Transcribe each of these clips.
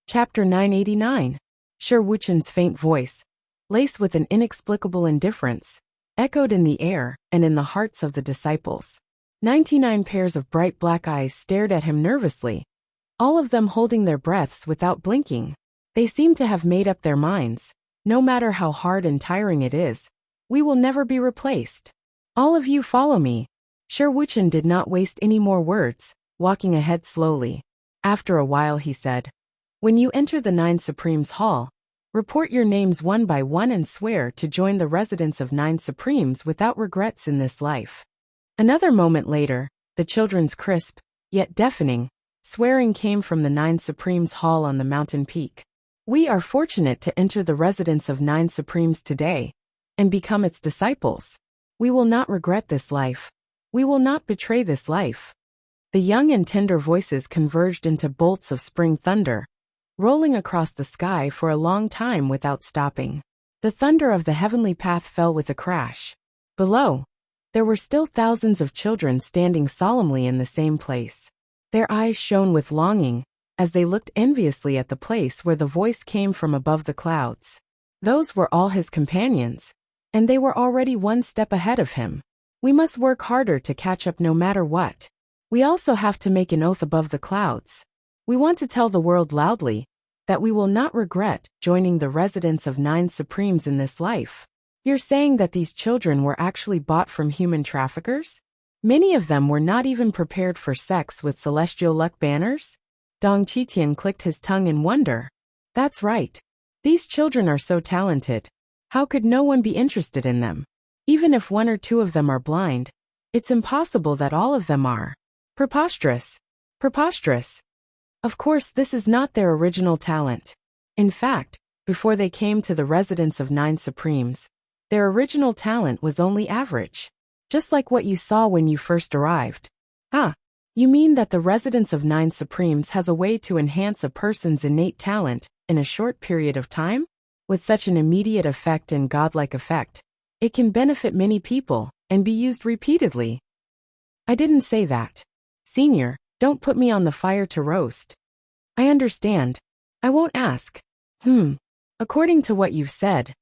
Chapter 989. Sher Wuchen's faint voice, laced with an inexplicable indifference, echoed in the air and in the hearts of the disciples. 99 pairs of bright black eyes stared at him nervously, all of them holding their breaths without blinking. They seemed to have made up their minds. No matter how hard and tiring it is, we will never be replaced. All of you follow me. Sher Wuchen did not waste any more words, walking ahead slowly. After a while he said, "When you enter the Nine Supremes Hall, report your names one by one and swear to join the residence of Nine Supremes without regrets in this life." Another moment later, the children's crisp, yet deafening, swearing came from the Nine Supremes Hall on the mountain peak. "We are fortunate to enter the residence of Nine Supremes today and become its disciples. We will not regret this life. We will not betray this life." The young and tender voices converged into bolts of spring thunder, rolling across the sky for a long time without stopping. The thunder of the heavenly path fell with a crash. Below, there were still thousands of children standing solemnly in the same place. Their eyes shone with longing, as they looked enviously at the place where the voice came from above the clouds. Those were all his companions, and they were already one step ahead of him. We must work harder to catch up no matter what. We also have to make an oath above the clouds. We want to tell the world loudly that we will not regret joining the residence of Nine Supremes in this life. You're saying that these children were actually bought from human traffickers? Many of them were not even prepared for sex with celestial luck banners? Dong Qitian clicked his tongue in wonder. That's right. These children are so talented. How could no one be interested in them? Even if one or two of them are blind, it's impossible that all of them are. Preposterous. Preposterous. Of course, this is not their original talent. In fact, before they came to the residence of Nine Supremes, their original talent was only average. Just like what you saw when you first arrived. Ah, you mean that the residence of Nine Supremes has a way to enhance a person's innate talent in a short period of time? With such an immediate effect and godlike effect, it can benefit many people and be used repeatedly. I didn't say that. Senior, don't put me on the fire to roast. I understand. I won't ask. According to what you've said,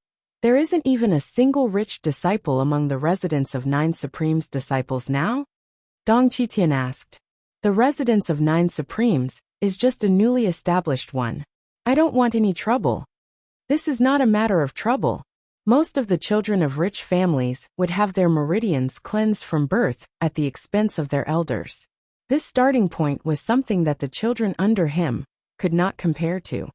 there isn't even a single rich disciple among the residents of Nine Supremes disciples now? Dong Qitian asked. The residence of Nine Supremes is just a newly established one. I don't want any trouble. This is not a matter of trouble. Most of the children of rich families would have their meridians cleansed from birth at the expense of their elders. This starting point was something that the children under him could not compare to.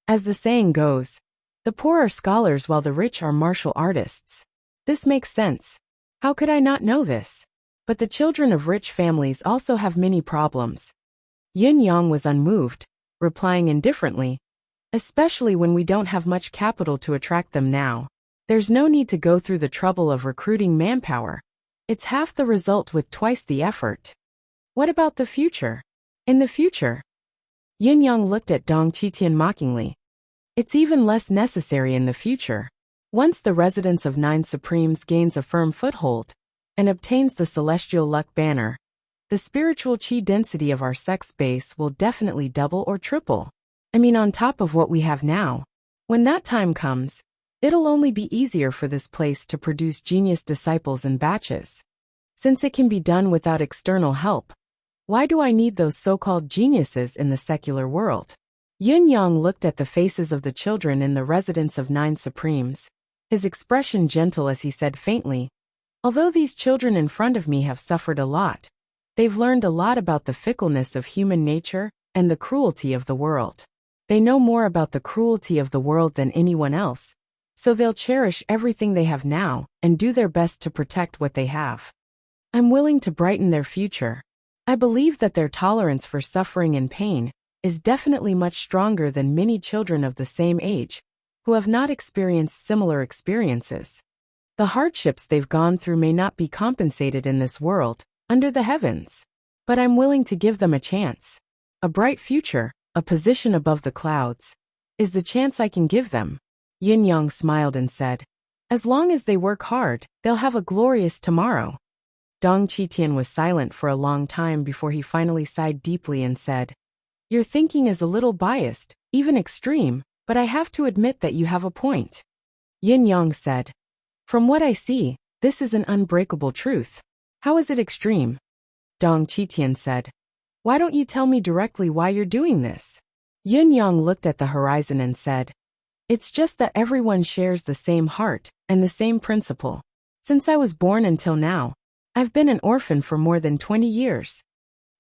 As the saying goes, the poor are scholars while the rich are martial artists. This makes sense. How could I not know this? But the children of rich families also have many problems. Yin Yang was unmoved, replying indifferently, especially when we don't have much capital to attract them now. There's no need to go through the trouble of recruiting manpower. It's half the result with twice the effort. What about the future? In the future? Yin Yang looked at Dong Qitian mockingly. It's even less necessary in the future. Once the residence of Nine Supremes gains a firm foothold and obtains the celestial luck banner, the spiritual qi density of our sex base will definitely double or triple. I mean, on top of what we have now. When that time comes, it'll only be easier for this place to produce genius disciples in batches. Since it can be done without external help, why do I need those so-called geniuses in the secular world? Yin Yang looked at the faces of the children in the residence of Nine Supremes, his expression gentle as he said faintly, "Although these children in front of me have suffered a lot, they've learned a lot about the fickleness of human nature and the cruelty of the world. They know more about the cruelty of the world than anyone else, so they'll cherish everything they have now and do their best to protect what they have. I'm willing to brighten their future. I believe that their tolerance for suffering and pain is definitely much stronger than many children of the same age who have not experienced similar experiences. The hardships they've gone through may not be compensated in this world, under the heavens. But I'm willing to give them a chance. A bright future, a position above the clouds, is the chance I can give them." Yin Yang smiled and said, "As long as they work hard, they'll have a glorious tomorrow." Dong Qitian was silent for a long time before he finally sighed deeply and said, Your thinking is a little biased, even extreme, but I have to admit that you have a point. Yin Yang said. From what I see, this is an unbreakable truth. How is it extreme? Dong Qitian said. Why don't you tell me directly why you're doing this? Yin Yang looked at the horizon and said, it's just that everyone shares the same heart and the same principle. Since I was born until now, I've been an orphan for more than 20 years.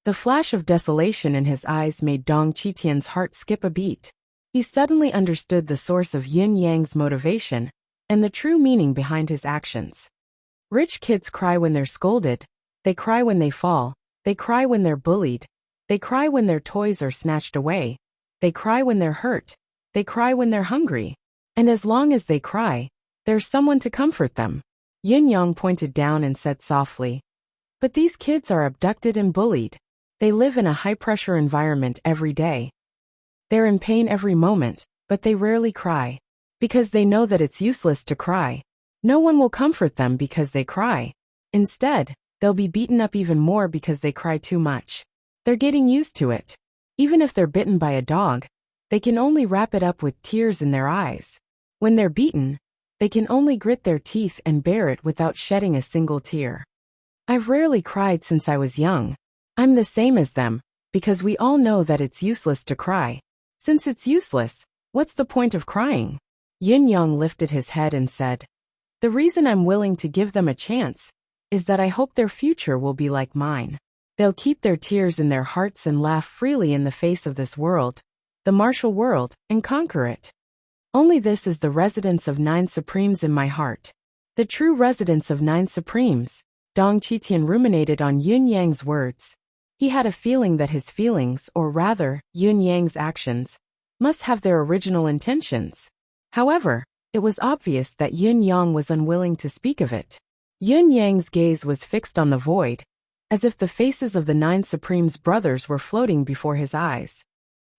The flash of desolation in his eyes made Dong Qitian's heart skip a beat. He suddenly understood the source of Yin Yang's motivation and the true meaning behind his actions. Rich kids cry when they're scolded, they cry when they fall, they cry when they're bullied, they cry when their toys are snatched away, they cry when they're hurt, they cry when they're hungry. And as long as they cry, there's someone to comfort them. Yin Yang pointed down and said softly, but these kids are abducted and bullied. They live in a high-pressure environment every day. They're in pain every moment, but they rarely cry. Because they know that it's useless to cry. No one will comfort them because they cry. Instead, they'll be beaten up even more because they cry too much. They're getting used to it. Even if they're bitten by a dog, they can only wrap it up with tears in their eyes. When they're beaten, they can only grit their teeth and bear it without shedding a single tear. I've rarely cried since I was young. I'm the same as them, because we all know that it's useless to cry. Since it's useless, what's the point of crying? Yin Yang lifted his head and said, the reason I'm willing to give them a chance is that I hope their future will be like mine. They'll keep their tears in their hearts and laugh freely in the face of this world, the martial world, and conquer it. Only this is the residence of 9 Supremes in my heart. The true residence of 9 Supremes. Dong Qitian ruminated on Yin Yang's words. He had a feeling that his feelings, or rather, Yin Yang's actions, must have their original intentions. However, it was obvious that Yin Yang was unwilling to speak of it. Yin Yang's gaze was fixed on the void, as if the faces of the 9 Supremes' brothers were floating before his eyes.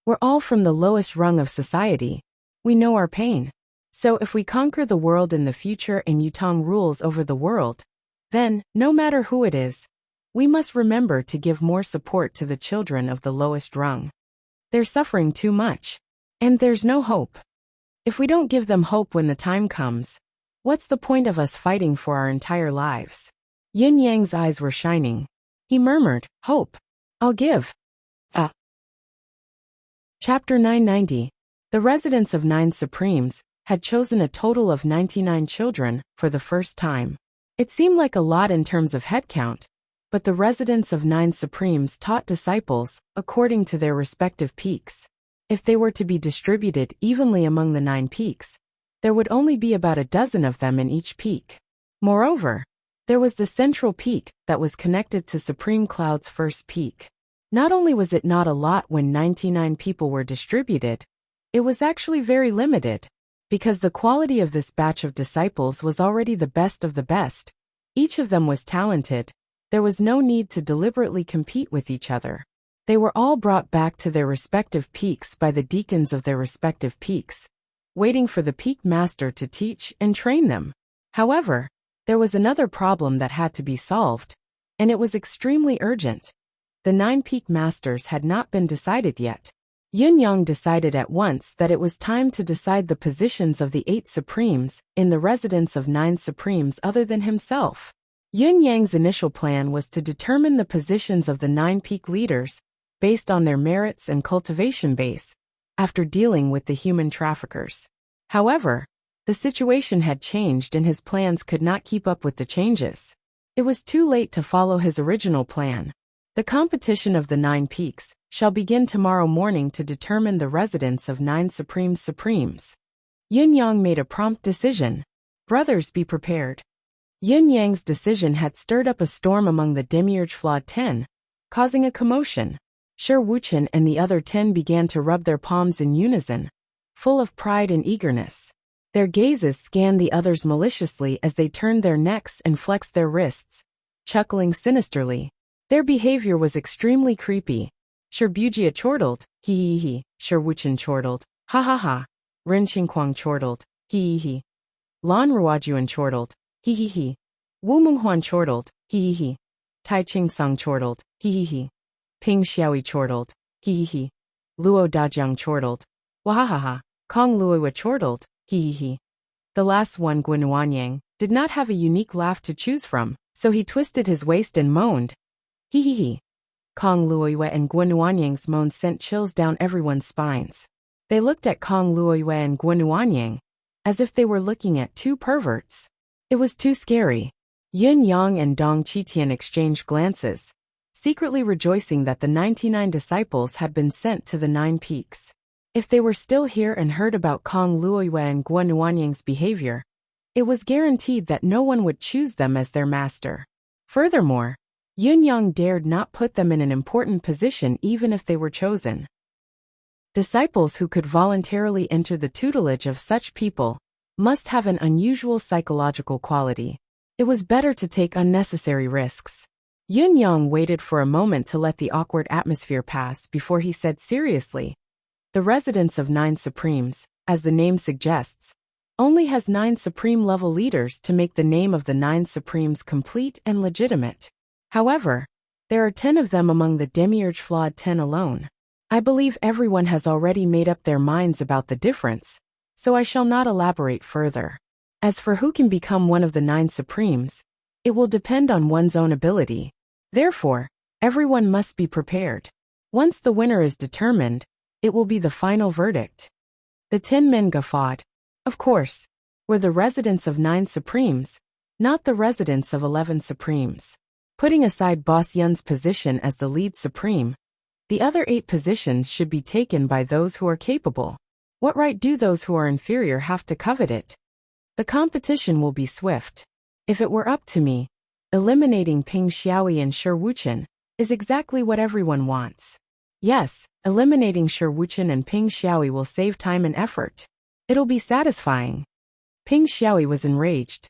We're all from the lowest rung of society. We know our pain. So if we conquer the world in the future and Yutong rules over the world, then, no matter who it is, we must remember to give more support to the children of the lowest rung. They're suffering too much. And there's no hope. If we don't give them hope when the time comes, what's the point of us fighting for our entire lives? Yin Yang's eyes were shining. He murmured, hope. I'll give. Chapter 990. The residents of 9 Supremes had chosen a total of 99 children for the first time. It seemed like a lot in terms of headcount, but the residents of 9 Supremes taught disciples according to their respective peaks. If they were to be distributed evenly among the 9 peaks, there would only be about a dozen of them in each peak. Moreover, there was the central peak that was connected to Supreme Cloud's first peak. Not only was it not a lot when 99 people were distributed, it was actually very limited. Because the quality of this batch of disciples was already the best of the best, each of them was talented, there was no need to deliberately compete with each other. They were all brought back to their respective peaks by the deacons of their respective peaks, waiting for the peak master to teach and train them. However, there was another problem that had to be solved, and it was extremely urgent. The 9 peak masters had not been decided yet. Yin Yang decided at once that it was time to decide the positions of the 8 Supremes in the residence of 9 Supremes other than himself. Yin Yang's initial plan was to determine the positions of the 9 peak leaders based on their merits and cultivation base, after dealing with the human traffickers. However, the situation had changed and his plans could not keep up with the changes. It was too late to follow his original plan. The competition of the 9 peaks shall begin tomorrow morning to determine the residence of 9 Supremes. Yin Yang made a prompt decision. Brothers, be prepared. Yin Yang's decision had stirred up a storm among the Demiurge Flawed 10, causing a commotion. Shi Wuchen and the other 10 began to rub their palms in unison, full of pride and eagerness. Their gazes scanned the others maliciously as they turned their necks and flexed their wrists, chuckling sinisterly. Their behavior was extremely creepy. Shi Bujia chortled, hee hee hee. Shi Wuchen chortled, ha ha ha. Ren Qingquang chortled, hee hee hee. Lan Ruojuan chortled, hee hee hee. Wu Menghuan chortled, hee hee hee. Tai Qingsang chortled, hee hee hee. Ping Xiaoyi chortled, hee hee hee. Luo Dajang chortled. Wahahaha, Kong Luoiwa chortled, he. The last one, Guanuanyang, did not have a unique laugh to choose from, so he twisted his waist and moaned. He. Kong Luoiwa and Guanuanyang's moans sent chills down everyone's spines. They looked at Kong Luoiwa and Guanuanyang as if they were looking at two perverts. It was too scary. Yun Yang and Dong Qitian exchanged glances, secretly rejoicing that the 99 disciples had been sent to the 9 peaks. If they were still here and heard about Kong Luoiwa and Guanuanyang's behavior, it was guaranteed that no one would choose them as their master. Furthermore, Yun Yang dared not put them in an important position even if they were chosen. Disciples who could voluntarily enter the tutelage of such people must have an unusual psychological quality. It was better to take unnecessary risks. Yun Yang waited for a moment to let the awkward atmosphere pass before he said seriously, "The residence of 9 Supremes, as the name suggests, only has 9 Supreme-level leaders to make the name of the 9 Supremes complete and legitimate. However, there are 10 of them among the Demiurge Flawed 10 alone. I believe everyone has already made up their minds about the difference, so I shall not elaborate further. As for who can become one of the 9 Supremes, it will depend on one's own ability. Therefore, everyone must be prepared. Once the winner is determined, it will be the final verdict." The 10 men guffawed. Of course, we're the residents of 9 Supremes, not the residents of 11 Supremes. Putting aside Boss Yun's position as the lead Supreme, the other 8 positions should be taken by those who are capable. What right do those who are inferior have to covet it? The competition will be swift. If it were up to me, eliminating Ping Xiaoyi and Shi Wuchen is exactly what everyone wants. Yes, eliminating Shi Wuchen and Ping Xiaoyi will save time and effort. It'll be satisfying. Ping Xiaoyi was enraged.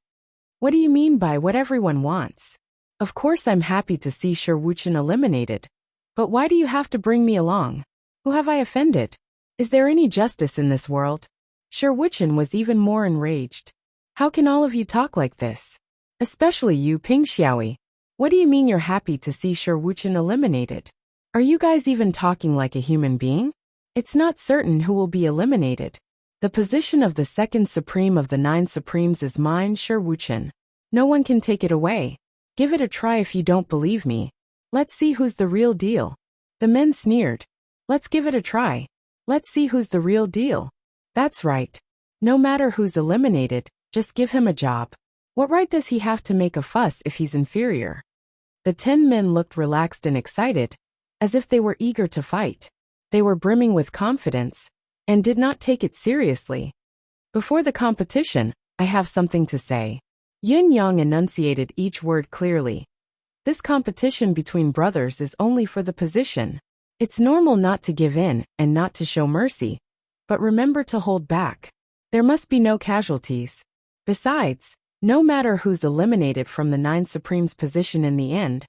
What do you mean by what everyone wants? Of course I'm happy to see Shi Wuchen eliminated. But why do you have to bring me along? Who have I offended? Is there any justice in this world? Shi Wuchen was even more enraged. How can all of you talk like this? Especially you, Ping Xiaoyi. What do you mean you're happy to see Shi Wuchen eliminated? Are you guys even talking like a human being? It's not certain who will be eliminated. The position of the second Supreme of the 9 Supremes is mine, Shi Wuchen. No one can take it away. Give it a try if you don't believe me. Let's see who's the real deal. The men sneered. Let's give it a try. Let's see who's the real deal. That's right. No matter who's eliminated, just give him a job. What right does he have to make a fuss if he's inferior? The 10 men looked relaxed and excited, as if they were eager to fight. They were brimming with confidence, and did not take it seriously. Before the competition, I have something to say. Yun Yang enunciated each word clearly. This competition between brothers is only for the position. It's normal not to give in and not to show mercy, but remember to hold back. There must be no casualties. Besides, no matter who's eliminated from the 9 Supremes position in the end,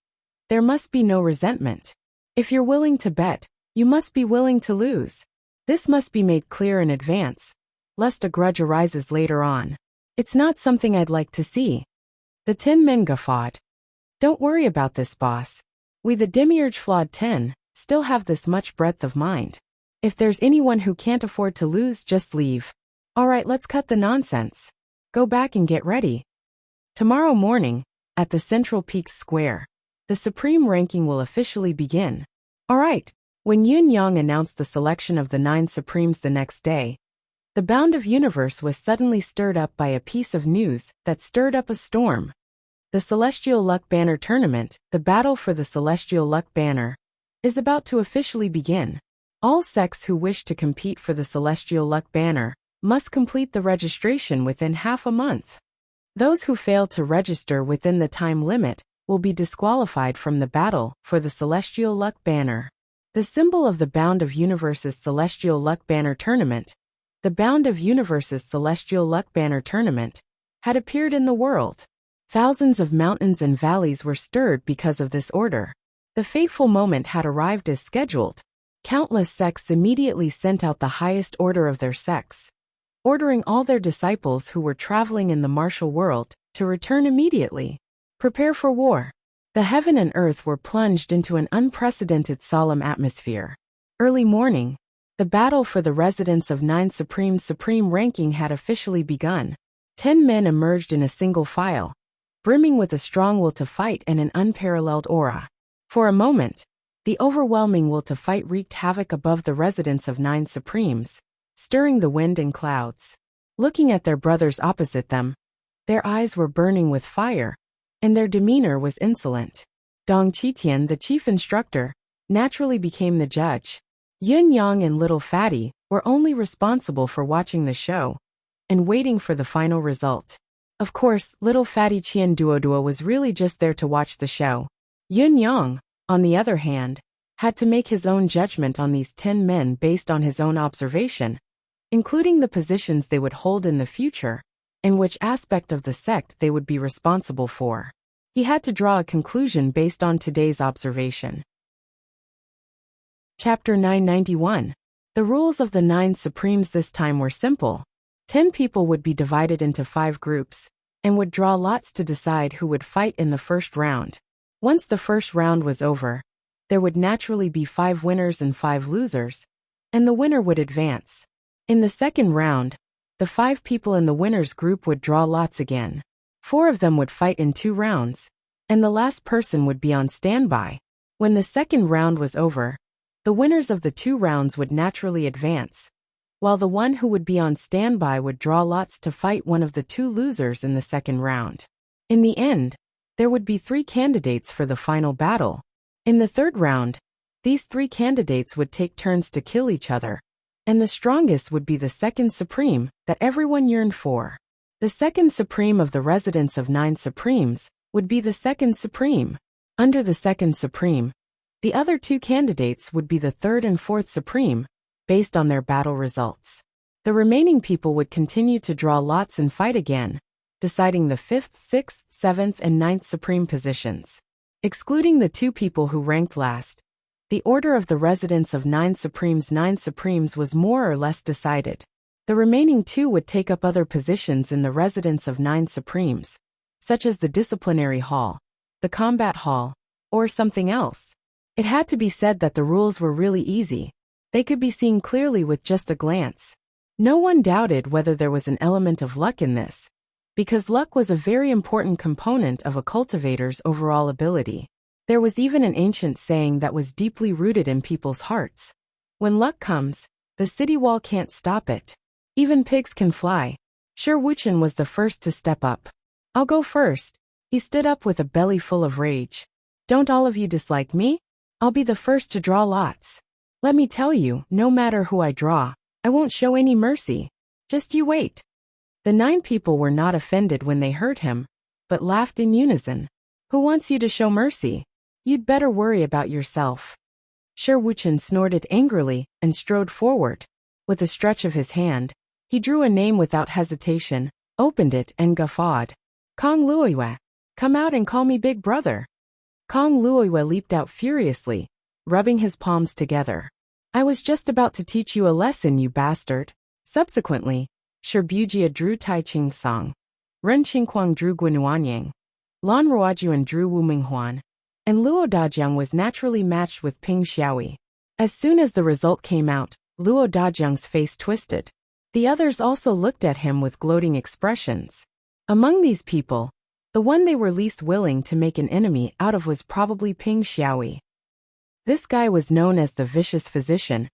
there must be no resentment. If you're willing to bet, you must be willing to lose. This must be made clear in advance, lest a grudge arises later on. It's not something I'd like to see. The 10 men guffawed. Don't worry about this, boss. We the Demiurge Flawed 10 still have this much breadth of mind. If there's anyone who can't afford to lose, just leave. Alright, let's cut the nonsense. Go back and get ready. Tomorrow morning, at the Central Peaks Square, the Supreme ranking will officially begin. Alright, when Yun Yang announced the selection of the 9 Supremes the next day, the Bound of Universe was suddenly stirred up by a piece of news that stirred up a storm. The Celestial Luck Banner Tournament, the battle for the Celestial Luck Banner, is about to officially begin. All sects who wish to compete for the Celestial Luck Banner must complete the registration within half a month. Those who fail to register within the time limit will be disqualified from the battle for the Celestial Luck Banner. The symbol of the Bound of Universe's Celestial Luck Banner Tournament, the Bound of Universe's Celestial Luck Banner Tournament, had appeared in the world. Thousands of mountains and valleys were stirred because of this order. The fateful moment had arrived as scheduled. Countless sects immediately sent out the highest order of their sects, ordering all their disciples who were traveling in the martial world to return immediately. Prepare for war. The heaven and earth were plunged into an unprecedented solemn atmosphere. Early morning, The battle for the residence of 9 supreme ranking had officially begun. 10 men emerged in a single file, brimming with a strong will to fight and an unparalleled aura. For a moment, the overwhelming will to fight wreaked havoc above the residence of 9 supremes, stirring the wind and clouds. Looking at their brothers opposite them, their eyes were burning with fire, and their demeanor was insolent. Dong Qitian, the chief instructor, naturally became the judge. Yun Yang and Little Fatty were only responsible for watching the show and waiting for the final result. Of course, Little Fatty Qian Duodua was really just there to watch the show. Yun Yang, on the other hand, had to make his own judgment on these 10 men based on his own observation, including the positions they would hold in the future and which aspect of the sect they would be responsible for. He had to draw a conclusion based on today's observation. Chapter 991. The rules of the 9 Supremes this time were simple. 10 people would be divided into 5 groups and would draw lots to decide who would fight in the first round. Once the first round was over, there would naturally be 5 winners and 5 losers, and the winner would advance. In the second round, the 5 people in the winners group would draw lots again. 4 of them would fight in 2 rounds, and the last person would be on standby. When the second round was over, the winners of the 2 rounds would naturally advance, while the one who would be on standby would draw lots to fight one of the 2 losers in the second round. In the end, there would be 3 candidates for the final battle. In the third round, these 3 candidates would take turns to kill each other, and the strongest would be the second supreme that everyone yearned for. The second supreme of the residence of 9 supremes would be the second supreme. Under the second supreme, the other 2 candidates would be the third and fourth supreme, based on their battle results. The remaining people would continue to draw lots and fight again, deciding the 5th, 6th, 7th, and 9th supreme positions. Excluding the 2 people who ranked last, the order of the residence of 9 supremes was more or less decided. The remaining 2 would take up other positions in the residence of 9 supremes, such as the disciplinary hall, the combat hall, or something else. It had to be said that the rules were really easy. They could be seen clearly with just a glance. No one doubted whether there was an element of luck in this, because luck was a very important component of a cultivator's overall ability. There was even an ancient saying that was deeply rooted in people's hearts. When luck comes, the city wall can't stop it. Even pigs can fly. Shi Wuchen was the first to step up. I'll go first. He stood up with a belly full of rage. Don't all of you dislike me? I'll be the first to draw lots. Let me tell you, no matter who I draw, I won't show any mercy. Just you wait. The 9 people were not offended when they heard him, but laughed in unison. Who wants you to show mercy? You'd better worry about yourself. Shi Wuchen snorted angrily and strode forward. With a stretch of his hand, he drew a name without hesitation, opened it, and guffawed. Kong Luoyue, come out and call me big brother. Kong Luoyue leaped out furiously, rubbing his palms together. I was just about to teach you a lesson, you bastard. Subsequently, Shi Bujia drew Tai Ching Song. Ren Qingquang drew Guinuanyang. Lan Ruojuan drew Wu Minghuan. And Luo Dajiang was naturally matched with Ping Xiaoyi. As soon as the result came out, Luo Dajiang's face twisted. The others also looked at him with gloating expressions. Among these people, the one they were least willing to make an enemy out of was probably Ping Xiaoyi. This guy was known as the Vicious Physician,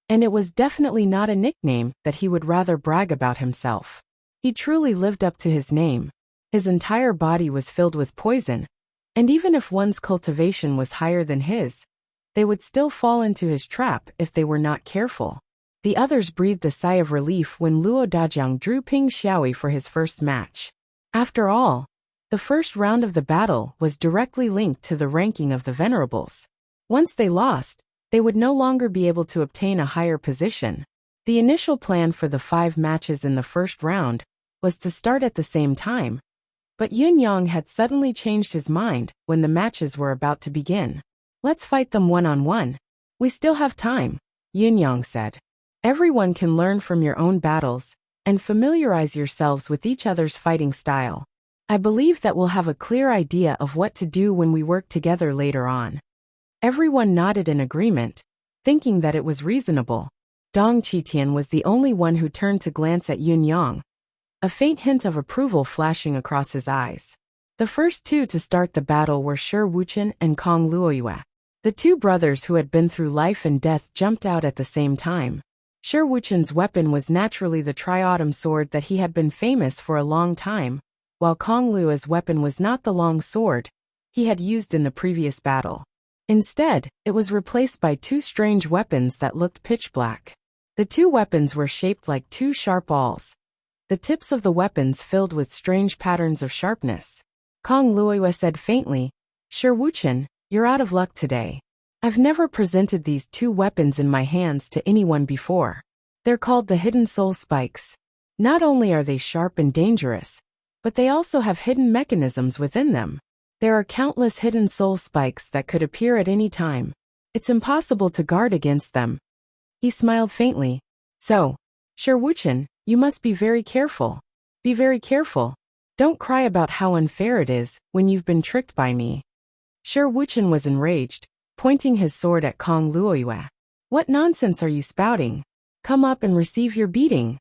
and it was definitely not a nickname that he would rather brag about himself. He truly lived up to his name. His entire body was filled with poison, and even if one's cultivation was higher than his, they would still fall into his trap if they were not careful. The others breathed a sigh of relief when Luo Dajiang drew Ping Xiaoyi for his first match. After all, the first round of the battle was directly linked to the ranking of the Venerables. Once they lost, they would no longer be able to obtain a higher position. The initial plan for the 5 matches in the first round was to start at the same time, but Yun Yang had suddenly changed his mind when the matches were about to begin. Let's fight them one-on-one. We still have time, Yun Yang said. Everyone can learn from your own battles and familiarize yourselves with each other's fighting style. I believe that we'll have a clear idea of what to do when we work together later on. Everyone nodded in agreement, thinking that it was reasonable. Dong Qitian was the only one who turned to glance at Yun Yang, a faint hint of approval flashing across his eyes. The first two to start the battle were Shi Wuchen and Kong Luoyue. The two brothers who had been through life and death jumped out at the same time. Shi Wuchen's weapon was naturally the triautumn sword that he had been famous for a long time, while Kong Luoyue's weapon was not the long sword he had used in the previous battle. Instead, it was replaced by two strange weapons that looked pitch black. The two weapons were shaped like two sharp awls, the tips of the weapons filled with strange patterns of sharpness. Kong Luoyue said faintly, "Shi Wuchen, you're out of luck today. I've never presented these two weapons in my hands to anyone before. They're called the hidden soul spikes. Not only are they sharp and dangerous, but they also have hidden mechanisms within them. There are countless hidden soul spikes that could appear at any time. It's impossible to guard against them." He smiled faintly. "So, Shi Wuchen, you must be very careful. Be very careful. Don't cry about how unfair it is when you've been tricked by me." Shi Wuchen was enraged, pointing his sword at Kong Luoyue. "What nonsense are you spouting? Come up and receive your beating."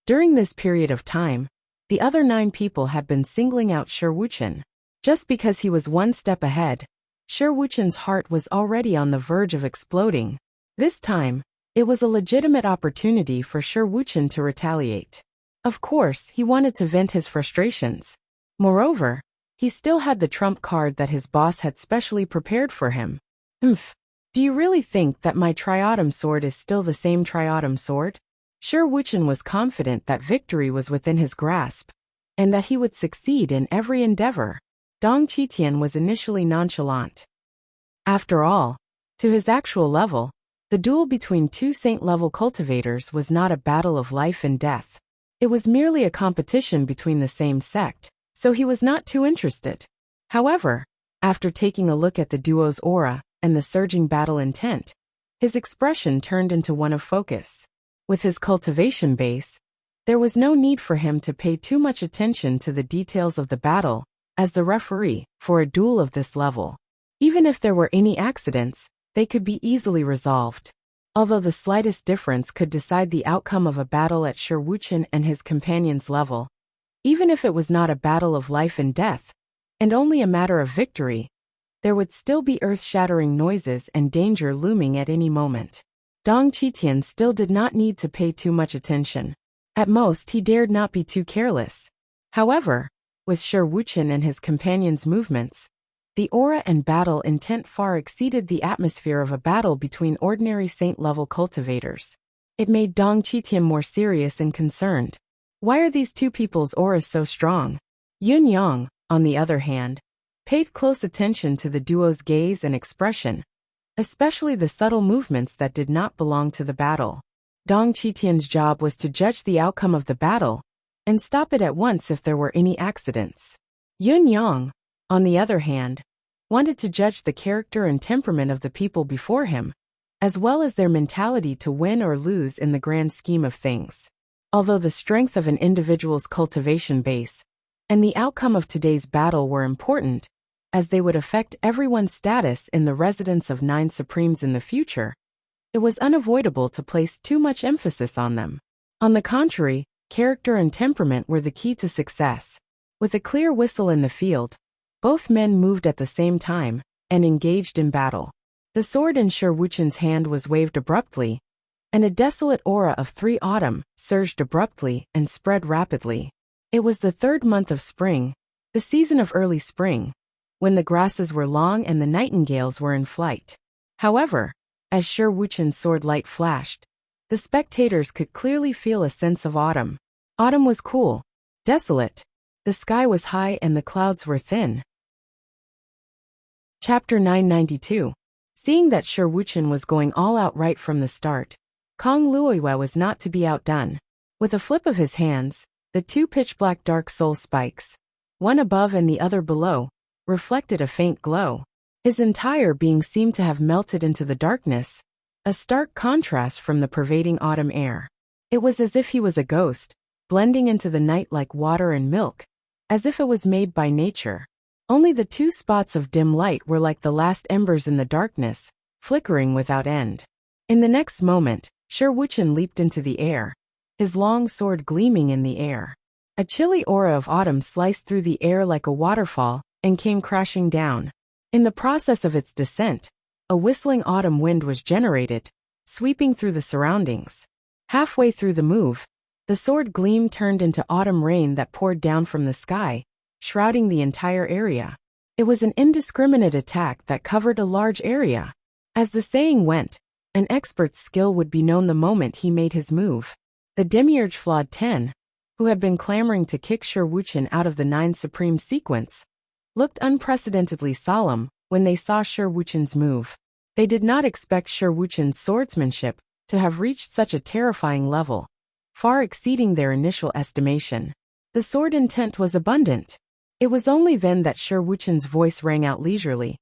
During this period of time, the other 9 people had been singling out Shi Wuchen. Just because he was one step ahead, Shi Wuchen's heart was already on the verge of exploding. This time, it was a legitimate opportunity for Shi Wuchen to retaliate. Of course, he wanted to vent his frustrations. Moreover, he still had the trump card that his boss had specially prepared for him. Do you really think that my triautumn sword is still the same triautumn sword?" Shi Wuchen was confident that victory was within his grasp, and that he would succeed in every endeavor. Dong Qitian was initially nonchalant. After all, to his actual level, the duel between two saint-level cultivators was not a battle of life and death. It was merely a competition between the same sect, so he was not too interested. However, after taking a look at the duo's aura and the surging battle intent, his expression turned into one of focus. With his cultivation base, there was no need for him to pay too much attention to the details of the battle as the referee for a duel of this level. Even if there were any accidents, they could be easily resolved. Although the slightest difference could decide the outcome of a battle at Shi Wuchen and his companion's level, even if it was not a battle of life and death, and only a matter of victory, there would still be earth-shattering noises and danger looming at any moment. Dong Qitian still did not need to pay too much attention. At most, he dared not be too careless. However, with Shi Wuchen and his companion's movements, the aura and battle intent far exceeded the atmosphere of a battle between ordinary saint-level cultivators. It made Dong Qitian more serious and concerned. Why are these two people's auras so strong? Yun Yang, on the other hand, paid close attention to the duo's gaze and expression, especially the subtle movements that did not belong to the battle. Dong Qitian's job was to judge the outcome of the battle and stop it at once if there were any accidents. Yun Yang, on the other hand, wanted to judge the character and temperament of the people before him, as well as their mentality to win or lose in the grand scheme of things. Although the strength of an individual's cultivation base and the outcome of today's battle were important, as they would affect everyone's status in the residence of 9 Supremes in the future, it was unavoidable to place too much emphasis on them. On the contrary, character and temperament were the key to success. With a clear whistle in the field, both men moved at the same time and engaged in battle. The sword in Shi Wuchen's hand was waved abruptly, and a desolate aura of 3 autumn surged abruptly and spread rapidly. It was the 3rd month of spring, the season of early spring, when the grasses were long and the nightingales were in flight. However, as Shi Wuchen's sword light flashed, the spectators could clearly feel a sense of autumn. Autumn was cool, desolate. The sky was high and the clouds were thin. Chapter 992. Seeing that Shi Wuchen was going all out right from the start, Kong Luoyue was not to be outdone. With a flip of his hands, the 2 pitch-black dark soul spikes, one above and the other below, reflected a faint glow. His entire being seemed to have melted into the darkness, a stark contrast from the pervading autumn air. It was as if he was a ghost, blending into the night like water and milk, as if it was made by nature. Only the 2 spots of dim light were like the last embers in the darkness, flickering without end. In the next moment, Sher Wucheng leaped into the air, his long sword gleaming in the air. A chilly aura of autumn sliced through the air like a waterfall and came crashing down. In the process of its descent, a whistling autumn wind was generated, sweeping through the surroundings. Halfway through the move, the sword gleam turned into autumn rain that poured down from the sky, shrouding the entire area. It was an indiscriminate attack that covered a large area. As the saying went, an expert's skill would be known the moment he made his move. The Demiurge Flawed 10, who had been clamoring to kick Sher Wucheng out of the 9 Supreme sequence, looked unprecedentedly solemn when they saw Sher Wucheng's move. They did not expect Sher Wucheng's swordsmanship to have reached such a terrifying level, far exceeding their initial estimation. The sword intent was abundant. It was only then that Sher Wucheng's voice rang out leisurely.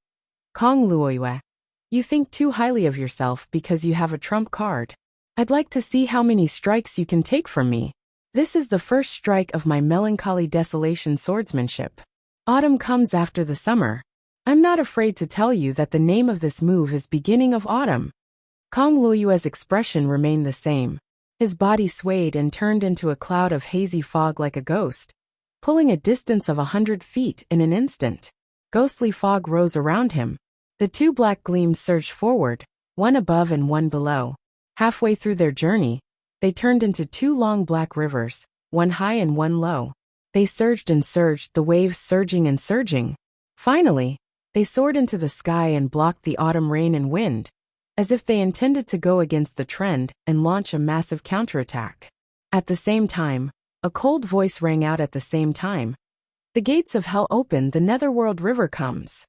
Kong Luoyue, you think too highly of yourself because you have a trump card. I'd like to see how many strikes you can take from me. This is the first strike of my melancholy desolation swordsmanship. Autumn comes after the summer. I'm not afraid to tell you that the name of this move is Beginning of Autumn. Kong Luoyue's expression remained the same. His body swayed and turned into a cloud of hazy fog like a ghost, pulling a distance of 100 feet in an instant. Ghostly fog rose around him. The 2 black gleams surged forward, one above and one below. Halfway through their journey, they turned into 2 long black rivers, one high and one low. They surged and surged, the waves surging and surging. Finally, they soared into the sky and blocked the autumn rain and wind, as if they intended to go against the trend and launch a massive counterattack. At the same time, a cold voice rang out at the same time. The gates of hell open, the netherworld river comes.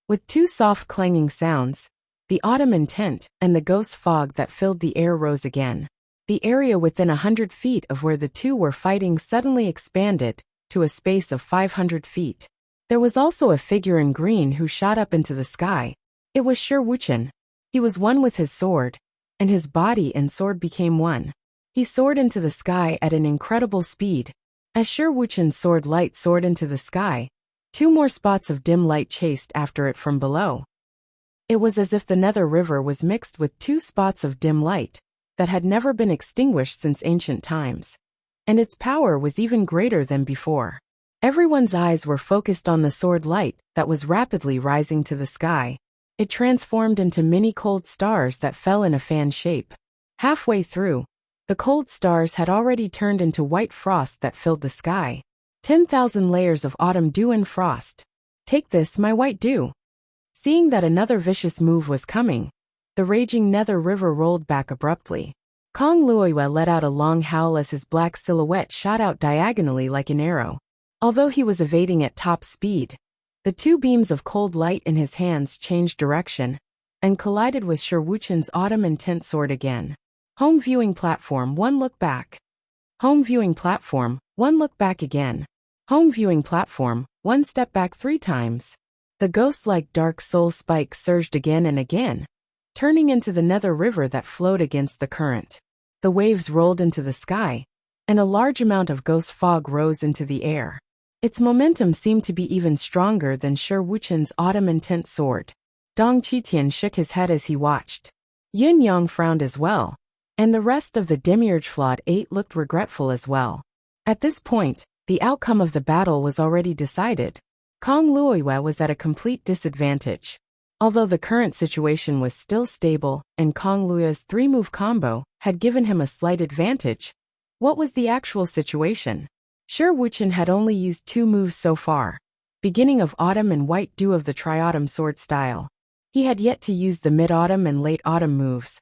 With 2 soft clanging sounds, the autumn intent and the ghost fog that filled the air rose again. The area within 100 feet of where the 2 were fighting suddenly expanded to a space of 500 feet. There was also a figure in green who shot up into the sky. It was Sher Wucheng. He was one with his sword, and his body and sword became one. He soared into the sky at an incredible speed. As Sher Wucheng's sword light soared into the sky, 2 more spots of dim light chased after it from below. It was as if the nether river was mixed with 2 spots of dim light that had never been extinguished since ancient times, and its power was even greater than before. Everyone's eyes were focused on the sword light that was rapidly rising to the sky. It transformed into many cold stars that fell in a fan shape. Halfway through, the cold stars had already turned into white frost that filled the sky. 10,000 layers of autumn dew and frost. Take this, my white dew. Seeing that another vicious move was coming, the raging nether river rolled back abruptly. Kong Luoyue let out a long howl as his black silhouette shot out diagonally like an arrow. Although he was evading at top speed, the 2 beams of cold light in his hands changed direction and collided with Sher Wucheng's autumn intent sword again. Home viewing platform, 1 look back. Home viewing platform, 1 look back again. Home viewing platform, 1 step back 3 times. The ghost-like dark soul spike surged again and again, turning into the nether river that flowed against the current. The waves rolled into the sky, and a large amount of ghost fog rose into the air. Its momentum seemed to be even stronger than Sher Wucheng's autumn intent sword. Dong Qitian shook his head as he watched. Yin Yang frowned as well, and the rest of the Demiurge Flawed 8 looked regretful as well. At this point, the outcome of the battle was already decided. Kong Luoyue was at a complete disadvantage. Although the current situation was still stable and Kong Luoyue's 3-move combo had given him a slight advantage, what was the actual situation? Sher Wucheng had only used 2 moves so far, Beginning of Autumn and White Dew of the Tri-Autumn sword style. He had yet to use the mid-autumn and late autumn moves,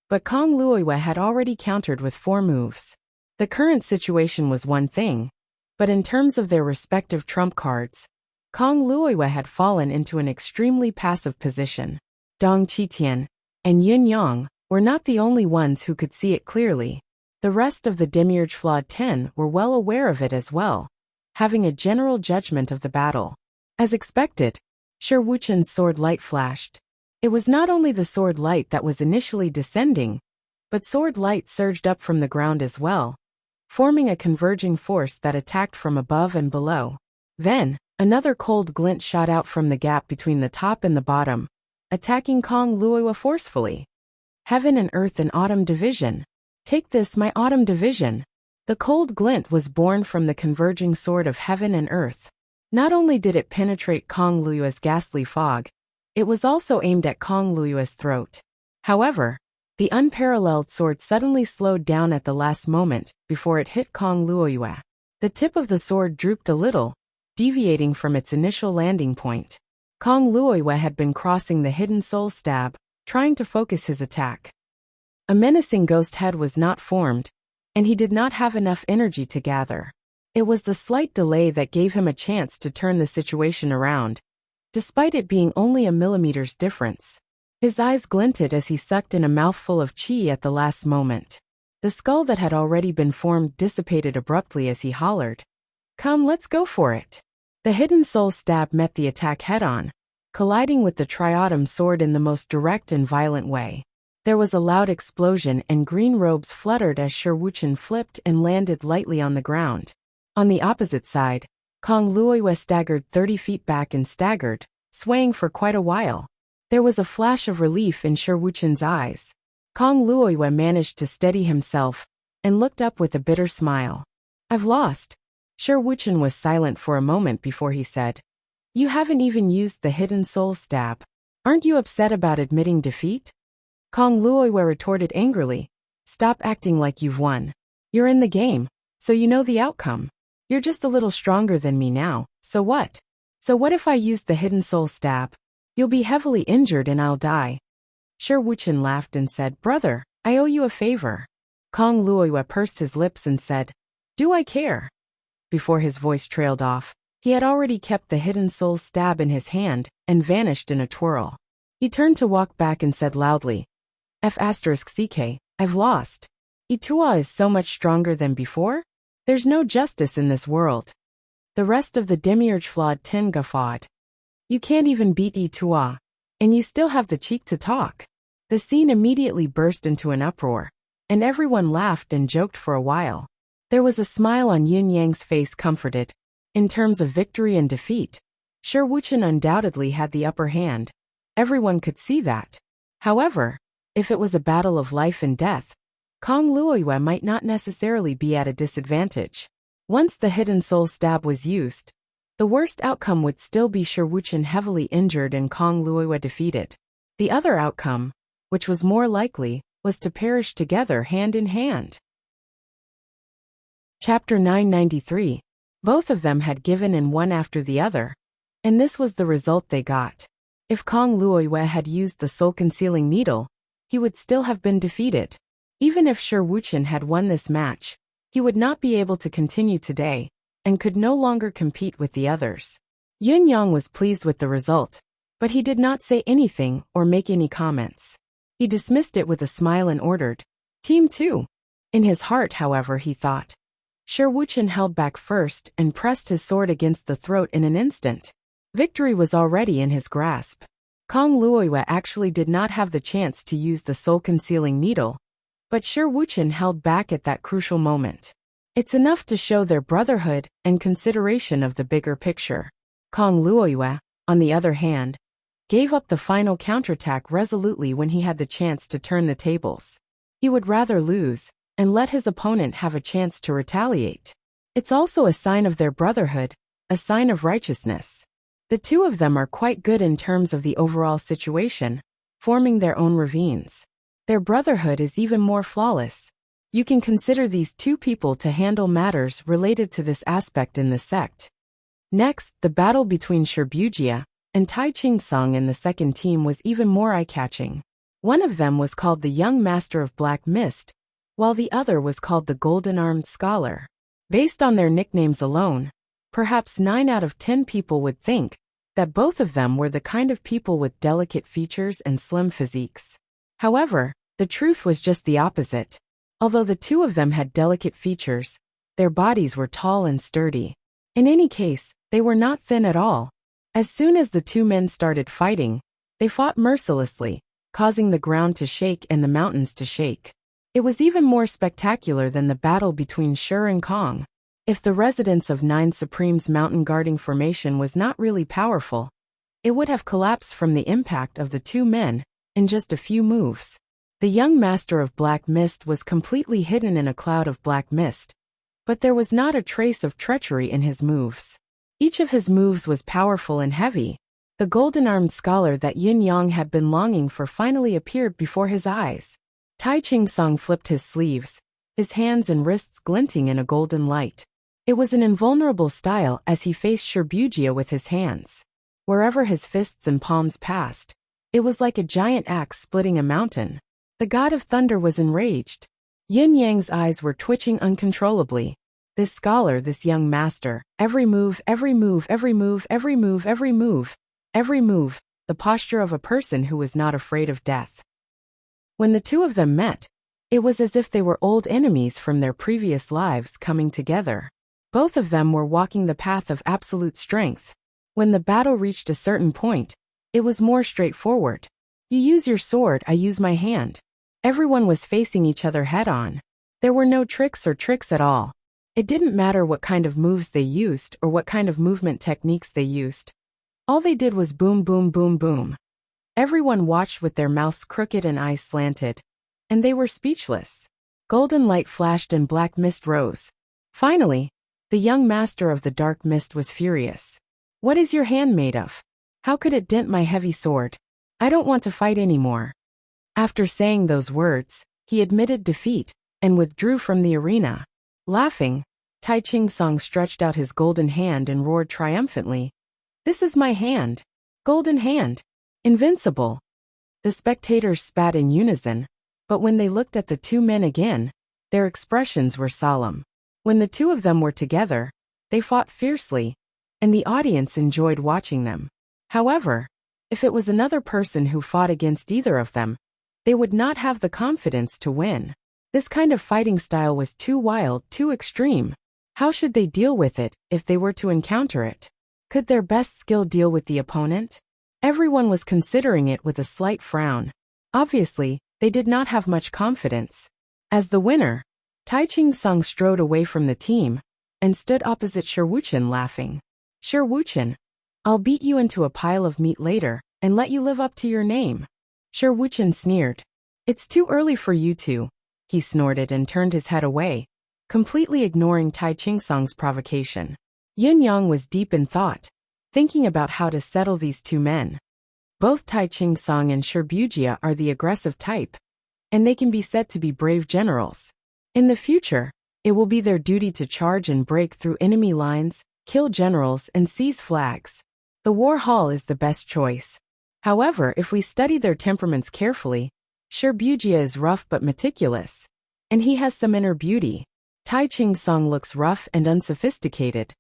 but Kong Luoyue had already countered with 4 moves. The current situation was one thing, but in terms of their respective trump cards, Kong Luoyue had fallen into an extremely passive position. Dong Qitian and Yin Yang were not the only ones who could see it clearly. The rest of the Demiurge Flawed 10 were well aware of it as well, having a general judgment of the battle. As expected, Sher Wucheng's sword light flashed. It was not only the sword light that was initially descending, but sword light surged up from the ground as well, forming a converging force that attacked from above and below. Then, another cold glint shot out from the gap between the top and the bottom, attacking Kong Luoyue forcefully. Heaven and Earth in Autumn Division. Take this, my Autumn Division. The cold glint was born from the converging sword of heaven and earth. Not only did it penetrate Kong Luyua's ghastly fog, it was also aimed at Kong Luyua's throat. However, the unparalleled sword suddenly slowed down at the last moment before it hit Kong Luyua. The tip of the sword drooped a little, deviating from its initial landing point. Kong Luyua had been crossing the hidden soul stab, trying to focus his attack. A menacing ghost head was not formed, and he did not have enough energy to gather. It was the slight delay that gave him a chance to turn the situation around, despite it being only a millimeter's difference. His eyes glinted as he sucked in a mouthful of chi at the last moment. The skull that had already been formed dissipated abruptly as he hollered, "Come, let's go for it." The hidden soul stab met the attack head-on, colliding with the triautum sword in the most direct and violent way. There was a loud explosion and green robes fluttered as Shi Wuchen flipped and landed lightly on the ground. On the opposite side, Kong Luyua staggered 30 feet back and staggered, swaying for quite a while. There was a flash of relief in Shi Wuchen's eyes. Kong Luyua managed to steady himself and looked up with a bitter smile. "I've lost." Shi Wuchen was silent for a moment before he said, "You haven't even used the hidden soul stab. Aren't you upset about admitting defeat?" Kong Luyua retorted angrily, "Stop acting like you've won. You're in the game, so you know the outcome. You're just a little stronger than me now, so what? So what if I use the hidden soul stab? You'll be heavily injured and I'll die." Shi Wuchen laughed and said, "Brother, I owe you a favor." Kong Luyua pursed his lips and said, "Do I care?" Before his voice trailed off, he had already kept the hidden soul stab in his hand and vanished in a twirl. He turned to walk back and said loudly, "F***CK, I've lost. Itua is so much stronger than before? There's no justice in this world." The rest of the demiurge flawed Tin guffawed. "You can't even beat Itua, and you still have the cheek to talk." The scene immediately burst into an uproar, and everyone laughed and joked for a while. There was a smile on Yun Yang's face comforted. In terms of victory and defeat, Shi Wuchen undoubtedly had the upper hand. Everyone could see that. However, if it was a battle of life and death, Kong Luyua might not necessarily be at a disadvantage. Once the hidden soul stab was used, the worst outcome would still be Shi Wuchen heavily injured and Kong Luyua defeated. The other outcome, which was more likely, was to perish together hand in hand. Chapter 993. Both of them had given in one after the other, and this was the result they got. If Kong Luyua had used the soul-concealing needle, he would still have been defeated. Even if Shi Wuchen had won this match, he would not be able to continue today, and could no longer compete with the others. Yun Yang was pleased with the result, but he did not say anything or make any comments. He dismissed it with a smile and ordered, "Team 2. In his heart, however, he thought. Shi Wuchen held back first and pressed his sword against the throat in an instant. Victory was already in his grasp. Kong Luyua actually did not have the chance to use the soul-concealing needle, but Shi Wuchen held back at that crucial moment. It's enough to show their brotherhood and consideration of the bigger picture. Kong Luyua, on the other hand, gave up the final counterattack resolutely when he had the chance to turn the tables. He would rather lose and let his opponent have a chance to retaliate. It's also a sign of their brotherhood, a sign of righteousness. The two of them are quite good in terms of the overall situation, forming their own ravines. Their brotherhood is even more flawless. You can consider these two people to handle matters related to this aspect in the sect. Next, the battle between Shirbujia and Tai Ching-sung in the second team was even more eye-catching. One of them was called the Young Master of Black Mist, while the other was called the Golden-Armed Scholar. Based on their nicknames alone, perhaps 9 out of 10 people would think that both of them were the kind of people with delicate features and slim physiques. However, the truth was just the opposite. Although the two of them had delicate features, their bodies were tall and sturdy. In any case, they were not thin at all. As soon as the two men started fighting, they fought mercilessly, causing the ground to shake and the mountains to shake. It was even more spectacular than the battle between Shi and Kong. If the residents of 9 Supreme's mountain guarding formation was not really powerful, it would have collapsed from the impact of the two men in just a few moves. The young master of black mist was completely hidden in a cloud of black mist, but there was not a trace of treachery in his moves. Each of his moves was powerful and heavy. The golden-armed scholar that Yin Yang had been longing for finally appeared before his eyes. Tai Ching Song flipped his sleeves, his hands and wrists glinting in a golden light. It was an invulnerable style as he faced Shibuya with his hands. Wherever his fists and palms passed, it was like a giant axe splitting a mountain. The god of thunder was enraged. Yin Yang's eyes were twitching uncontrollably. This scholar, this young master, every move, every move, every move, every move, every move, every move, the posture of a person who was not afraid of death. When the two of them met, it was as if they were old enemies from their previous lives coming together. Both of them were walking the path of absolute strength. When the battle reached a certain point, it was more straightforward. You use your sword, I use my hand. Everyone was facing each other head-on. There were no tricks or tricks at all. It didn't matter what kind of moves they used or what kind of movement techniques they used. All they did was boom, boom, boom, boom. Everyone watched with their mouths crooked and eyes slanted. And they were speechless. Golden light flashed and black mist rose. Finally, the young master of the dark mist was furious. What is your hand made of? How could it dent my heavy sword? I don't want to fight anymore. After saying those words, he admitted defeat and withdrew from the arena. Laughing, Tai Ching Song stretched out his golden hand and roared triumphantly. This is my hand. Golden hand. Invincible. The spectators spat in unison, but when they looked at the two men again, their expressions were solemn. When the two of them were together, they fought fiercely, and the audience enjoyed watching them. However, if it was another person who fought against either of them, they would not have the confidence to win. This kind of fighting style was too wild, too extreme. How should they deal with it if they were to encounter it? Could their best skill deal with the opponent? Everyone was considering it with a slight frown. Obviously, they did not have much confidence. As the winner, Tai Ching Song strode away from the team and stood opposite Shiwuchen laughing. Shiwuchen, I'll beat you into a pile of meat later and let you live up to your name. Shiwuchen sneered. It's too early for you two. He snorted and turned his head away, completely ignoring Tai Ching Song's provocation. Yin Yang was deep in thought, thinking about how to settle these two men. Both Tai Ching Song and Shibuya are the aggressive type, and they can be said to be brave generals. In the future, it will be their duty to charge and break through enemy lines, kill generals, and seize flags. The war hall is the best choice. However, if we study their temperaments carefully, Shibuya is rough but meticulous, and he has some inner beauty. Tai Ching Song looks rough and unsophisticated,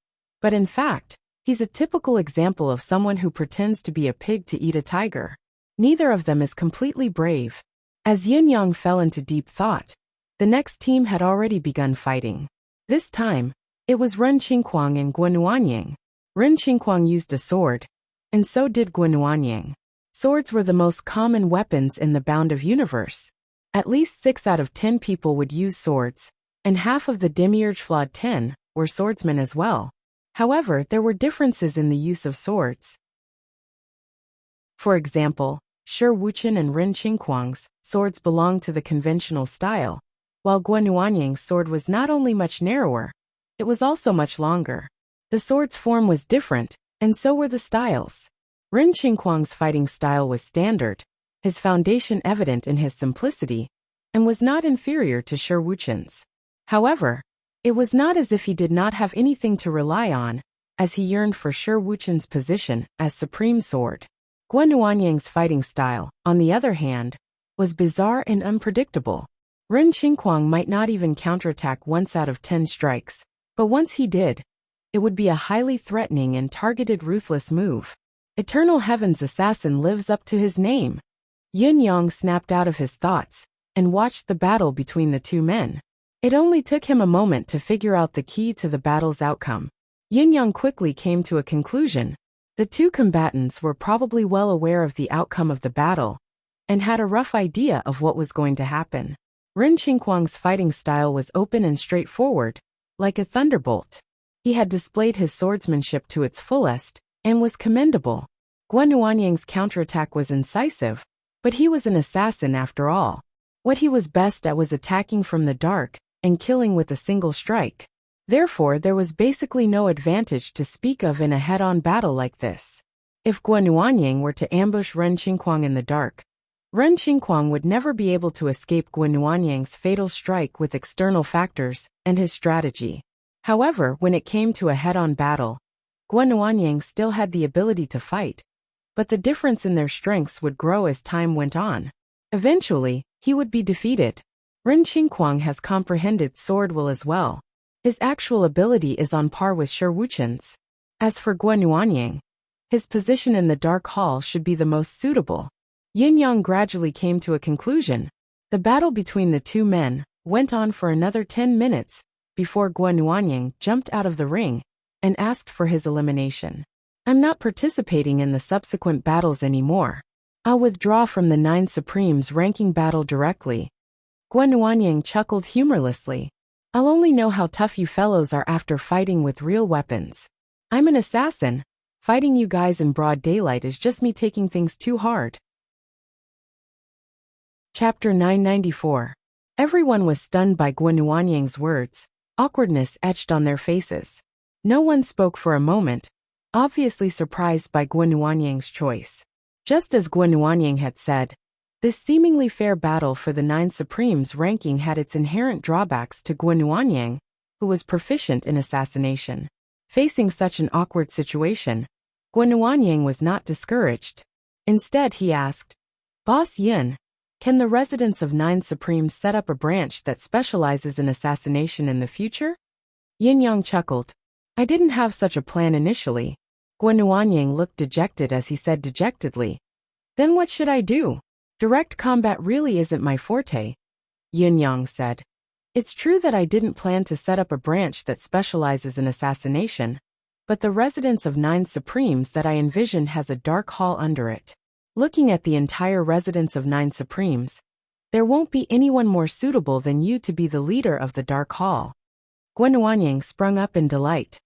but in fact, he's a typical example of someone who pretends to be a pig to eat a tiger. Neither of them is completely brave. As Yin Yang fell into deep thought, the next team had already begun fighting. This time, it was Ren Qingquang and Guanuanyang. Ren Qingquang used a sword, and so did Guanuanyang. Swords were the most common weapons in the Bound of Universe. At least 6 out of 10 people would use swords, and half of the Demiurge Flawed 10 were swordsmen as well. However, there were differences in the use of swords. For example, Shiwuchen and Ren Qingquang's swords belonged to the conventional style, while Guanuanyang's sword was not only much narrower, it was also much longer. The sword's form was different, and so were the styles. Ren Qingquang's fighting style was standard, his foundation evident in his simplicity, and was not inferior to Shiwuchen's. However, it was not as if he did not have anything to rely on, as he yearned for Shiwuchen's position as supreme sword. Guanuanyang's fighting style, on the other hand, was bizarre and unpredictable. Ren Qingquang might not even counterattack once out of 10 strikes, but once he did, it would be a highly threatening and targeted ruthless move. Eternal Heaven's assassin lives up to his name. Yin Yang snapped out of his thoughts and watched the battle between the two men. It only took him a moment to figure out the key to the battle's outcome. Yin Yang quickly came to a conclusion. The two combatants were probably well aware of the outcome of the battle and had a rough idea of what was going to happen. Ren Qingquang's fighting style was open and straightforward, like a thunderbolt. He had displayed his swordsmanship to its fullest and was commendable. Guanuanyang's counterattack was incisive, but he was an assassin after all. What he was best at was attacking from the dark and killing with a single strike. Therefore, there was basically no advantage to speak of in a head-on battle like this. If Guan Yuanying were to ambush Ren Qingquang in the dark, Ren Qingquang would never be able to escape Guan Yuanying's fatal strike with external factors and his strategy. However, when it came to a head-on battle, Guan Yuanying still had the ability to fight, but the difference in their strengths would grow as time went on. Eventually, he would be defeated. Ren Qingquang has comprehended sword will as well. His actual ability is on par with Shi Wuchen's. As for Guan Yuanying, his position in the Dark Hall should be the most suitable. Yin Yang gradually came to a conclusion. The battle between the two men went on for another 10 minutes before Guan Yuanying jumped out of the ring and asked for his elimination. I'm not participating in the subsequent battles anymore. I'll withdraw from the 9 Supremes ranking battle directly. Guan Yuanying chuckled humorlessly. I'll only know how tough you fellows are after fighting with real weapons. I'm an assassin. Fighting you guys in broad daylight is just me taking things too hard. Chapter 994. Everyone was stunned by Guan Yuanying's words. Awkwardness etched on their faces. No one spoke for a moment, obviously surprised by Guan Yuanying's choice. Just as Guan Yuanying had said, this seemingly fair battle for the 9 Supremes ranking had its inherent drawbacks to Guan Yuanying, who was proficient in assassination. Facing such an awkward situation, Guan Yuanying was not discouraged. Instead, he asked, Boss Yin, can the residents of 9 Supremes set up a branch that specializes in assassination in the future? Yin Yang chuckled. I didn't have such a plan initially. Guan Yuanying looked dejected as he said dejectedly. Then what should I do? Direct combat really isn't my forte. Yin Yang said. It's true that I didn't plan to set up a branch that specializes in assassination, but the residence of 9 Supremes that I envisioned has a dark hall under it. Looking at the entire residence of 9 Supremes, there won't be anyone more suitable than you to be the leader of the dark hall. Guan Yuanying sprung up in delight.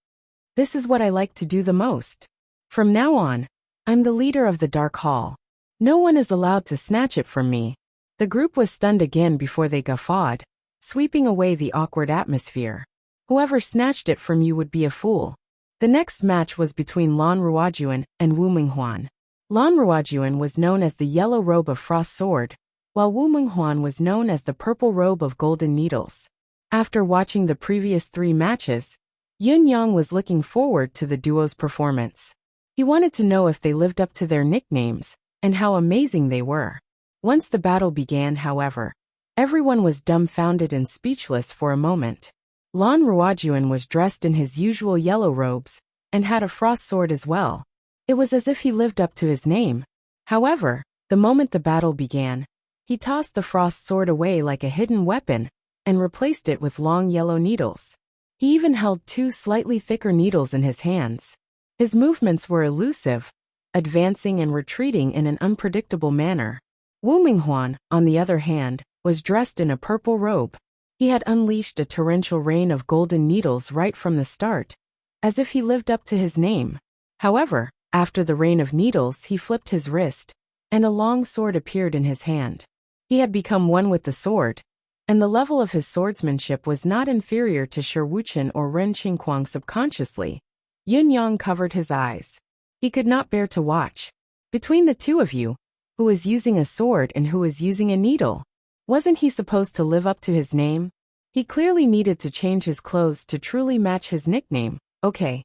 This is what I like to do the most. From now on, I'm the leader of the dark hall. No one is allowed to snatch it from me. The group was stunned again before they guffawed, sweeping away the awkward atmosphere. Whoever snatched it from you would be a fool. The next match was between Lan Ruojuan and Wu Minghuan. Lan Ruojuan was known as the Yellow Robe of Frost Sword, while Wu Minghuan was known as the Purple Robe of Golden Needles. After watching the previous 3 matches, Yin Yang was looking forward to the duo's performance. He wanted to know if they lived up to their nicknames, and how amazing they were. Once the battle began, however, everyone was dumbfounded and speechless for a moment. Lan Ruojuan was dressed in his usual yellow robes, and had a frost sword as well. It was as if he lived up to his name. However, the moment the battle began, he tossed the frost sword away like a hidden weapon, and replaced it with long yellow needles. He even held 2 slightly thicker needles in his hands. His movements were elusive, advancing and retreating in an unpredictable manner. Wu Minghuan, on the other hand, was dressed in a purple robe. He had unleashed a torrential rain of golden needles right from the start, as if he lived up to his name. However, after the rain of needles, he flipped his wrist, and a long sword appeared in his hand. He had become one with the sword, and the level of his swordsmanship was not inferior to Shi Wuchen or Ren Qingquang. Subconsciously, Yin Yang covered his eyes. He could not bear to watch. Between the two of you, who is using a sword and who is using a needle? Wasn't he supposed to live up to his name? He clearly needed to change his clothes to truly match his nickname. Okay.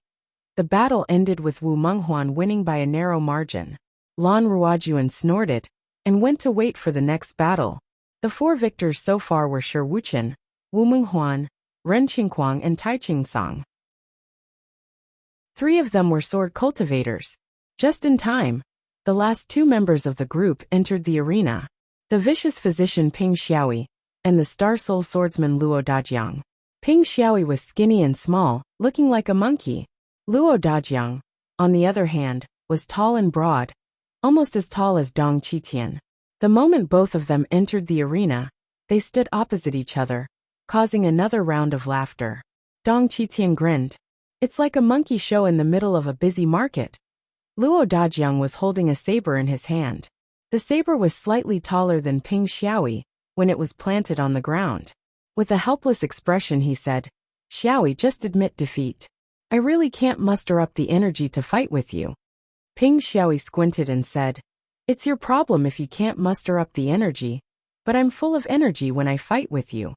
The battle ended with Wu Minghuan winning by a narrow margin. Lan Ruojuan snorted and went to wait for the next battle. The 4 victors so far were Shi Wuchen, Wu Minghuan, Ren Qingquang and Tai Qingsong. 3 of them were sword cultivators. Just in time, the last 2 members of the group entered the arena. The vicious physician Ping Xiaoyi, and the star soul swordsman Luo Dajiang. Ping Xiaoyi was skinny and small, looking like a monkey. Luo Dajiang, on the other hand, was tall and broad, almost as tall as Dong Qitian. The moment both of them entered the arena, they stood opposite each other, causing another round of laughter. Dong Qitian grinned. It's like a monkey show in the middle of a busy market. Luo Dajiang was holding a saber in his hand. The saber was slightly taller than Ping Xiaoyi, when it was planted on the ground. With a helpless expression he said, "Xiaoyi, just admit defeat. I really can't muster up the energy to fight with you." Ping Xiaoyi squinted and said, "It's your problem if you can't muster up the energy, but I'm full of energy when I fight with you."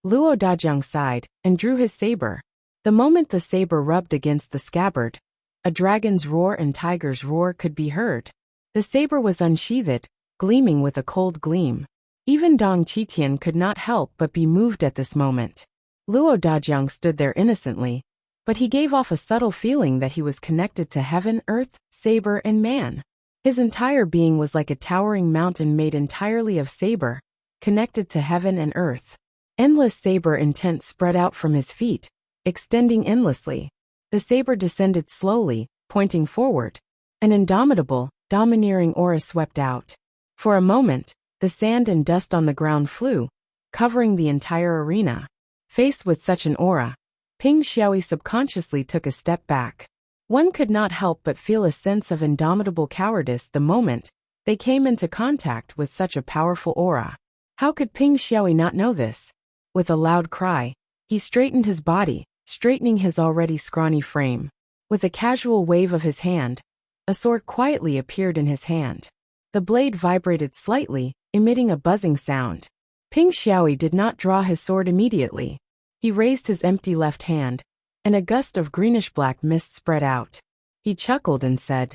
Luo Dajiang sighed and drew his saber. The moment the saber rubbed against the scabbard, a dragon's roar and tiger's roar could be heard. The saber was unsheathed, gleaming with a cold gleam. Even Dong Qitian could not help but be moved at this moment. Luo Dajiang stood there innocently, but he gave off a subtle feeling that he was connected to heaven, earth, saber, and man. His entire being was like a towering mountain made entirely of saber, connected to heaven and earth. Endless saber intent spread out from his feet, extending endlessly. The saber descended slowly, pointing forward. An indomitable, domineering aura swept out. For a moment, the sand and dust on the ground flew, covering the entire arena. Faced with such an aura, Ping Xiaoyi subconsciously took a step back. One could not help but feel a sense of indomitable cowardice the moment they came into contact with such a powerful aura. How could Ping Xiaoyi not know this? With a loud cry, he straightened his body, straightening his already scrawny frame. With a casual wave of his hand, a sword quietly appeared in his hand. The blade vibrated slightly, emitting a buzzing sound. Ping Xiaoyi did not draw his sword immediately. He raised his empty left hand, and a gust of greenish-black mist spread out. He chuckled and said,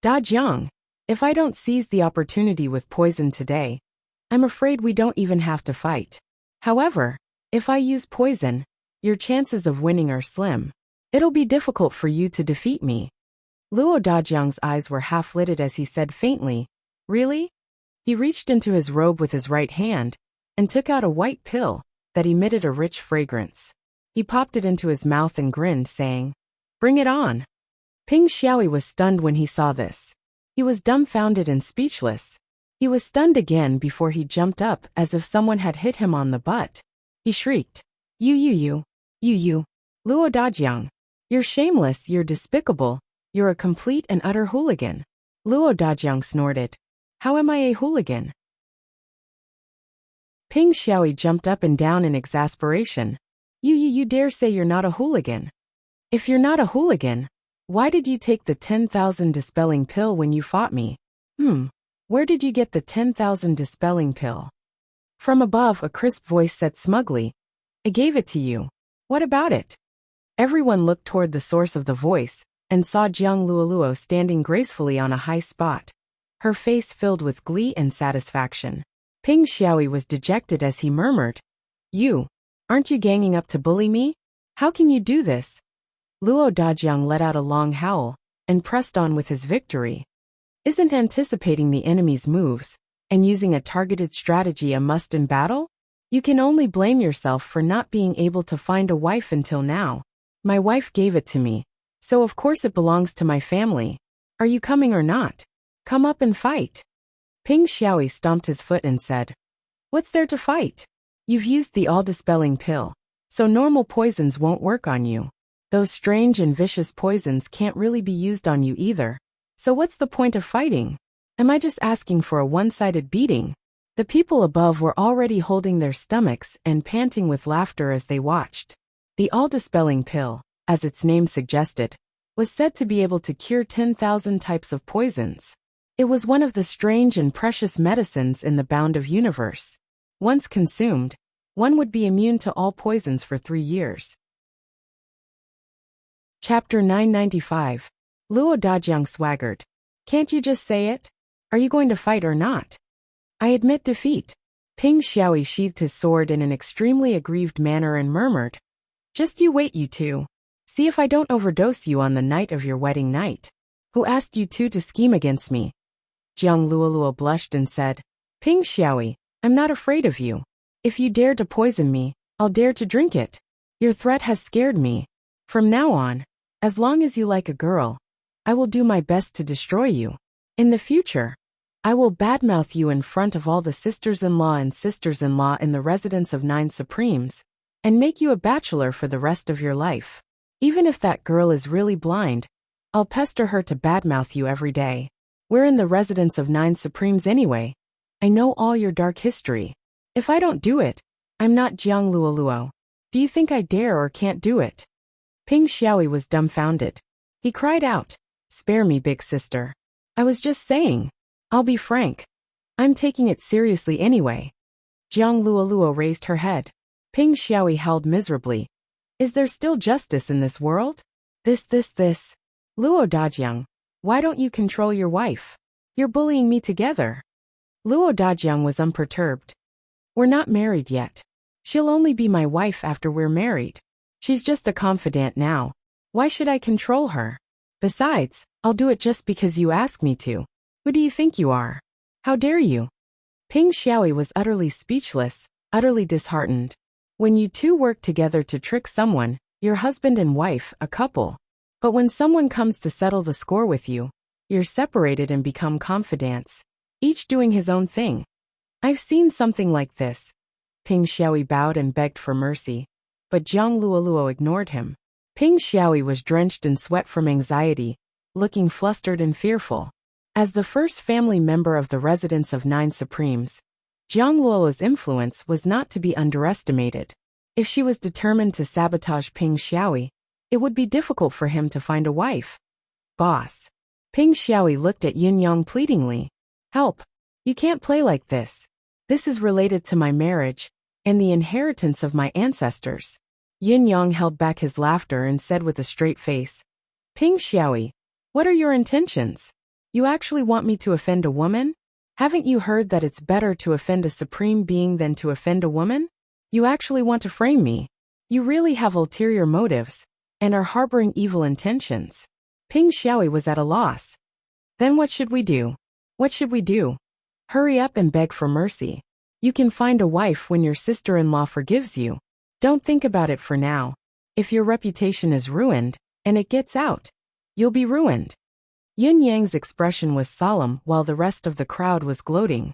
"Da Jiang, if I don't seize the opportunity with poison today, I'm afraid we don't even have to fight. However, if I use poison, your chances of winning are slim. It'll be difficult for you to defeat me." Luo Dajiang's eyes were half-lidded as he said faintly, "Really?" He reached into his robe with his right hand and took out a white pill that emitted a rich fragrance. He popped it into his mouth and grinned, saying, "Bring it on." Ping Xiaoyi was stunned when he saw this. He was dumbfounded and speechless. He was stunned again before he jumped up as if someone had hit him on the butt. He shrieked, You, Luo Dajiang. You're shameless, you're despicable, you're a complete and utter hooligan." Luo Dajiang snorted, "How am I a hooligan?" Ping Xiaoyi jumped up and down in exasperation. You dare say you're not a hooligan? If you're not a hooligan, why did you take the 10,000 dispelling pill when you fought me? Where did you get the 10,000 dispelling pill?" From above, a crisp voice said smugly, "I gave it to you. What about it?" Everyone looked toward the source of the voice and saw Jiang Luoluo standing gracefully on a high spot, her face filled with glee and satisfaction. Ping Xiaoyi was dejected as he murmured, Aren't you ganging up to bully me? How can you do this?" Luo Dajiang let out a long howl and pressed on with his victory. Isn't anticipating the enemy's moves and using a targeted strategy a must in battle? You can only blame yourself for not being able to find a wife until now. My wife gave it to me, so of course it belongs to my family. Are you coming or not? Come up and fight." Ping Xiaoyi stomped his foot and said, "What's there to fight? You've used the all-dispelling pill, so normal poisons won't work on you. Those strange and vicious poisons can't really be used on you either. So what's the point of fighting? Am I just asking for a one-sided beating?" The people above were already holding their stomachs and panting with laughter as they watched. The all-dispelling pill, as its name suggested, was said to be able to cure 10,000 types of poisons. It was one of the strange and precious medicines in the bound of universe. Once consumed, one would be immune to all poisons for 3 years. Chapter 995. Luo Dajiang swaggered. "Can't you just say it? Are you going to fight or not?" "I admit defeat." Ping Xiaoyi sheathed his sword in an extremely aggrieved manner and murmured, "Just you wait, you two. See if I don't overdose you on the night of your wedding night. Who asked you two to scheme against me?" Jiang Luoluo blushed and said, "Ping Xiaoyi, I'm not afraid of you. If you dare to poison me, I'll dare to drink it. Your threat has scared me. From now on, as long as you like a girl, I will do my best to destroy you. In the future, I will badmouth you in front of all the sisters-in-law and sisters-in-law in the residence of 9 Supremes, and make you a bachelor for the rest of your life. Even if that girl is really blind, I'll pester her to badmouth you every day. We're in the residence of 9 Supremes anyway. I know all your dark history. If I don't do it, I'm not Jiang Luoluo. Do you think I dare or can't do it? Ping Xiaoyi was dumbfounded. He cried out, "Spare me, big sister. I was just saying. I'll be frank. I'm taking it seriously anyway." Jiang Luoluo raised her head. Ping Xiaoyi howled miserably. Is there still justice in this world? This. Luo Dajiang, why don't you control your wife? You're bullying me together. Luo Dajiang was unperturbed. We're not married yet. She'll only be my wife after we're married. She's just a confidant now. Why should I control her? Besides, I'll do it just because you ask me to. Who do you think you are? How dare you? Ping Xiaoyi was utterly speechless, utterly disheartened. When you two work together to trick someone, you're husband and wife, a couple. But when someone comes to settle the score with you, you're separated and become confidants, each doing his own thing. I've seen something like this. Ping Xiaoyi bowed and begged for mercy, but Jiang Luoluo ignored him. Ping Xiaoyi was drenched in sweat from anxiety, looking flustered and fearful. As the first family member of the residence of 9 Supremes, Jiang Luoluo's influence was not to be underestimated. If she was determined to sabotage Ping Xiaoyi, it would be difficult for him to find a wife. Boss. Ping Xiaoyi looked at Yun Yang pleadingly. Help. You can't play like this. This is related to my marriage and the inheritance of my ancestors. Yun Yang held back his laughter and said with a straight face, Ping Xiaoyi, what are your intentions? You actually want me to offend a woman? Haven't you heard that it's better to offend a supreme being than to offend a woman? You actually want to frame me. You really have ulterior motives and are harboring evil intentions. Ping Xiaoyi was at a loss. Then what should we do? What should we do? Hurry up and beg for mercy. You can find a wife when your sister-in-law forgives you. Don't think about it for now. If your reputation is ruined, and it gets out, you'll be ruined. Yun Yang's expression was solemn while the rest of the crowd was gloating.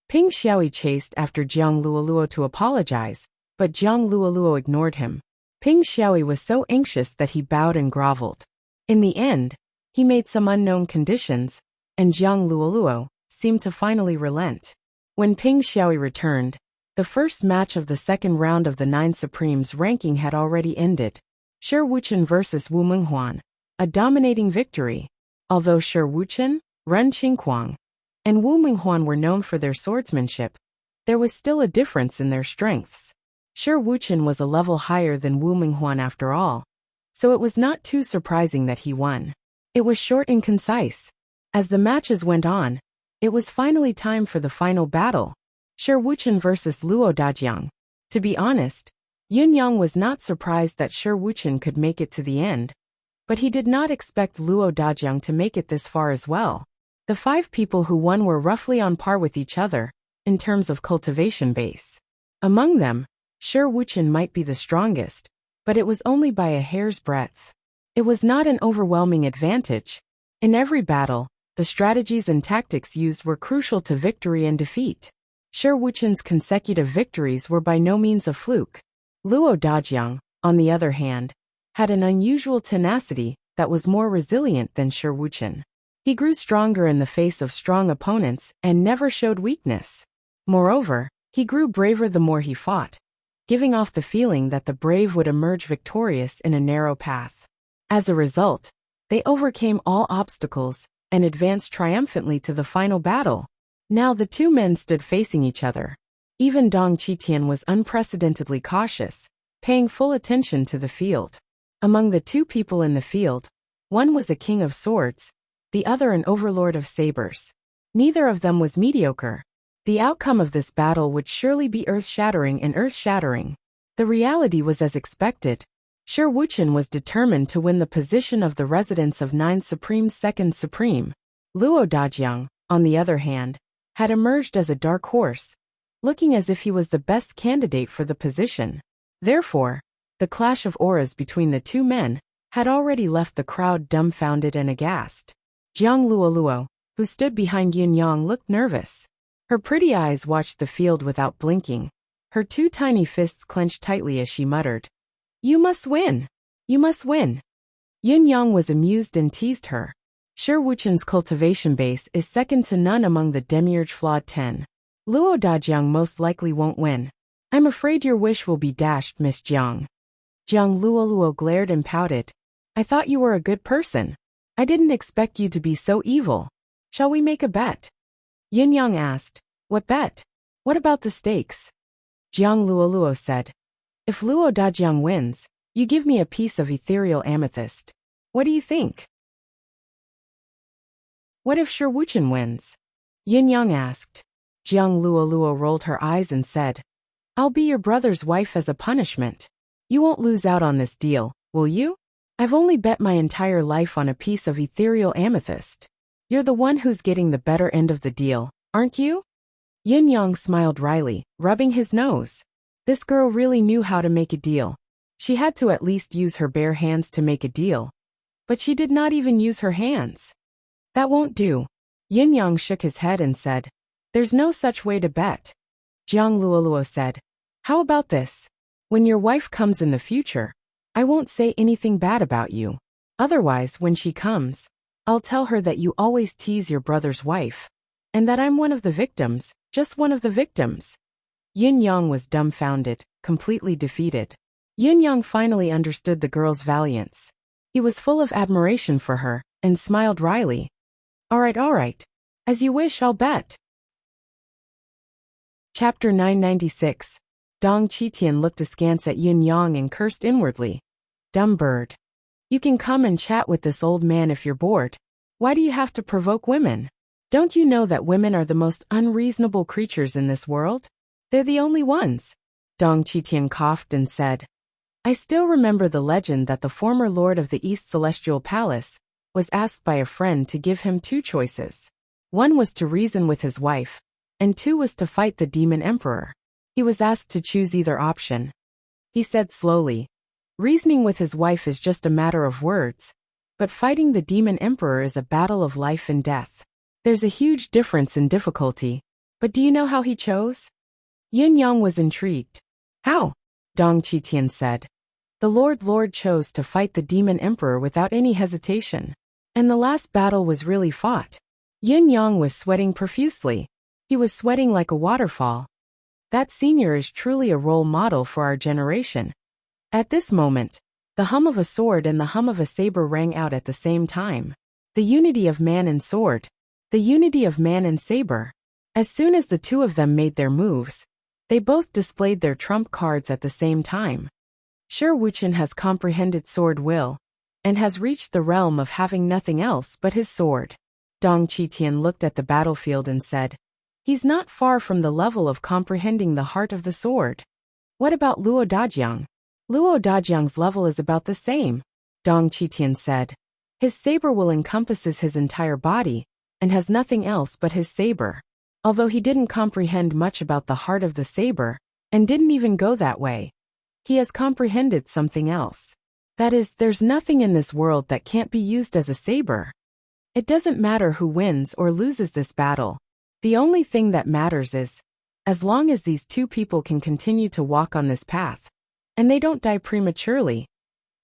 Ping Xiaoyi chased after Jiang Luoluo to apologize, but Jiang Luoluo ignored him. Ping Xiaoyi was so anxious that he bowed and groveled. In the end, he made some unknown conditions, and Jiang Luoluo seemed to finally relent. When Ping Xiaoyi returned, the first match of the second round of the 9 Supremes ranking had already ended. Shi Wuchen versus Wu Menghuan, a dominating victory. Although Shi Wuchen, Ren Qingquang, and Wu Menghuan were known for their swordsmanship, there was still a difference in their strengths. Shi Wuchen was a level higher than Wu Menghuan after all, so it was not too surprising that he won. It was short and concise. As the matches went on, it was finally time for the final battle. Shi Wuchen versus Luo Dajiang. To be honest, Yun Yang was not surprised that Shi Wuchen could make it to the end, but he did not expect Luo Dajiang to make it this far as well. The 5 people who won were roughly on par with each other, in terms of cultivation base. Among them, Shi Wuchen might be the strongest, but it was only by a hair's breadth. It was not an overwhelming advantage. In every battle, the strategies and tactics used were crucial to victory and defeat. Shi Wuchen's consecutive victories were by no means a fluke. Luo Dajiang, on the other hand, had an unusual tenacity that was more resilient than Shi Wuchen. He grew stronger in the face of strong opponents and never showed weakness. Moreover, he grew braver the more he fought, giving off the feeling that the brave would emerge victorious in a narrow path. As a result, they overcame all obstacles and advanced triumphantly to the final battle. Now the 2 men stood facing each other. Even Dong Qitian was unprecedentedly cautious, paying full attention to the field. Among the 2 people in the field, one was a king of swords, the other an overlord of sabers. Neither of them was mediocre. The outcome of this battle would surely be earth-shattering and earth-shattering. The reality was as expected. Shi Wuchen was determined to win the position of the residence of 9 Supreme's second Supreme. Luo Dajiang, on the other hand, had emerged as a dark horse, looking as if he was the best candidate for the position. Therefore, the clash of auras between the 2 men had already left the crowd dumbfounded and aghast. Jiang Luoluo, who stood behind Yun Yang, looked nervous. Her pretty eyes watched the field without blinking. Her 2 tiny fists clenched tightly as she muttered, "You must win! You must win!" Yun Yang was amused and teased her. Shi Wuchen's cultivation base is second to none among the Demiurge Flawed 10. Luo Dajiang most likely won't win. I'm afraid your wish will be dashed, Miss Jiang. Jiang Luoluo glared and pouted. I thought you were a good person. I didn't expect you to be so evil. Shall we make a bet? Yin Yang asked. What bet? What about the stakes? Jiang Luoluo said. If Luo Dajiang wins, you give me a piece of ethereal amethyst. What do you think? What if Shi Wuchen wins? Yin Yang asked. Jiang Luoluo rolled her eyes and said, I'll be your brother's wife as a punishment. You won't lose out on this deal, will you? I've only bet my entire life on a piece of ethereal amethyst. You're the one who's getting the better end of the deal, aren't you? Yin Yang smiled wryly, rubbing his nose. This girl really knew how to make a deal. She had to at least use her bare hands to make a deal. But she did not even use her hands. That won't do. Yin Yang shook his head and said, There's no such way to bet. Jiang Luoluo said, How about this? When your wife comes in the future, I won't say anything bad about you. Otherwise, when she comes, I'll tell her that you always tease your brother's wife. And that I'm one of the victims, just one of the victims. Yin Yang was dumbfounded, completely defeated. Yin Yang finally understood the girl's valiance. He was full of admiration for her, and smiled wryly. All right. As you wish, I'll bet. Chapter 996. Dong Qitian looked askance at Yin Yang and cursed inwardly. Dumb bird. You can come and chat with this old man if you're bored. Why do you have to provoke women? Don't you know that women are the most unreasonable creatures in this world? They're the only ones. Dong Qitian coughed and said, I still remember the legend that the former lord of the East Celestial Palace was asked by a friend to give him two choices. One was to reason with his wife, and two was to fight the demon emperor. He was asked to choose either option. He said slowly, Reasoning with his wife is just a matter of words, but fighting the demon emperor is a battle of life and death. There's a huge difference in difficulty. But do you know how he chose? Yin Yang was intrigued. How? Dong Qitian said. The Lord chose to fight the demon emperor without any hesitation. And the last battle was really fought. Yin Yang was sweating profusely. He was sweating like a waterfall. That senior is truly a role model for our generation. At this moment, the hum of a sword and the hum of a saber rang out at the same time. The unity of man and sword. The unity of man and saber. As soon as the two of them made their moves, they both displayed their trump cards at the same time. Shi Wuchen has comprehended sword will, and has reached the realm of having nothing else but his sword. Dong Qitian looked at the battlefield and said, He's not far from the level of comprehending the heart of the sword. What about Luo Dajiang? Luo Dajiang's level is about the same, Dong Qitian said. His saber will encompasses his entire body, and has nothing else but his saber. Although he didn't comprehend much about the heart of the saber, and didn't even go that way, he has comprehended something else. That is, there's nothing in this world that can't be used as a saber. It doesn't matter who wins or loses this battle. The only thing that matters is, as long as these two people can continue to walk on this path, and they don't die prematurely,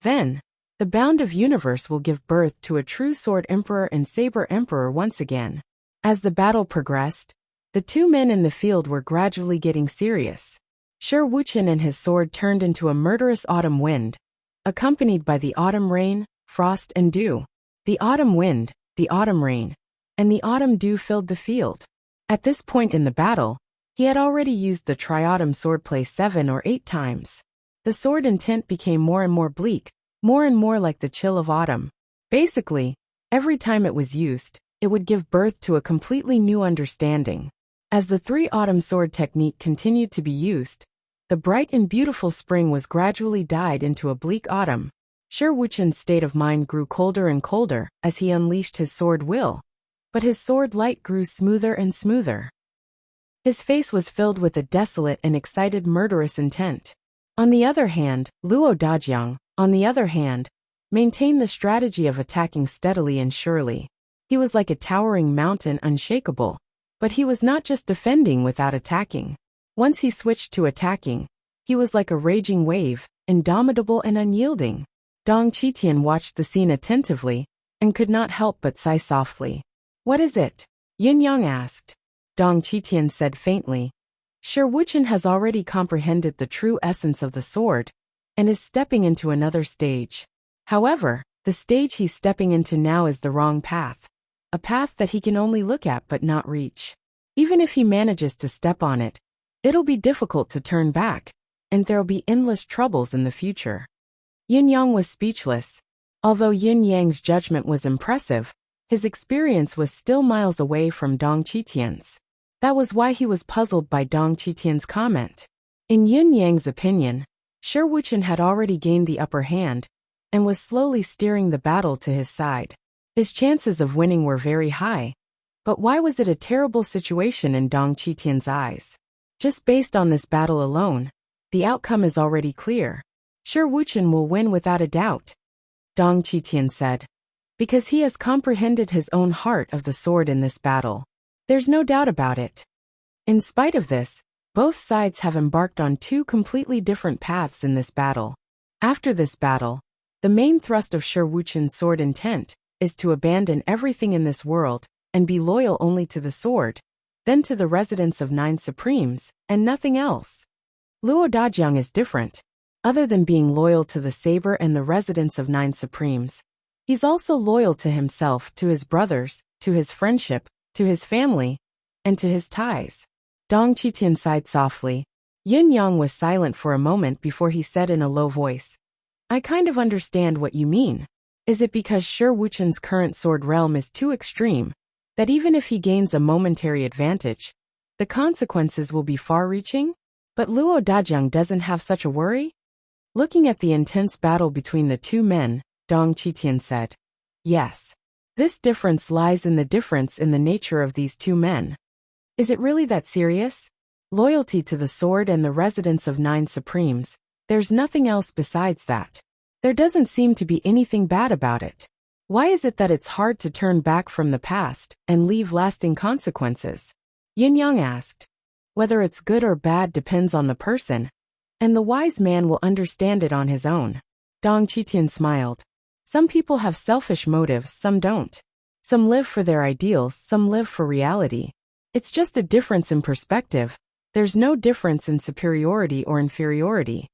then, the bound of universe will give birth to a true sword emperor and saber emperor once again. As the battle progressed, the two men in the field were gradually getting serious. Shi Wuchen and his sword turned into a murderous autumn wind, accompanied by the autumn rain, frost and dew. The autumn wind, the autumn rain, and the autumn dew filled the field. At this point in the battle, he had already used the triautumn swordplay 7 or 8 times. The sword intent became more and more bleak, more and more like the chill of autumn. Basically, every time it was used, it would give birth to a completely new understanding. As the 3 autumn sword technique continued to be used, the bright and beautiful spring was gradually dyed into a bleak autumn. Shi Wuchen's state of mind grew colder and colder as he unleashed his sword will, but his sword light grew smoother and smoother. His face was filled with a desolate and excited murderous intent. On the other hand, Luo Dajiang, on the other hand, maintained the strategy of attacking steadily and surely. He was like a towering mountain, unshakable, but he was not just defending without attacking. Once he switched to attacking, he was like a raging wave, indomitable and unyielding. Dong Qitian watched the scene attentively, and could not help but sigh softly. What is it? Yin Yang asked. Dong Qitian said faintly. Sure Wuchen has already comprehended the true essence of the sword, and is stepping into another stage. However, the stage he's stepping into now is the wrong path. A path that he can only look at but not reach. Even if he manages to step on it, it'll be difficult to turn back, and there'll be endless troubles in the future. Yin Yang was speechless. Although Yin Yang's judgment was impressive, his experience was still miles away from Dong Qitian's. That was why he was puzzled by Dong Qitian's comment. In Yin Yang's opinion, Sure Wuchen had already gained the upper hand, and was slowly steering the battle to his side. His chances of winning were very high. But why was it a terrible situation in Dong Qitian's eyes? Just based on this battle alone, the outcome is already clear. Sure Wuchen will win without a doubt, Dong Qitian said. Because he has comprehended his own heart of the sword in this battle. There's no doubt about it. In spite of this, both sides have embarked on two completely different paths in this battle. After this battle, the main thrust of Sure Wuchen's sword intent is to abandon everything in this world and be loyal only to the sword, then to the residence of 9 Supremes, and nothing else. Luo Dajiang is different. Other than being loyal to the saber and the residence of 9 Supremes, he's also loyal to himself, to his brothers, to his friendship, to his family, and to his ties. Dong Qitian sighed softly. Yin Yang was silent for a moment before he said in a low voice, I kind of understand what you mean. Is it because Sure Wuchen's current sword realm is too extreme, that even if he gains a momentary advantage, the consequences will be far-reaching? But Luo Dajiang doesn't have such a worry? Looking at the intense battle between the two men, Dong Qitian said, yes. This difference lies in the difference in the nature of these two men. Is it really that serious? Loyalty to the sword and the residence of 9 Supremes, there's nothing else besides that. There doesn't seem to be anything bad about it. Why is it that it's hard to turn back from the past and leave lasting consequences? Yin Yang asked. Whether it's good or bad depends on the person, and the wise man will understand it on his own. Dong Qitian smiled. Some people have selfish motives, some don't. Some live for their ideals, some live for reality. It's just a difference in perspective. There's no difference in superiority or inferiority.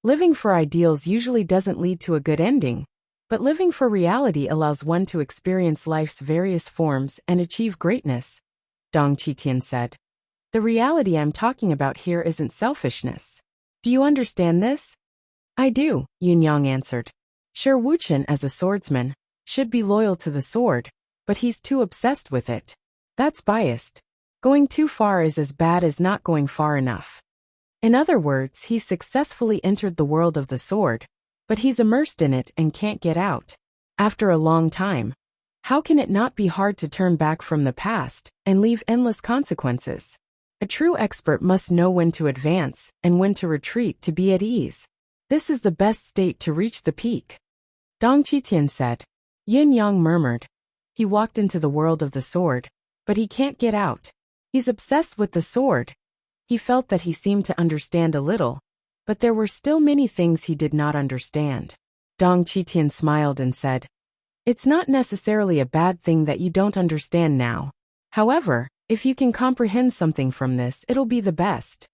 Living for ideals usually doesn't lead to a good ending, but living for reality allows one to experience life's various forms and achieve greatness, Dong Qitian said. The reality I'm talking about here isn't selfishness. Do you understand this? I do, Yin Yang answered. Sure Wuchen, as a swordsman, should be loyal to the sword, but he's too obsessed with it. That's biased. Going too far is as bad as not going far enough. In other words, he's successfully entered the world of the sword, but he's immersed in it and can't get out. After a long time, how can it not be hard to turn back from the past and leave endless consequences? A true expert must know when to advance and when to retreat to be at ease. This is the best state to reach the peak. Dong Qitian said. Yin Yang murmured. He walked into the world of the sword, but he can't get out. He's obsessed with the sword. He felt that he seemed to understand a little, but there were still many things he did not understand. Dong Qitian smiled and said, It's not necessarily a bad thing that you don't understand now. However, if you can comprehend something from this, it'll be the best.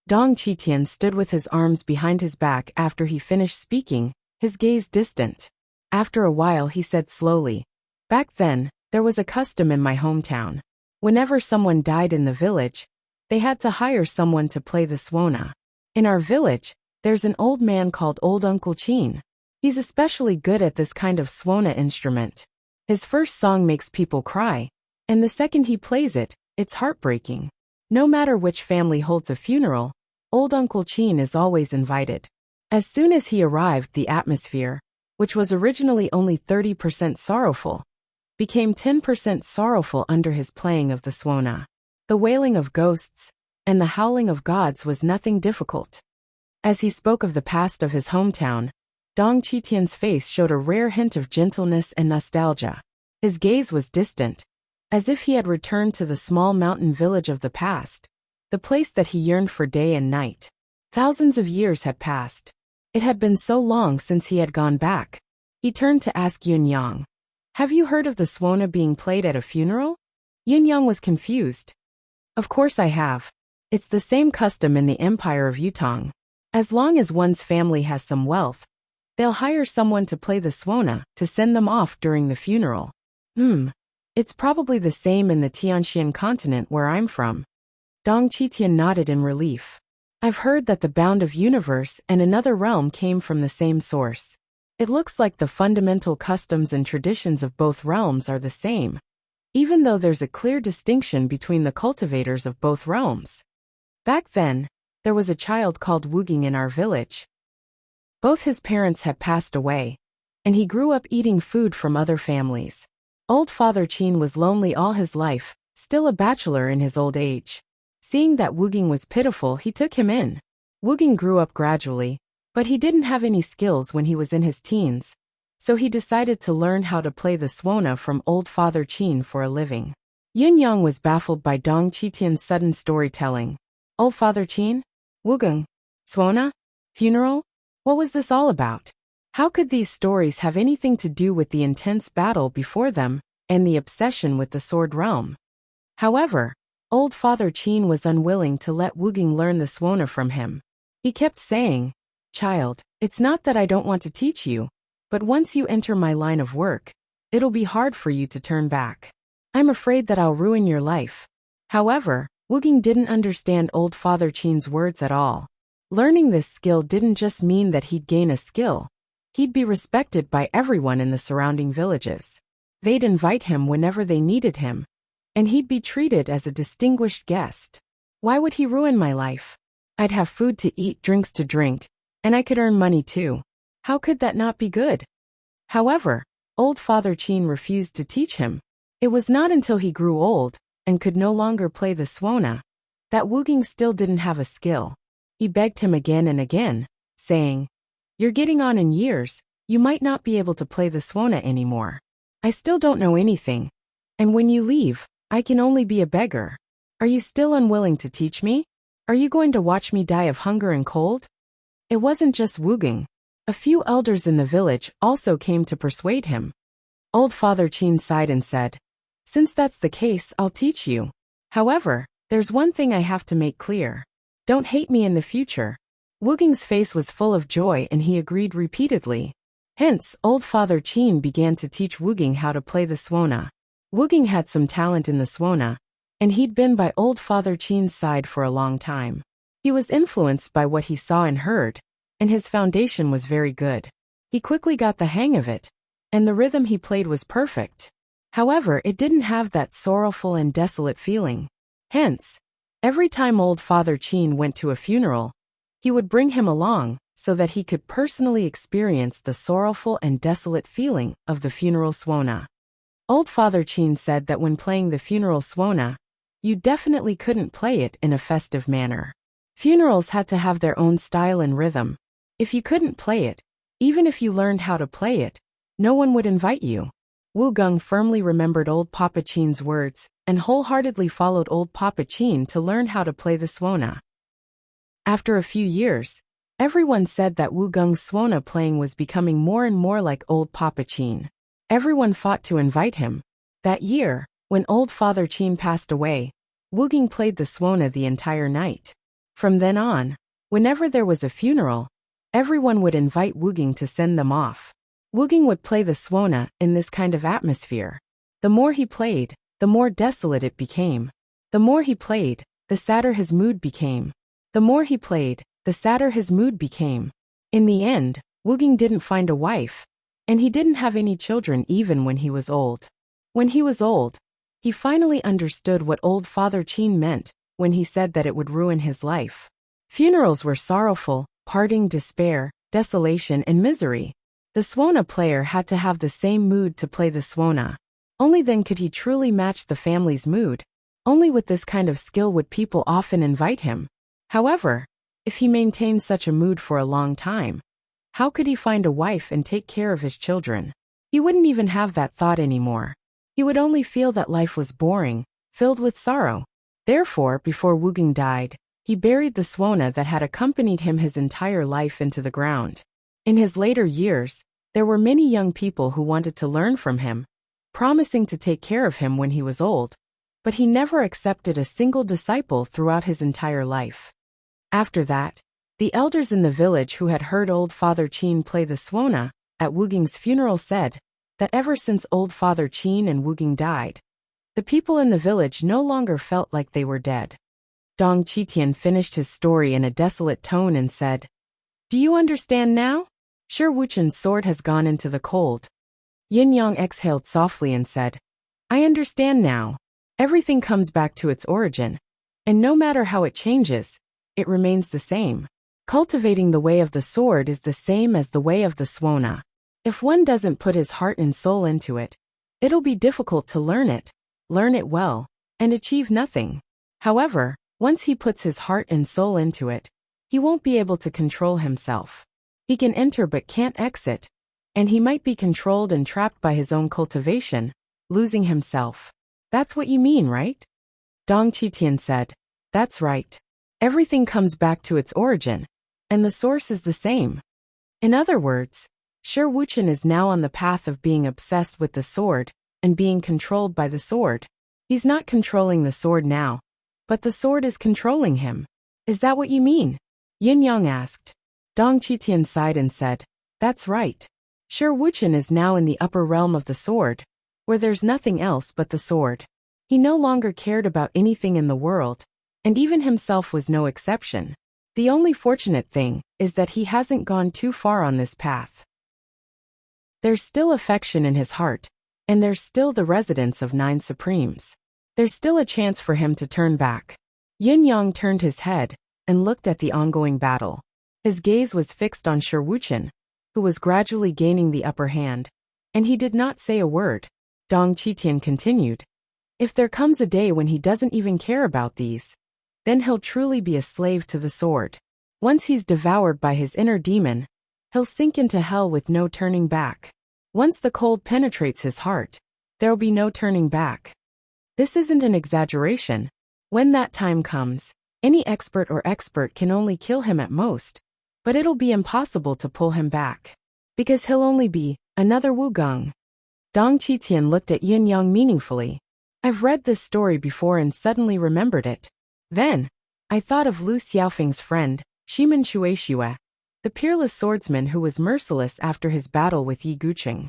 Dong Qitian stood with his arms behind his back after he finished speaking, his gaze distant. After a while he said slowly, Back then, there was a custom in my hometown. Whenever someone died in the village, they had to hire someone to play the swona. In our village, there's an old man called Old Uncle Chin. He's especially good at this kind of swona instrument. His first song makes people cry, and the second he plays it, it's heartbreaking. No matter which family holds a funeral, Old Uncle Chin is always invited. As soon as he arrived, the atmosphere, which was originally only 30% sorrowful, became 10% sorrowful under his playing of the swona. The wailing of ghosts and the howling of gods was nothing difficult. As he spoke of the past of his hometown, Dong Qitian's face showed a rare hint of gentleness and nostalgia. His gaze was distant, as if he had returned to the small mountain village of the past, the place that he yearned for day and night. Thousands of years had passed. It had been so long since he had gone back. He turned to ask Yin Yang, Have you heard of the swona being played at a funeral? Yun-yang was confused. Of course I have. It's the same custom in the Empire of Yutong. As long as one's family has some wealth, they'll hire someone to play the suona to send them off during the funeral. It's probably the same in the Tianxian continent where I'm from. Dong Qitian nodded in relief. I've heard that the bound of universe and another realm came from the same source. It looks like the fundamental customs and traditions of both realms are the same, even though there's a clear distinction between the cultivators of both realms. Back then, there was a child called Wuging in our village. Both his parents had passed away, and he grew up eating food from other families. Old Father Qin was lonely all his life, still a bachelor in his old age. Seeing that Wuging was pitiful, he took him in. Wuging grew up gradually, but he didn't have any skills when he was in his teens, so he decided to learn how to play the suona from Old Father Qin for a living. Yun-yang was baffled by Dong Qitian's sudden storytelling. Old Father Qin? Wugong? Suona? Funeral? What was this all about? How could these stories have anything to do with the intense battle before them and the obsession with the sword realm? However, Old Father Qin was unwilling to let Wuging learn the suona from him. He kept saying, "Child, it's not that I don't want to teach you, but once you enter my line of work, it'll be hard for you to turn back. I'm afraid that I'll ruin your life." However, Wuging didn't understand Old Father Qin's words at all. Learning this skill didn't just mean that he'd gain a skill. He'd be respected by everyone in the surrounding villages. They'd invite him whenever they needed him, and he'd be treated as a distinguished guest. Why would he ruin my life? I'd have food to eat, drinks to drink, and I could earn money too. How could that not be good? However, Old Father Qin refused to teach him. It was not until he grew old and could no longer play the suona that Wuging still didn't have a skill. He begged him again and again, saying, "You're getting on in years, you might not be able to play the suona anymore. I still don't know anything, and when you leave, I can only be a beggar. Are you still unwilling to teach me? Are you going to watch me die of hunger and cold?" It wasn't just Wuging. A few elders in the village also came to persuade him. Old Father Qin sighed and said, "Since that's the case, I'll teach you. However, there's one thing I have to make clear. Don't hate me in the future." Wuging's face was full of joy and he agreed repeatedly. Hence, Old Father Qin began to teach Wuging how to play the suona. Wuging had some talent in the suona, and he'd been by Old Father Qin's side for a long time. He was influenced by what he saw and heard, and his foundation was very good. He quickly got the hang of it, and the rhythm he played was perfect. However, it didn't have that sorrowful and desolate feeling. Hence, every time Old Father Qin went to a funeral, he would bring him along so that he could personally experience the sorrowful and desolate feeling of the funeral suona. Old Father Qin said that when playing the funeral suona, you definitely couldn't play it in a festive manner. Funerals had to have their own style and rhythm. If you couldn't play it, even if you learned how to play it, no one would invite you. Wugong firmly remembered Old Papa Qin's words and wholeheartedly followed Old Papa Qin to learn how to play the suona. After a few years, everyone said that Wugong's suona playing was becoming more and more like Old Papa Qin. Everyone fought to invite him. That year, when Old Father Qin passed away, Wuging played the suona the entire night. From then on, whenever there was a funeral, everyone would invite Wuging to send them off. Wuging would play the suona in this kind of atmosphere. The more he played, the more desolate it became. The more he played, the sadder his mood became. The more he played, the sadder his mood became. In the end, Wuging didn't find a wife, and he didn't have any children even when he was old. When he was old, he finally understood what Old Father Qin meant when he said that it would ruin his life. Funerals were sorrowful, parting, despair, desolation, and misery. The suona player had to have the same mood to play the suona. Only then could he truly match the family's mood. Only with this kind of skill would people often invite him. However, if he maintained such a mood for a long time, how could he find a wife and take care of his children? He wouldn't even have that thought anymore. He would only feel that life was boring, filled with sorrow. Therefore, before Wuging died, he buried the suona that had accompanied him his entire life into the ground. In his later years, there were many young people who wanted to learn from him, promising to take care of him when he was old. but he never accepted a single disciple throughout his entire life. After that, the elders in the village who had heard old Father Qin play the swona at Wuging's funeral said that ever since old Father Qin and Wuging died, the people in the village no longer felt like they were dead. Dong Qitian finished his story in a desolate tone and said, "Do you understand now? Shi Wuchen's sword has gone into the cold." Yin Yang exhaled softly and said, "I understand now. Everything comes back to its origin, and no matter how it changes, it remains the same. Cultivating the way of the sword is the same as the way of the swona. If one doesn't put his heart and soul into it, it'll be difficult to learn it well, and achieve nothing. However, once he puts his heart and soul into it, he won't be able to control himself. He can enter but can't exit, and he might be controlled and trapped by his own cultivation, losing himself. That's what you mean, right?" Dong Qitian said, "That's right. Everything comes back to its origin, and the source is the same." In other words, Shi Wuchen is now on the path of being obsessed with the sword and being controlled by the sword. He's not controlling the sword now, but the sword is controlling him. "Is that what you mean?" Yin Yang asked. Dong Qitian sighed and said, "That's right. Shi Wuchen is now in the upper realm of the sword, where there's nothing else but the sword. He no longer cared about anything in the world, and even himself was no exception. The only fortunate thing is that he hasn't gone too far on this path. There's still affection in his heart, and there's still the residence of 9 Supremes. There's still a chance for him to turn back." Yin Yang turned his head and looked at the ongoing battle. His gaze was fixed on Shi Wuchen, who was gradually gaining the upper hand, and he did not say a word. Dong Qitian continued, "If there comes a day when he doesn't even care about these, then he'll truly be a slave to the sword. Once he's devoured by his inner demon, he'll sink into hell with no turning back. Once the cold penetrates his heart, there'll be no turning back. This isn't an exaggeration. When that time comes, any expert can only kill him at most, but it'll be impossible to pull him back, because he'll only be another Wu Gong." Dong Qitian looked at Yin Yang meaningfully. "I've read this story before and suddenly remembered it. Then, I thought of Lu Xiaofeng's friend, Shimen Shueishue, the peerless swordsman who was merciless after his battle with Yi Guqing."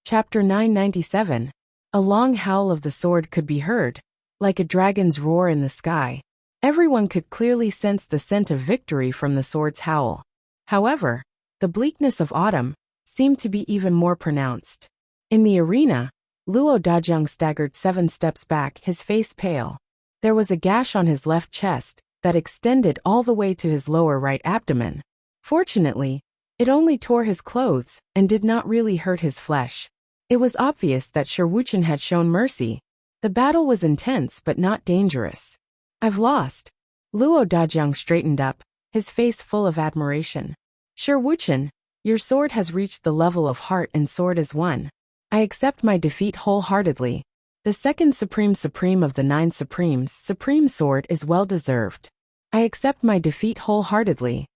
Chapter 997. A long howl of the sword could be heard, like a dragon's roar in the sky. Everyone could clearly sense the scent of victory from the sword's howl. However, the bleakness of autumn seemed to be even more pronounced. In the arena, Luo Dajiang staggered 7 steps back, his face pale. There was a gash on his left chest that extended all the way to his lower right abdomen. Fortunately, it only tore his clothes and did not really hurt his flesh. It was obvious that Shi Wuchen had shown mercy. The battle was intense but not dangerous. "I've lost." Luo Dajiang straightened up, his face full of admiration. "Shi Wuchen, your sword has reached the level of heart and sword as one. I accept my defeat wholeheartedly. The second Supreme of the 9 Supremes, Supreme Sword is well-deserved. I accept my defeat wholeheartedly."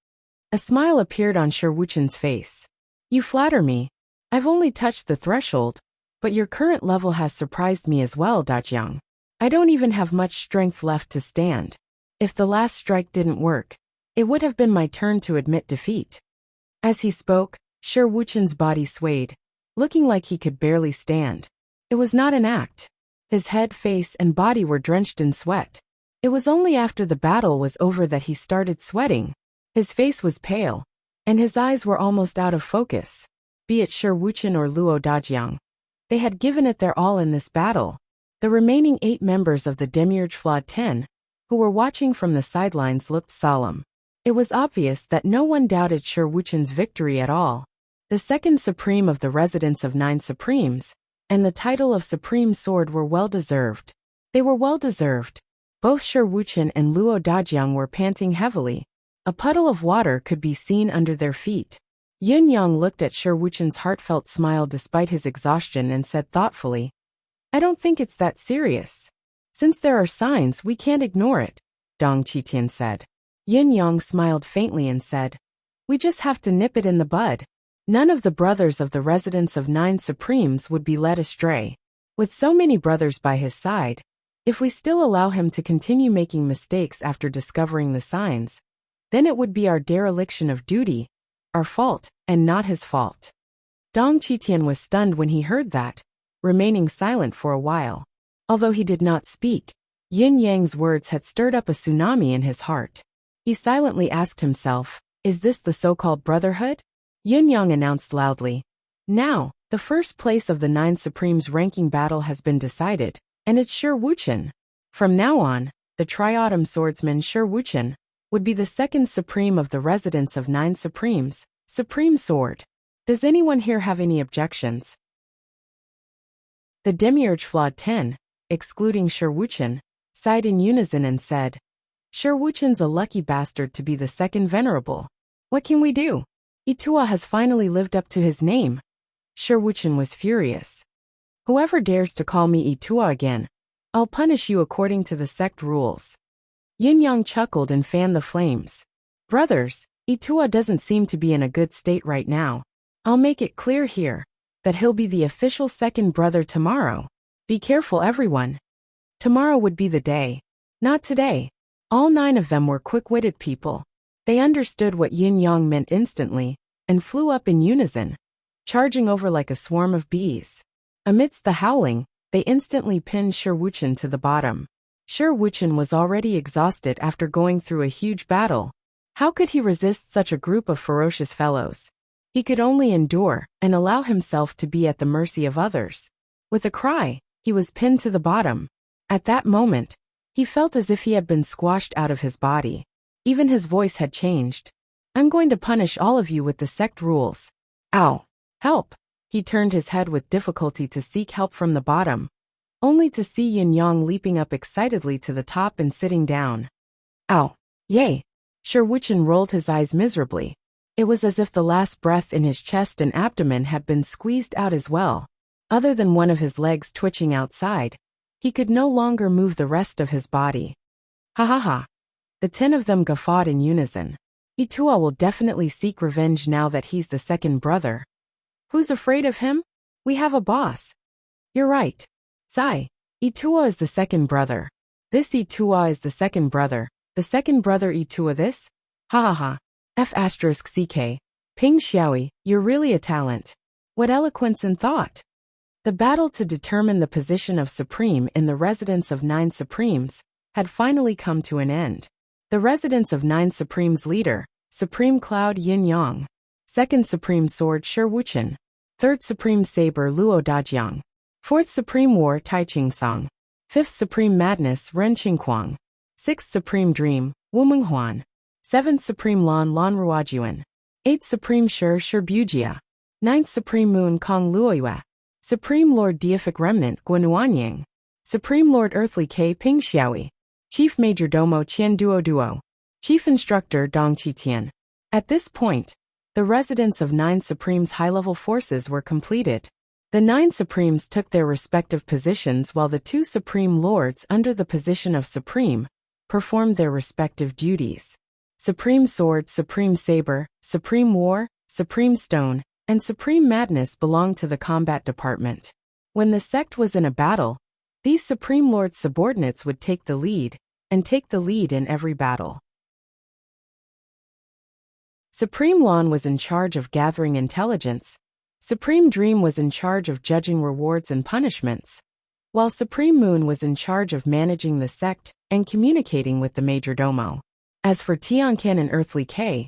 A smile appeared on Shi Wuchen's face. "You flatter me. I've only touched the threshold, but your current level has surprised me as well, Dajiang. I don't even have much strength left to stand. If the last strike didn't work, it would have been my turn to admit defeat." As he spoke, Shi Wuchen's body swayed, looking like he could barely stand. It was not an act. His head, face, and body were drenched in sweat. It was only after the battle was over that he started sweating. His face was pale, and his eyes were almost out of focus. Be it Shi Wuchen or Luo Dajiang, they had given it their all in this battle. The remaining 8 members of the Demiurge Flawed 10, who were watching from the sidelines, looked solemn. It was obvious that no one doubted Shi Wuchen's victory at all. The second Supreme of the residence of 9 Supremes, and the title of Supreme Sword were well-deserved. They were well-deserved. Both Shi Wuchen and Luo Dajiang were panting heavily. A puddle of water could be seen under their feet. Yin Yang looked at Shi Wuchen's heartfelt smile despite his exhaustion and said thoughtfully, "I don't think it's that serious. Since there are signs, we can't ignore it," Dong Qitian said. Yin Yang smiled faintly and said, "We just have to nip it in the bud." None of the brothers of the residents of 9 Supremes would be led astray. With so many brothers by his side, if we still allow him to continue making mistakes after discovering the signs, then it would be our dereliction of duty, our fault, and not his fault. Dong Qitian was stunned when he heard that, remaining silent for a while. Although he did not speak, Yin Yang's words had stirred up a tsunami in his heart. He silently asked himself, is this the so-called brotherhood? Yin Yang announced loudly. Now, the first place of the 9 Supremes ranking battle has been decided, and it's Shi Wuchen. From now on, the Triautumn swordsman Shi Wuchen would be the second Supreme of the residents of 9 Supremes, Supreme Sword. Does anyone here have any objections? The Demiurge Flawed 10, excluding Shi Wuchen, sighed in unison and said, Shi Wuchen's a lucky bastard to be the second venerable. What can we do? Itua has finally lived up to his name. Shi Wuchen was furious. Whoever dares to call me Itua again, I'll punish you according to the sect rules. Yin Yang chuckled and fanned the flames. Brothers, Itua doesn't seem to be in a good state right now. I'll make it clear here that he'll be the official second brother tomorrow. Be careful, everyone. Tomorrow would be the day. Not today. All 9 of them were quick-witted people. They understood what Yin Yang meant instantly, and flew up in unison, charging over like a swarm of bees. Amidst the howling, they instantly pinned Shi Wuchen to the bottom. Shi Wuchen was already exhausted after going through a huge battle. How could he resist such a group of ferocious fellows? He could only endure and allow himself to be at the mercy of others. With a cry, he was pinned to the bottom. At that moment, he felt as if he had been squashed out of his body. Even his voice had changed. I'm going to punish all of you with the sect rules. Ow! Help! He turned his head with difficulty to seek help from the bottom, only to see Yin Yang leaping up excitedly to the top and sitting down. Ow! Yay! Shi Wuchen rolled his eyes miserably. It was as if the last breath in his chest and abdomen had been squeezed out as well. Other than one of his legs twitching outside, he could no longer move the rest of his body. Ha ha ha. The 10 of them guffawed in unison. Itua will definitely seek revenge now that he's the second brother. Who's afraid of him? We have a boss. You're right. Sai. Itua is the second brother. This Itua is the second brother. The second brother Itua this? Ha ha ha. F***ck. Ping Xiaoi, you're really a talent. What eloquence and thought. The battle to determine the position of Supreme in the residence of 9 Supremes had finally come to an end. The residence of 9 Supremes leader, Supreme Cloud Yin Yang. Second Supreme Sword Shi Wuchen. Third Supreme Saber Luo Dajiang. Fourth Supreme War Tai Song. Fifth Supreme Madness Ren Qingquang. Sixth Supreme Dream Wu Menghuan. Seventh Supreme Lan Ruojuan. Eighth Supreme Shi Bujia. Ninth Supreme Moon Kong Luoyue. Supreme Lord Deific Remnant Guanuanying. Supreme Lord Earthly K Ping Xiaoi. Chief Major Domo Qian Duo. Chief Instructor Dong Qitian. At this point, the residents of 9 Supremes' high-level forces were completed. The 9 Supremes took their respective positions while the 2 Supreme Lords under the position of Supreme performed their respective duties. Supreme Sword, Supreme Saber, Supreme War, Supreme Stone, and Supreme Madness belonged to the combat department. When the sect was in a battle, these Supreme Lords' subordinates would take the lead, and take the lead in every battle. Supreme Lan was in charge of gathering intelligence. Supreme Dream was in charge of judging rewards and punishments, while Supreme Moon was in charge of managing the sect and communicating with the Majordomo. As for Tianqin and Earthly K,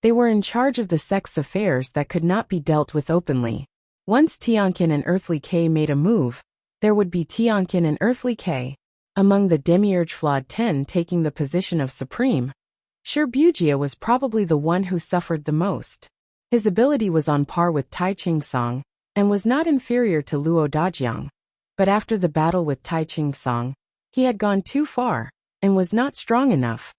they were in charge of the sect's affairs that could not be dealt with openly. Once Tianqin and Earthly K made a move, there would be Tianqin and Earthly K. Among the Demiurge Flawed 10 taking the position of Supreme, Shi Bujia was probably the one who suffered the most. His ability was on par with Tai Song, and was not inferior to Luo Dajiang. But after the battle with Tai Song, he had gone too far, and was not strong enough,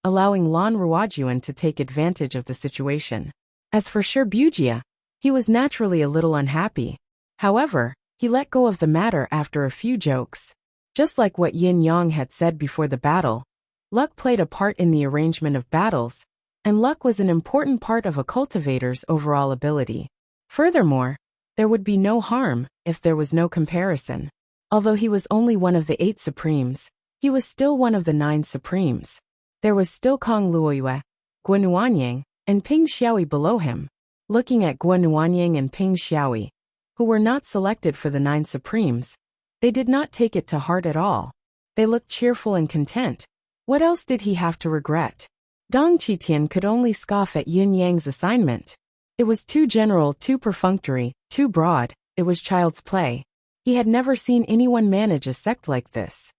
allowing Lan Ruojuan to take advantage of the situation. As for Shi Bujia, he was naturally a little unhappy. However, he let go of the matter after a few jokes. Just like what Yin Yang had said before the battle, luck played a part in the arrangement of battles, and luck was an important part of a cultivator's overall ability. Furthermore, there would be no harm if there was no comparison. Although he was only one of the 8 supremes, he was still one of the 9 supremes. There was still Kong Luoyue, Guo Nuanyang, and Ping Xiaoyi below him. Looking at Guo Nuanyang and Ping Xiaoyi, who were not selected for the 9 supremes, they did not take it to heart at all. They looked cheerful and content. What else did he have to regret? Dong Qitian could only scoff at Yun Yang's assignment. It was too general, too perfunctory, too broad. It was child's play. He had never seen anyone manage a sect like this.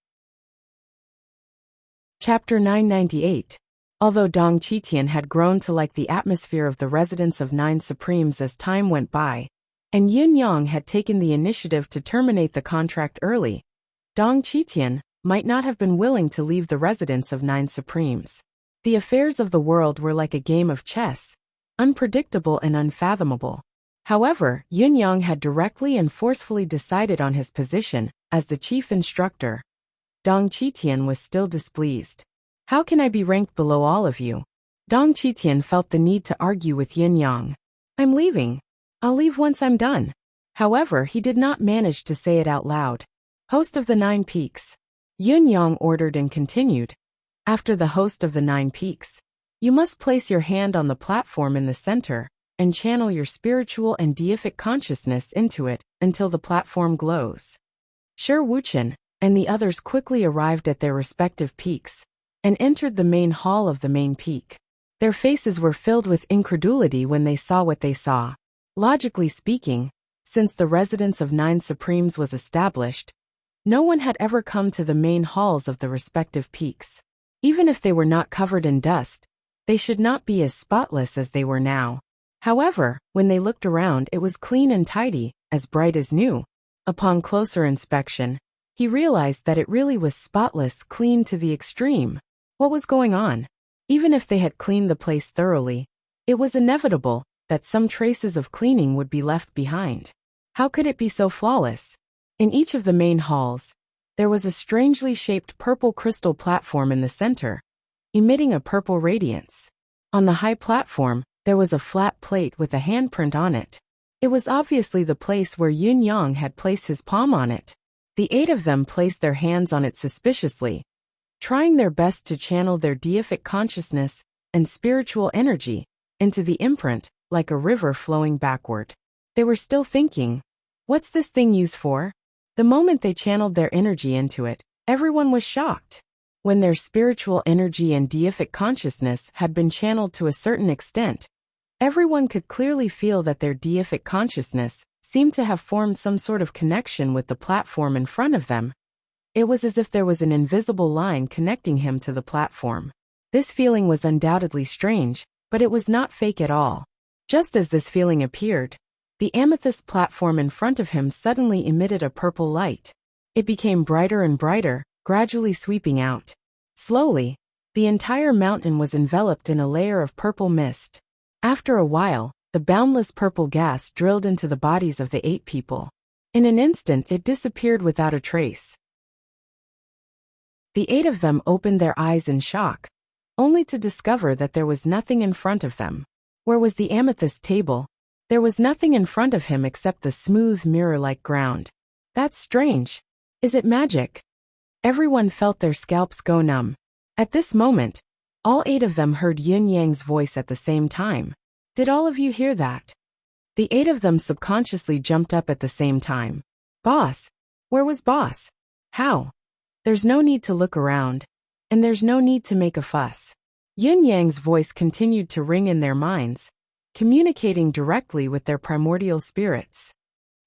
Chapter 998. Although Dong Qitian had grown to like the atmosphere of the residence of 9 supremes as time went by, and Yun Yang had taken the initiative to terminate the contract early, Dong Qitian might not have been willing to leave the residence of 9 supremes. The affairs of the world were like a game of chess, unpredictable and unfathomable. However, Yun Yang had directly and forcefully decided on his position as the chief instructor. Dong Qitian was still displeased. How can I be ranked below all of you? Dong Qitian felt the need to argue with Yun Yang. I'm leaving. I'll leave once I'm done. However, he did not manage to say it out loud. Host of the 9 peaks. Yun Yang ordered and continued. After the host of the 9 peaks, you must place your hand on the platform in the center and channel your spiritual and deific consciousness into it until the platform glows. Shi Wuchen and the others quickly arrived at their respective peaks and entered the main hall of the main peak. Their faces were filled with incredulity when they saw what they saw. Logically speaking, since the residence of 9 supremes was established, no one had ever come to the main halls of the respective peaks. Even if they were not covered in dust, they should not be as spotless as they were now. However, when they looked around, it was clean and tidy, as bright as new. Upon closer inspection, he realized that it really was spotless, clean to the extreme. What was going on? Even if they had cleaned the place thoroughly, it was inevitable that some traces of cleaning would be left behind. How could it be so flawless? In each of the main halls, there was a strangely shaped purple crystal platform in the center, emitting a purple radiance. On the high platform, there was a flat plate with a handprint on it. It was obviously the place where Yun Yang had placed his palm on it. The 8 of them placed their hands on it suspiciously, trying their best to channel their deific consciousness and spiritual energy into the imprint like a river flowing backward. They were still thinking, what's this thing used for? The moment they channeled their energy into it, everyone was shocked. When their spiritual energy and deific consciousness had been channeled to a certain extent, everyone could clearly feel that their deific consciousness seemed to have formed some sort of connection with the platform in front of them. It was as if there was an invisible line connecting him to the platform. This feeling was undoubtedly strange, but it was not fake at all. Just as this feeling appeared, the amethyst platform in front of him suddenly emitted a purple light. It became brighter and brighter, gradually sweeping out. Slowly, the entire mountain was enveloped in a layer of purple mist. After a while, the boundless purple gas drilled into the bodies of the 8 people. In an instant, it disappeared without a trace. The 8 of them opened their eyes in shock, only to discover that there was nothing in front of them. Where was the amethyst table? There was nothing in front of him except the smooth mirror-like ground. That's strange. Is it magic? Everyone felt their scalps go numb. At this moment, all 8 of them heard Yun Yang's voice at the same time. Did all of you hear that? The 8 of them subconsciously jumped up at the same time. Boss? Where was Boss? How? There's no need to look around, and there's no need to make a fuss. Yun Yang's voice continued to ring in their minds, communicating directly with their primordial spirits.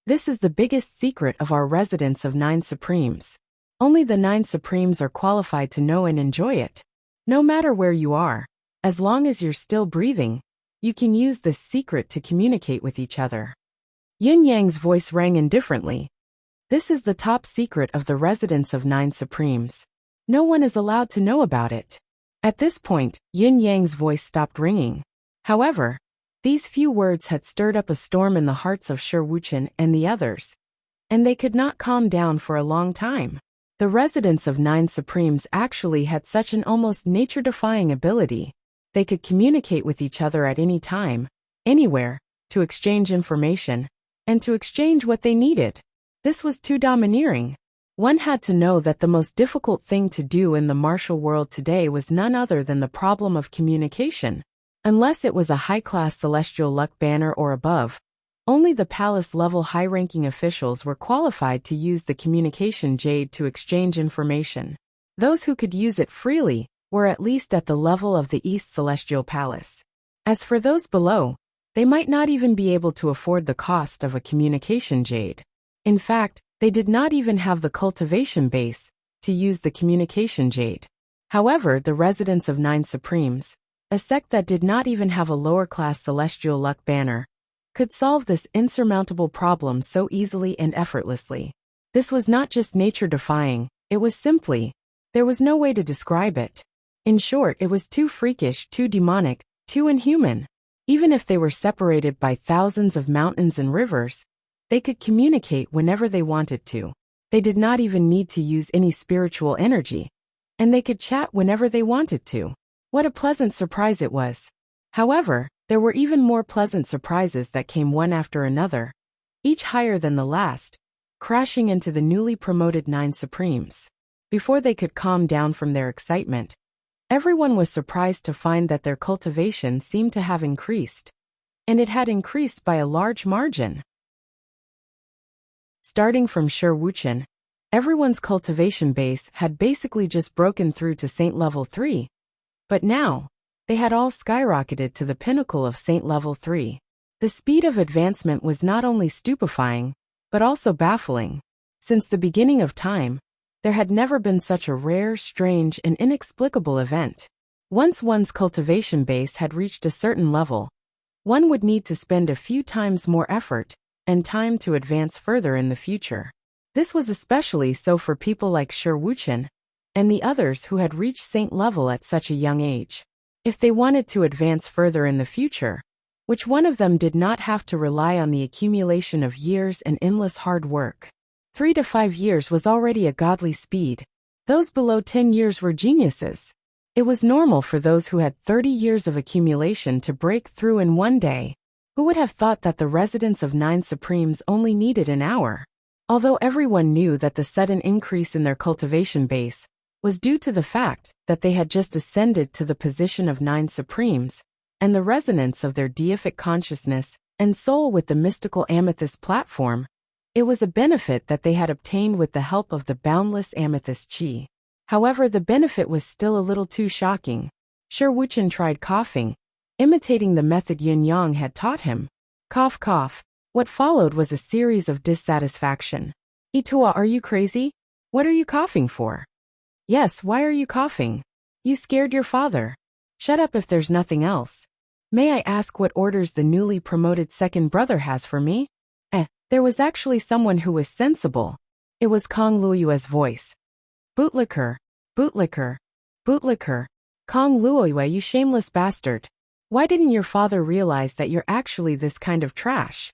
This is the biggest secret of our residence of 9 supremes. Only the 9 supremes are qualified to know and enjoy it. No matter where you are, as long as you're still breathing, you can use this secret to communicate with each other. Yun Yang's voice rang indifferently. This is the top secret of the residence of 9 supremes. No one is allowed to know about it. At this point, Yun Yang's voice stopped ringing. However, these few words had stirred up a storm in the hearts of Shi Wuchen and the others, and they could not calm down for a long time. The residents of 9 supremes actually had such an almost nature-defying ability. They could communicate with each other at any time, anywhere, to exchange information, and to exchange what they needed. This was too domineering. One had to know that the most difficult thing to do in the martial world today was none other than the problem of communication. Unless it was a high-class celestial luck banner or above, only the palace-level high-ranking officials were qualified to use the communication jade to exchange information. Those who could use it freely were at least at the level of the East Celestial Palace. As for those below, they might not even be able to afford the cost of a communication jade. In fact, they did not even have the cultivation base to use the communication jade. However, the residents of Nine Supremes, a sect that did not even have a lower-class celestial luck banner, could solve this insurmountable problem so easily and effortlessly. This was not just nature-defying, it was simply, there was no way to describe it. In short, it was too freakish, too demonic, too inhuman. Even if they were separated by thousands of mountains and rivers, they could communicate whenever they wanted to. They did not even need to use any spiritual energy, and they could chat whenever they wanted to. What a pleasant surprise it was. However, there were even more pleasant surprises that came one after another, each higher than the last, crashing into the newly promoted Nine Supremes. Before they could calm down from their excitement, everyone was surprised to find that their cultivation seemed to have increased. And it had increased by a large margin. Starting from Wuchen, everyone's cultivation base had basically just broken through to Saint Level 3. But now, they had all skyrocketed to the pinnacle of Saint Level 3. The speed of advancement was not only stupefying, but also baffling. Since the beginning of time, there had never been such a rare, strange, and inexplicable event. Once one's cultivation base had reached a certain level, one would need to spend a few times more effort and time to advance further in the future. This was especially so for people like Wuchen and the others who had reached Saint Level at such a young age. If they wanted to advance further in the future, which one of them did not have to rely on the accumulation of years and endless hard work. 3 to 5 years was already a godly speed. Those below 10 years were geniuses. It was normal for those who had 30 years of accumulation to break through in one day. Who would have thought that the residents of Nine Supremes only needed an hour? Although everyone knew that the sudden increase in their cultivation base was due to the fact that they had just ascended to the position of Nine Supremes, and the resonance of their deific consciousness and soul with the mystical amethyst platform, it was a benefit that they had obtained with the help of the boundless amethyst chi. However, the benefit was still a little too shocking. Wuchen tried coughing, imitating the method Yin-Yang had taught him. Cough, cough. What followed was a series of dissatisfaction. Itua, are you crazy? What are you coughing for? Yes, why are you coughing? You scared your father. Shut up if there's nothing else. May I ask what orders the newly promoted second brother has for me? There was actually someone who was sensible. It was Kong Luoyue's voice. Bootlicker, bootlicker, bootlicker. Kong Luoyue, you shameless bastard. Why didn't your father realize that you're actually this kind of trash?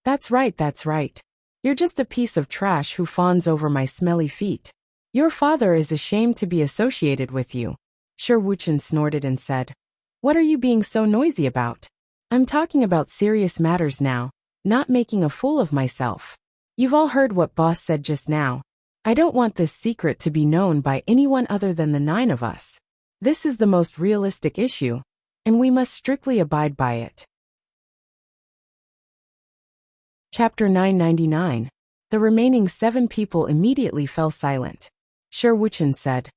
That's right, that's right. You're just a piece of trash who fawns over my smelly feet. Your father is ashamed to be associated with you. Wuchen snorted and said, What are you being so noisy about? I'm talking about serious matters now. Not making a fool of myself. You've all heard what boss said just now. I don't want this secret to be known by anyone other than the 9 of us. This is the most realistic issue, and we must strictly abide by it. Chapter 999. The remaining 7 people immediately fell silent. Wuchen said,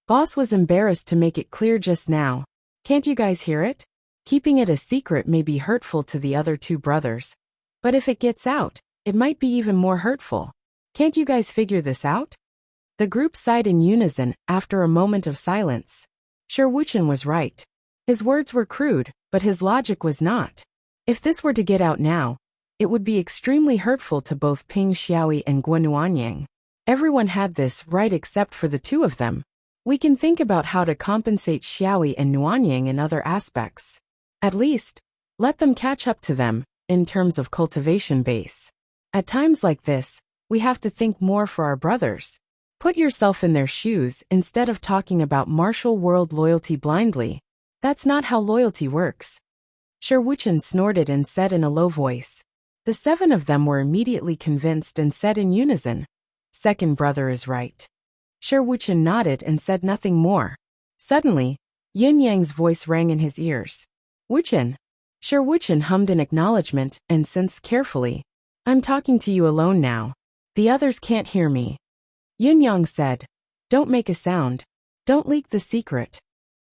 Boss was embarrassed to make it clear just now. Can't you guys hear it? Keeping it a secret may be hurtful to the other 2 brothers. But if it gets out, it might be even more hurtful. Can't you guys figure this out? The group sighed in unison after a moment of silence. Wuchen was right. His words were crude, but his logic was not. If this were to get out now, it would be extremely hurtful to both Ping Xiaoyi and Guanuanyang. Everyone had this right except for the 2 of them. We can think about how to compensate Xiaoyi and Nuanyang in other aspects. At least, let them catch up to them in terms of cultivation base. At times like this, we have to think more for our brothers. Put yourself in their shoes instead of talking about martial world loyalty blindly. That's not how loyalty works. Wuchen snorted and said in a low voice. The 7 of them were immediately convinced and said in unison, "Second brother is right." Wuchen nodded and said nothing more. Suddenly, Yin Yang's voice rang in his ears. "Wuchen." Wuchen hummed in acknowledgement and sensed carefully. "I'm talking to you alone now. The others can't hear me." Yin Yang said, "Don't make a sound. Don't leak the secret."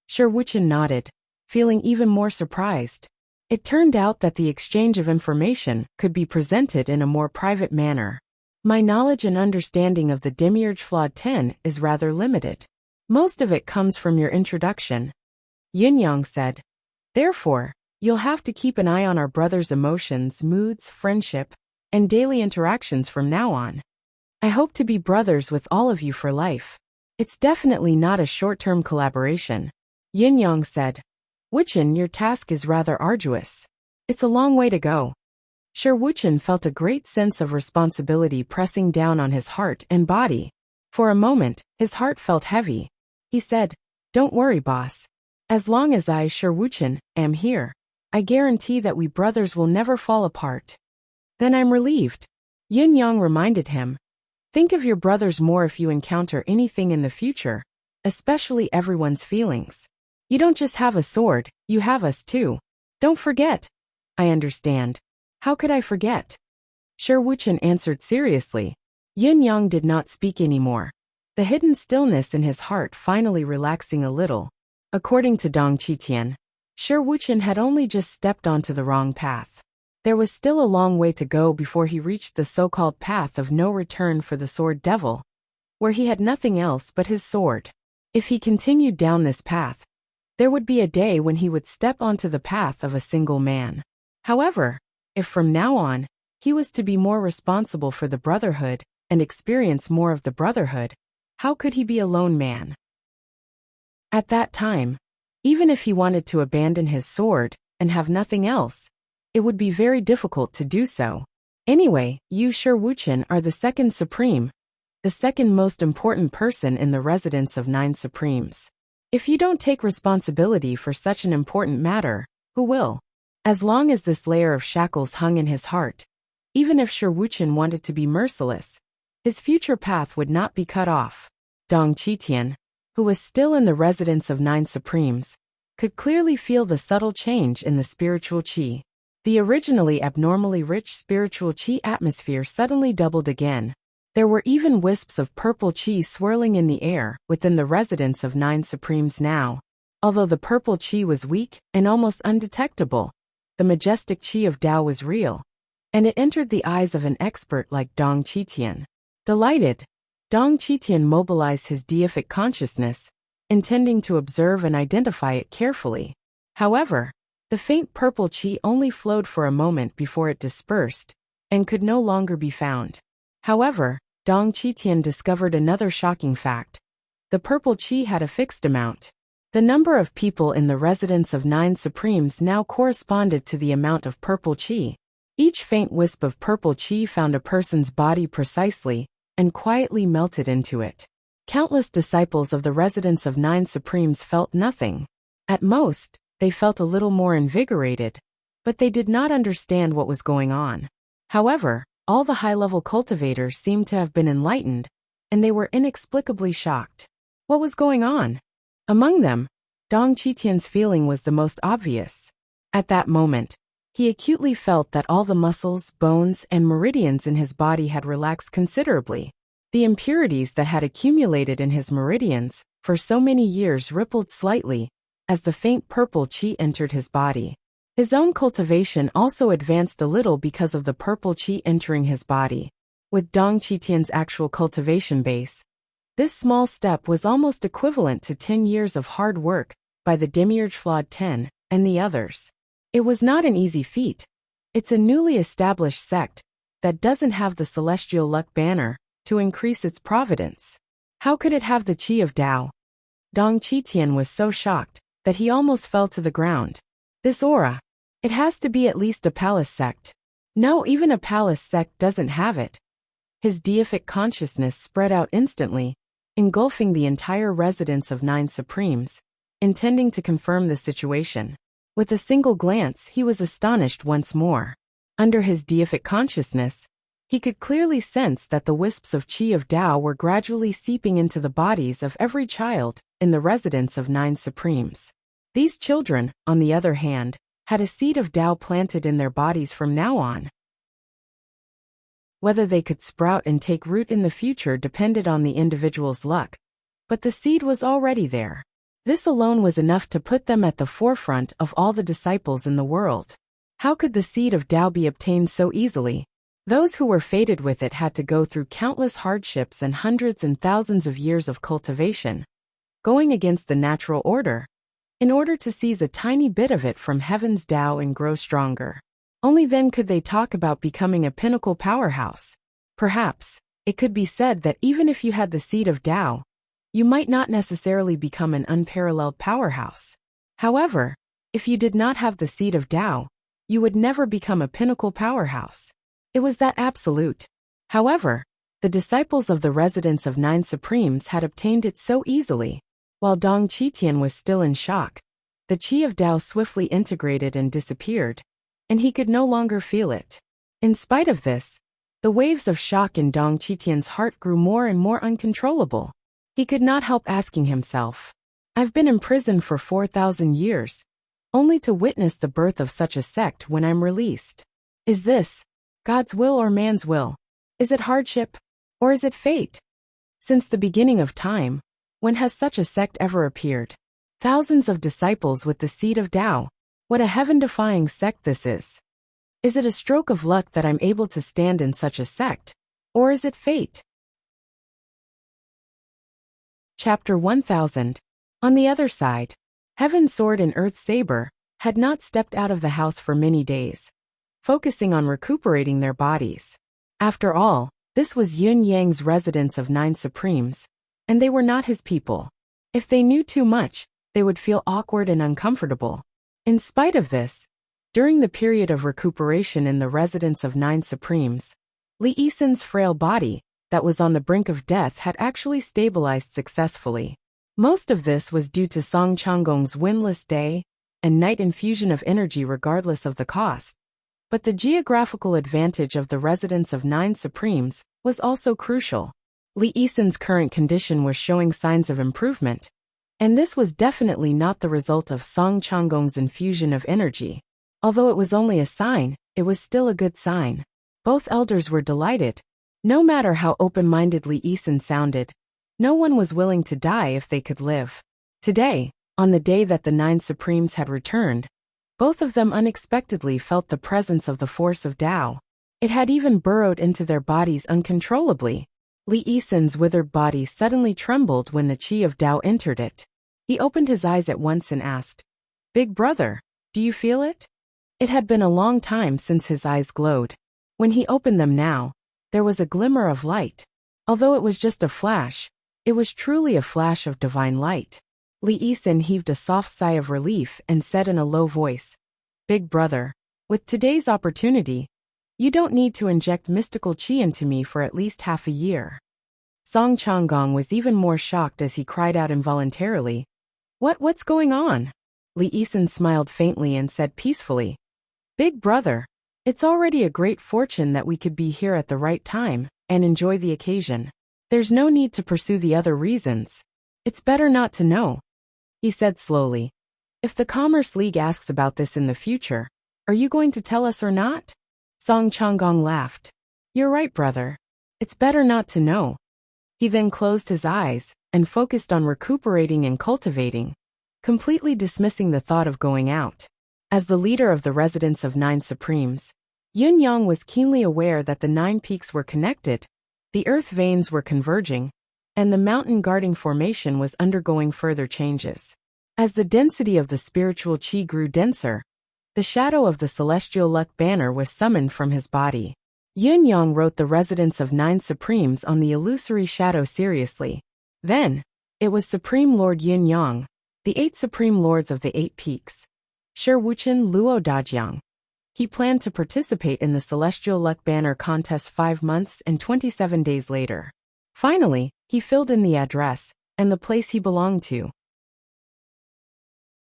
Wuchen nodded, feeling even more surprised. It turned out that the exchange of information could be presented in a more private manner. My knowledge and understanding of the Demiurge Flawed 10 is rather limited. Most of it comes from your introduction. Yin Yang said. Therefore, you'll have to keep an eye on our brother's emotions, moods, friendship, and daily interactions from now on. I hope to be brothers with all of you for life. It's definitely not a short-term collaboration. Yin Yang said. Wuchen, your task is rather arduous. It's a long way to go. Wuchen felt a great sense of responsibility pressing down on his heart and body. For a moment, his heart felt heavy. He said, "Don't worry, boss. As long as I, Wuchen, am here, I guarantee that we brothers will never fall apart." Then I'm relieved. Yin Yang reminded him. Think of your brothers more if you encounter anything in the future, especially everyone's feelings. You don't just have a sword, you have us too. Don't forget. I understand. How could I forget? Wuchen answered seriously. Yin Yang did not speak anymore, the hidden stillness in his heart finally relaxing a little. According to Dong Qitian, Wuchen had only just stepped onto the wrong path. There was still a long way to go before he reached the so-called path of no return for the Sword Devil, where he had nothing else but his sword. If he continued down this path, there would be a day when he would step onto the path of a single man. However, if from now on, he was to be more responsible for the brotherhood and experience more of the brotherhood, how could he be a lone man? At that time, even if he wanted to abandon his sword and have nothing else, it would be very difficult to do so. Anyway, you Wuchen are the second supreme, the second most important person in the residence of 9 supremes. If you don't take responsibility for such an important matter, who will? As long as this layer of shackles hung in his heart, even if Wuchen wanted to be merciless, his future path would not be cut off. Dong Qitian, who was still in the residence of 9 supremes, could clearly feel the subtle change in the spiritual qi. The originally abnormally rich spiritual qi atmosphere suddenly doubled again. There were even wisps of purple qi swirling in the air within the residence of 9 supremes now. Although the purple qi was weak and almost undetectable, the majestic qi of Tao was real, and it entered the eyes of an expert like Dong Qitian. Delighted, Dong Qitian mobilized his deific consciousness, intending to observe and identify it carefully. However, the faint purple qi only flowed for a moment before it dispersed, and could no longer be found. However, Dong Qitian discovered another shocking fact. The purple qi had a fixed amount. The number of people in the residence of 9 supremes now corresponded to the amount of purple qi. Each faint wisp of purple qi found a person's body precisely, and quietly melted into it. Countless disciples of the residence of 9 supremes felt nothing. At most, they felt a little more invigorated, but they did not understand what was going on. However, all the high-level cultivators seemed to have been enlightened, and they were inexplicably shocked. What was going on? Among them, Dong Qitian's feeling was the most obvious. At that moment, he acutely felt that all the muscles, bones, and meridians in his body had relaxed considerably. The impurities that had accumulated in his meridians for so many years rippled slightly as the faint purple qi entered his body. His own cultivation also advanced a little because of the purple qi entering his body. With Dong Qitian's actual cultivation base, this small step was almost equivalent to 10 years of hard work by the Demiurge Flawed 10 and the others. It was not an easy feat. It's a newly established sect that doesn't have the celestial luck banner to increase its providence. How could it have the qi of Tao? Dong Qitian was so shocked that he almost fell to the ground. This aura. It has to be at least a palace sect. No, even a palace sect doesn't have it. His deific consciousness spread out instantly, engulfing the entire residence of 9 supremes, intending to confirm the situation. With a single glance, he was astonished once more. Under his deific consciousness, he could clearly sense that the wisps of qi of Tao were gradually seeping into the bodies of every child in the residence of 9 Supremes. These children, on the other hand, had a seed of Tao planted in their bodies from now on. Whether they could sprout and take root in the future depended on the individual's luck, but the seed was already there. This alone was enough to put them at the forefront of all the disciples in the world. How could the seed of Tao be obtained so easily? Those who were fated with it had to go through countless hardships and hundreds and thousands of years of cultivation, going against the natural order, in order to seize a tiny bit of it from heaven's Tao and grow stronger. Only then could they talk about becoming a pinnacle powerhouse. Perhaps, it could be said that even if you had the seed of Tao, you might not necessarily become an unparalleled powerhouse. However, if you did not have the seed of Tao, you would never become a pinnacle powerhouse. It was that absolute. However, the disciples of the residence of 9 Supremes had obtained it so easily. While Dong Qitian was still in shock, the qi of Tao swiftly integrated and disappeared, and he could no longer feel it. In spite of this, the waves of shock in Dong Qitian's heart grew more and more uncontrollable. He could not help asking himself, I've been in prison for 4,000 years, only to witness the birth of such a sect when I'm released. Is this God's will or man's will? Is it hardship, or is it fate? Since the beginning of time, when has such a sect ever appeared? Thousands of disciples with the seed of Tao. What a heaven-defying sect this is. Is it a stroke of luck that I'm able to stand in such a sect, or is it fate? Chapter 1000. On the other side, Heaven's sword and Earth's saber had not stepped out of the house for many days, focusing on recuperating their bodies. After all, this was Yun Yang's residence of 9 Supremes, and they were not his people. If they knew too much, they would feel awkward and uncomfortable. In spite of this, during the period of recuperation in the residence of 9 Supremes, Li Yisan's frail body, that was on the brink of death, had actually stabilized successfully. Most of this was due to Song Changgong's windless day and night infusion of energy regardless of the cost. But the geographical advantage of the residence of 9 Supremes was also crucial. Li Yisan's current condition was showing signs of improvement, and this was definitely not the result of Song Changgong's infusion of energy. Although it was only a sign, it was still a good sign. Both elders were delighted. No matter how open-minded Li Yisan sounded, no one was willing to die if they could live. Today, on the day that the 9 Supremes had returned, both of them unexpectedly felt the presence of the force of Tao. It had even burrowed into their bodies uncontrollably. Li Yisan's withered body suddenly trembled when the qi of Tao entered it. He opened his eyes at once and asked, "Big brother, do you feel it?" It had been a long time since his eyes glowed. When he opened them now, there was a glimmer of light. Although it was just a flash, it was truly a flash of divine light. Li Yisan heaved a soft sigh of relief and said in a low voice, "Big brother, with today's opportunity, you don't need to inject mystical qi into me for at least half a year." Song Changgong was even more shocked as he cried out involuntarily, What's going on?" Li Yisan smiled faintly and said peacefully, "Big brother, it's already a great fortune that we could be here at the right time and enjoy the occasion. There's no need to pursue the other reasons. It's better not to know," he said slowly. "If the Commerce League asks about this in the future, are you going to tell us or not?" Song Changgong laughed. "You're right, brother. It's better not to know." He then closed his eyes and focused on recuperating and cultivating, completely dismissing the thought of going out. As the leader of the residence of 9 Supremes, Yun Yang was keenly aware that the 9 peaks were connected, the earth veins were converging, and the mountain guarding formation was undergoing further changes. As the density of the spiritual qi grew denser, the shadow of the celestial luck banner was summoned from his body. Yun Yang wrote the residence of 9 Supremes on the illusory shadow seriously. Then, it was Supreme Lord Yun Yang, the 8 Supreme Lords of the 8 Peaks, Shi Wuchen Luo Dajiang. He planned to participate in the Celestial Luck Banner contest 5 months and 27 days later. Finally, he filled in the address and the place he belonged to.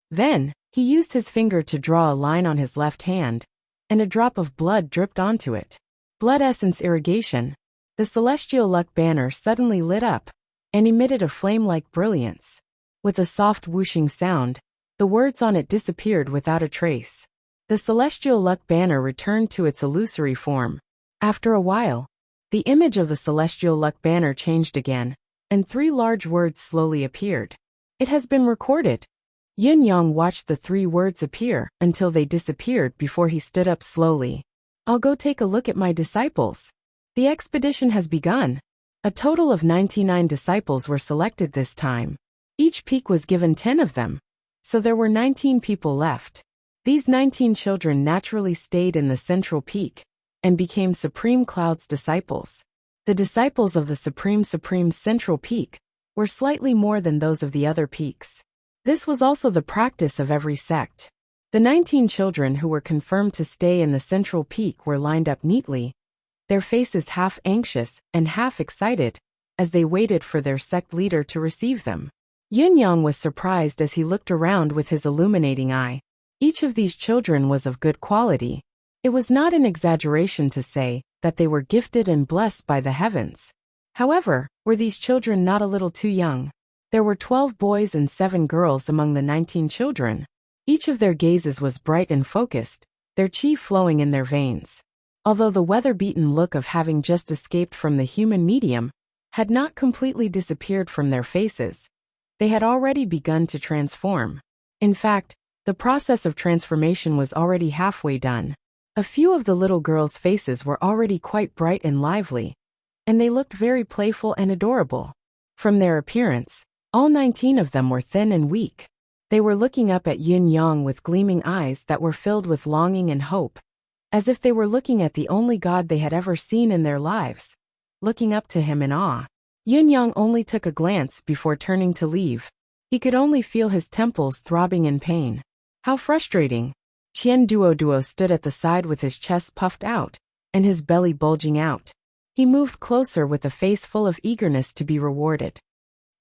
Then, He used his finger to draw a line on his left hand, and a drop of blood dripped onto it. Blood essence irrigation. The celestial luck banner suddenly lit up and emitted a flame-like brilliance. With a soft whooshing sound, the words on it disappeared without a trace. The celestial luck banner returned to its illusory form. After a while, the image of the celestial luck banner changed again, and 3 large words slowly appeared. It has been recorded. Yin Yang watched the 3 words appear until they disappeared before he stood up slowly. I'll go take a look at my disciples. The expedition has begun. A total of 99 disciples were selected this time. Each peak was given 10 of them, so there were 19 people left. These 19 children naturally stayed in the central peak and became Supreme Cloud's disciples. The disciples of the Supreme Central Peak were slightly more than those of the other peaks. This was also the practice of every sect. The 19 children who were confirmed to stay in the central peak were lined up neatly, their faces half anxious and half excited, as they waited for their sect leader to receive them. Yin Yang was surprised as he looked around with his illuminating eye. Each of these children was of good quality. It was not an exaggeration to say that they were gifted and blessed by the heavens. However, were these children not a little too young? There were 12 boys and 7 girls among the 19 children. Each of their gazes was bright and focused, their chi flowing in their veins. Although the weather-beaten look of having just escaped from the human medium had not completely disappeared from their faces, they had already begun to transform. In fact, the process of transformation was already halfway done. A few of the little girls' faces were already quite bright and lively, and they looked very playful and adorable. From their appearance, all 19 of them were thin and weak. They were looking up at Yin Yang with gleaming eyes that were filled with longing and hope, as if they were looking at the only God they had ever seen in their lives, looking up to him in awe. Yin Yang only took a glance before turning to leave. He could only feel his temples throbbing in pain. How frustrating! Qian Duo stood at the side with his chest puffed out and his belly bulging out. He moved closer with a face full of eagerness to be rewarded.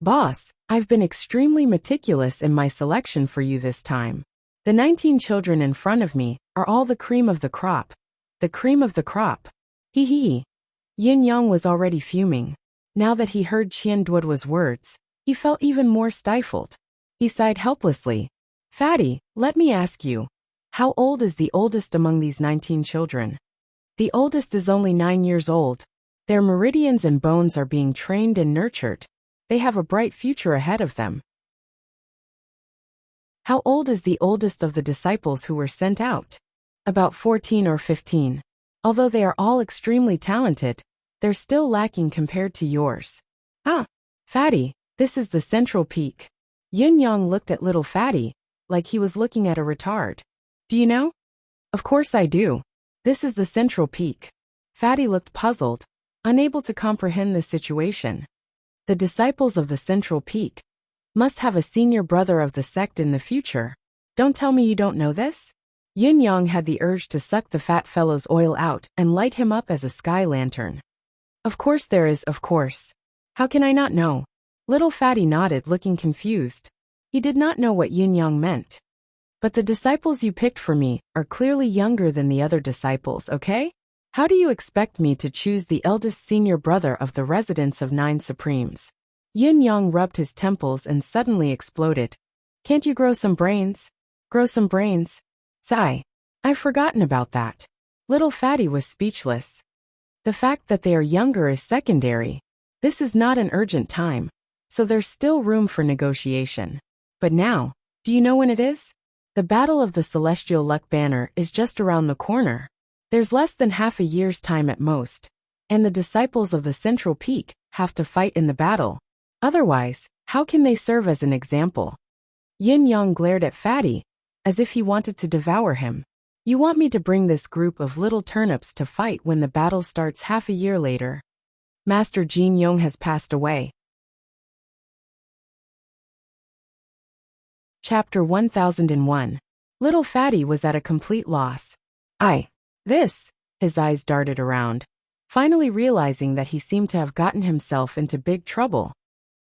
Boss, I've been extremely meticulous in my selection for you this time. The 19 children in front of me are all the cream of the crop. The cream of the crop. Hee hee. Yin Yang was already fuming. Now that he heard Qian Duo's words, he felt even more stifled. He sighed helplessly. Fatty, let me ask you, how old is the oldest among these 19 children? The oldest is only 9 years old. Their meridians and bones are being trained and nurtured. They have a bright future ahead of them. How old is the oldest of the disciples who were sent out? About 14 or 15. Although they are all extremely talented, they're still lacking compared to yours. Ah, Fatty, this is the central peak. Yin Yang looked at little Fatty like he was looking at a retard. Do you know? Of course I do. This is the central peak. Fatty looked puzzled, unable to comprehend the situation. The disciples of the central peak must have a senior brother of the sect in the future. Don't tell me you don't know this? Yin Yang had the urge to suck the fat fellow's oil out and light him up as a sky lantern. Of course there is, of course. How can I not know? Little Fatty nodded, looking confused. He did not know what Yin Yang meant. But the disciples you picked for me are clearly younger than the other disciples, okay? How do you expect me to choose the eldest senior brother of the residents of 9 Supremes? Yin Yang rubbed his temples and suddenly exploded. Can't you grow some brains? Grow some brains? Sigh. I've forgotten about that. Little Fatty was speechless. The fact that they are younger is secondary. This is not an urgent time, so there's still room for negotiation. But now, do you know when it is? The Battle of the Celestial Luck Banner is just around the corner. There's less than half a year's time at most, and the disciples of the Central Peak have to fight in the battle. Otherwise, how can they serve as an example? Yin Yang glared at Fatty, as if he wanted to devour him. You want me to bring this group of little turnips to fight when the battle starts half a year later? Master Jin Yong has passed away. Chapter 1001. Little Fatty was at a complete loss. His eyes darted around, finally realizing that he seemed to have gotten himself into big trouble.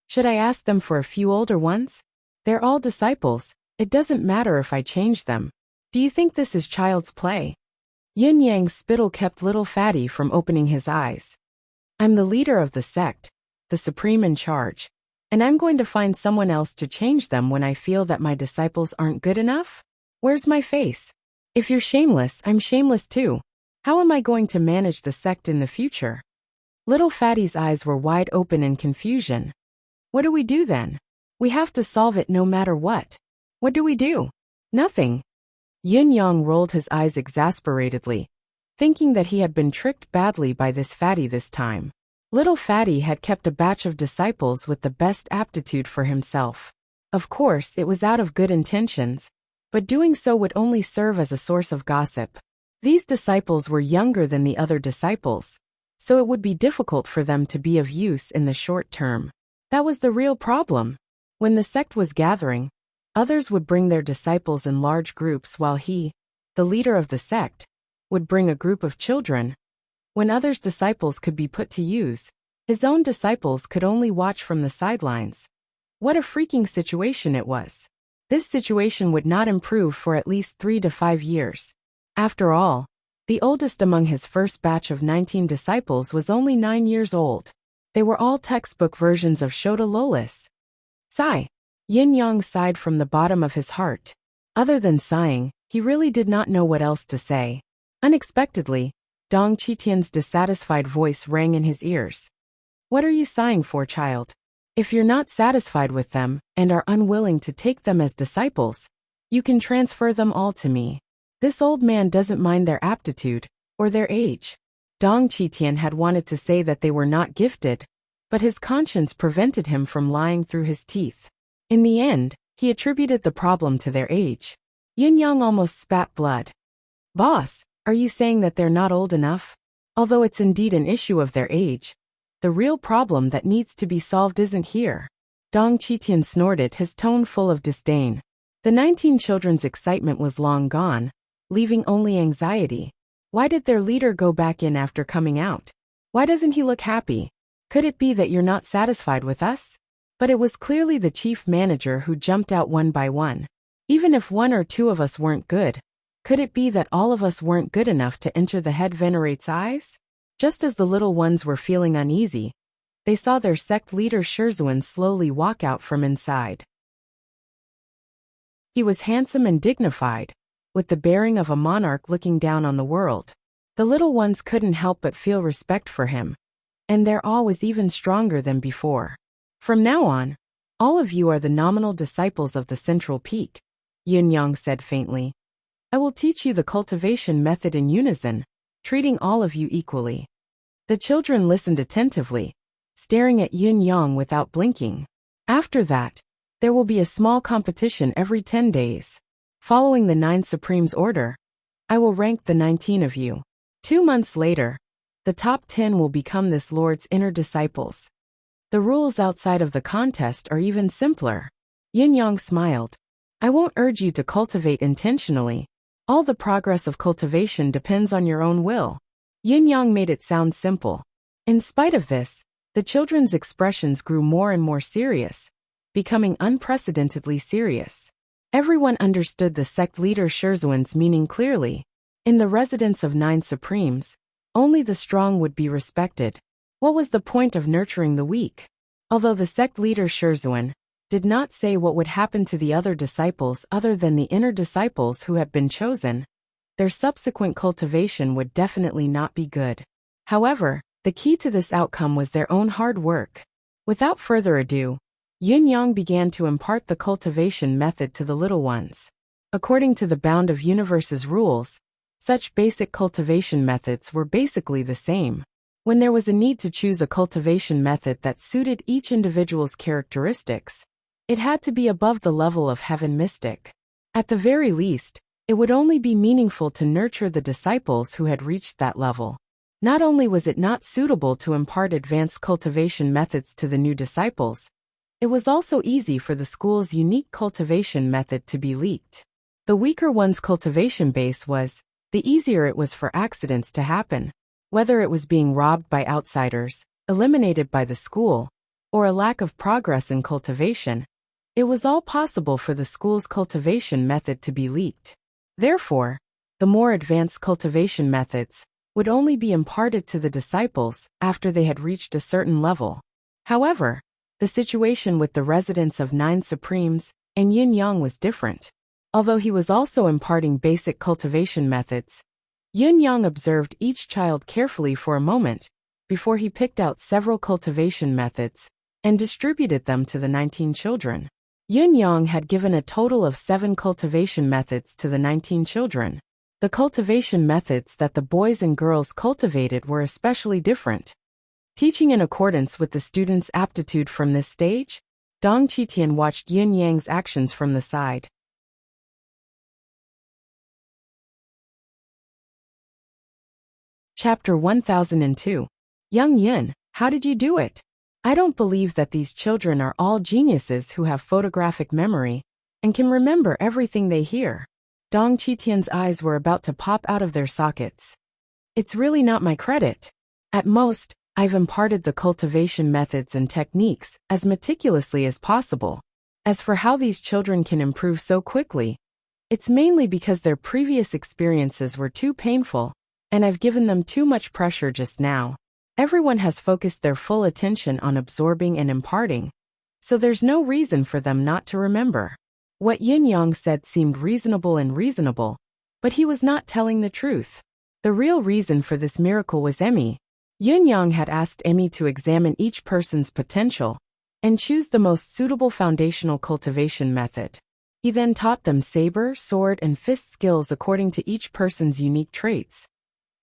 Should I ask them for a few older ones? They're all disciples, It doesn't matter if I change them. Do you think this is child's play? Yin Yang's spittle kept little Fatty from opening his eyes. I'm the leader of the sect, the supreme in charge, and I'm going to find someone else to change them when I feel that my disciples aren't good enough? Where's my face? If you're shameless, I'm shameless too. How am I going to manage the sect in the future? Little Fatty's eyes were wide open in confusion. What do we do then? We have to solve it no matter what. What do we do? Nothing. Yin Yang rolled his eyes exasperatedly, thinking that he had been tricked badly by this Fatty this time. Little Fatty had kept a batch of disciples with the best aptitude for himself. Of course, it was out of good intentions, but doing so would only serve as a source of gossip. These disciples were younger than the other disciples, so it would be difficult for them to be of use in the short term. That was the real problem. When the sect was gathering, others would bring their disciples in large groups while he, the leader of the sect, would bring a group of children. When others' disciples could be put to use, his own disciples could only watch from the sidelines. What a freaking situation it was. This situation would not improve for at least 3 to 5 years. After all, the oldest among his first batch of 19 disciples was only 9 years old. They were all textbook versions of Shota Lolis. Sigh. Yin Yang sighed from the bottom of his heart. Other than sighing, he really did not know what else to say. Unexpectedly, Dong Qitian's dissatisfied voice rang in his ears. What are you sighing for, child? If you're not satisfied with them and are unwilling to take them as disciples, you can transfer them all to me. This old man doesn't mind their aptitude or their age. Dong Qitian had wanted to say that they were not gifted, but his conscience prevented him from lying through his teeth. In the end, he attributed the problem to their age. Yin Yang almost spat blood. Boss, are you saying that they're not old enough? Although it's indeed an issue of their age, the real problem that needs to be solved isn't here. Dong Qitian snorted, his tone full of disdain. The 19 children's excitement was long gone, leaving only anxiety. Why did their leader go back in after coming out? Why doesn't he look happy? Could it be that you're not satisfied with us? But it was clearly the chief manager who jumped out one by one. Even if 1 or 2 of us weren't good, could it be that all of us weren't good enough to enter the head venerate's eyes? Just as the little ones were feeling uneasy, they saw their sect leader Shurzuan slowly walk out from inside. He was handsome and dignified, with the bearing of a monarch looking down on the world. The little ones couldn't help but feel respect for him, and their awe was even stronger than before. From now on, all of you are the nominal disciples of the central peak, Yin Yang said faintly. I will teach you the cultivation method in unison, treating all of you equally. The children listened attentively, staring at Yin Yang without blinking. After that, there will be a small competition every 10 days. Following the 9 Supremes' order, I will rank the 19 of you. 2 months later, the top 10 will become this Lord's inner disciples. The rules outside of the contest are even simpler. Yin Yang smiled. I won't urge you to cultivate intentionally. All the progress of cultivation depends on your own will. Yin Yang made it sound simple. In spite of this, the children's expressions grew more and more serious, becoming unprecedentedly serious. Everyone understood the sect leader Shurzuan's meaning clearly. In the residence of 9 Supremes, only the strong would be respected. What was the point of nurturing the weak? Although the sect leader Shurzuan did not say what would happen to the other disciples other than the inner disciples who had been chosen, their subsequent cultivation would definitely not be good. However, the key to this outcome was their own hard work. Without further ado, Yin Yang began to impart the cultivation method to the little ones. According to the Bound of Universe's rules, such basic cultivation methods were basically the same. When there was a need to choose a cultivation method that suited each individual's characteristics, it had to be above the level of heaven mystic. At the very least, it would only be meaningful to nurture the disciples who had reached that level. Not only was it not suitable to impart advanced cultivation methods to the new disciples, it was also easy for the school's unique cultivation method to be leaked. The weaker one's cultivation base was, the easier it was for accidents to happen. Whether it was being robbed by outsiders, eliminated by the school, or a lack of progress in cultivation, It was all possible for the school's cultivation method to be leaked. Therefore, the more advanced cultivation methods would only be imparted to the disciples after they had reached a certain level. However, the situation with the residents of Nine Supremes and Yin Yang was different. Although he was also imparting basic cultivation methods, Yin Yang observed each child carefully for a moment before he picked out several cultivation methods and distributed them to the 19 children. Yin Yang had given a total of 7 cultivation methods to the 19 children. The cultivation methods that the boys and girls cultivated were especially different. Teaching in accordance with the students' aptitude from this stage, Dong Qitian watched Yin Yang's actions from the side. Chapter 1002. Young Yin, how did you do it? I don't believe that these children are all geniuses who have photographic memory and can remember everything they hear. Dong Qitian's eyes were about to pop out of their sockets. It's really not my credit. At most, I've imparted the cultivation methods and techniques as meticulously as possible. As for how these children can improve so quickly, it's mainly because their previous experiences were too painful, and I've given them too much pressure just now. Everyone has focused their full attention on absorbing and imparting, so there's no reason for them not to remember. What Yin Yang said seemed reasonable, but he was not telling the truth. The real reason for this miracle was Emmy. Yin Yang had asked Emmy to examine each person's potential and choose the most suitable foundational cultivation method. He then taught them saber, sword, and fist skills according to each person's unique traits.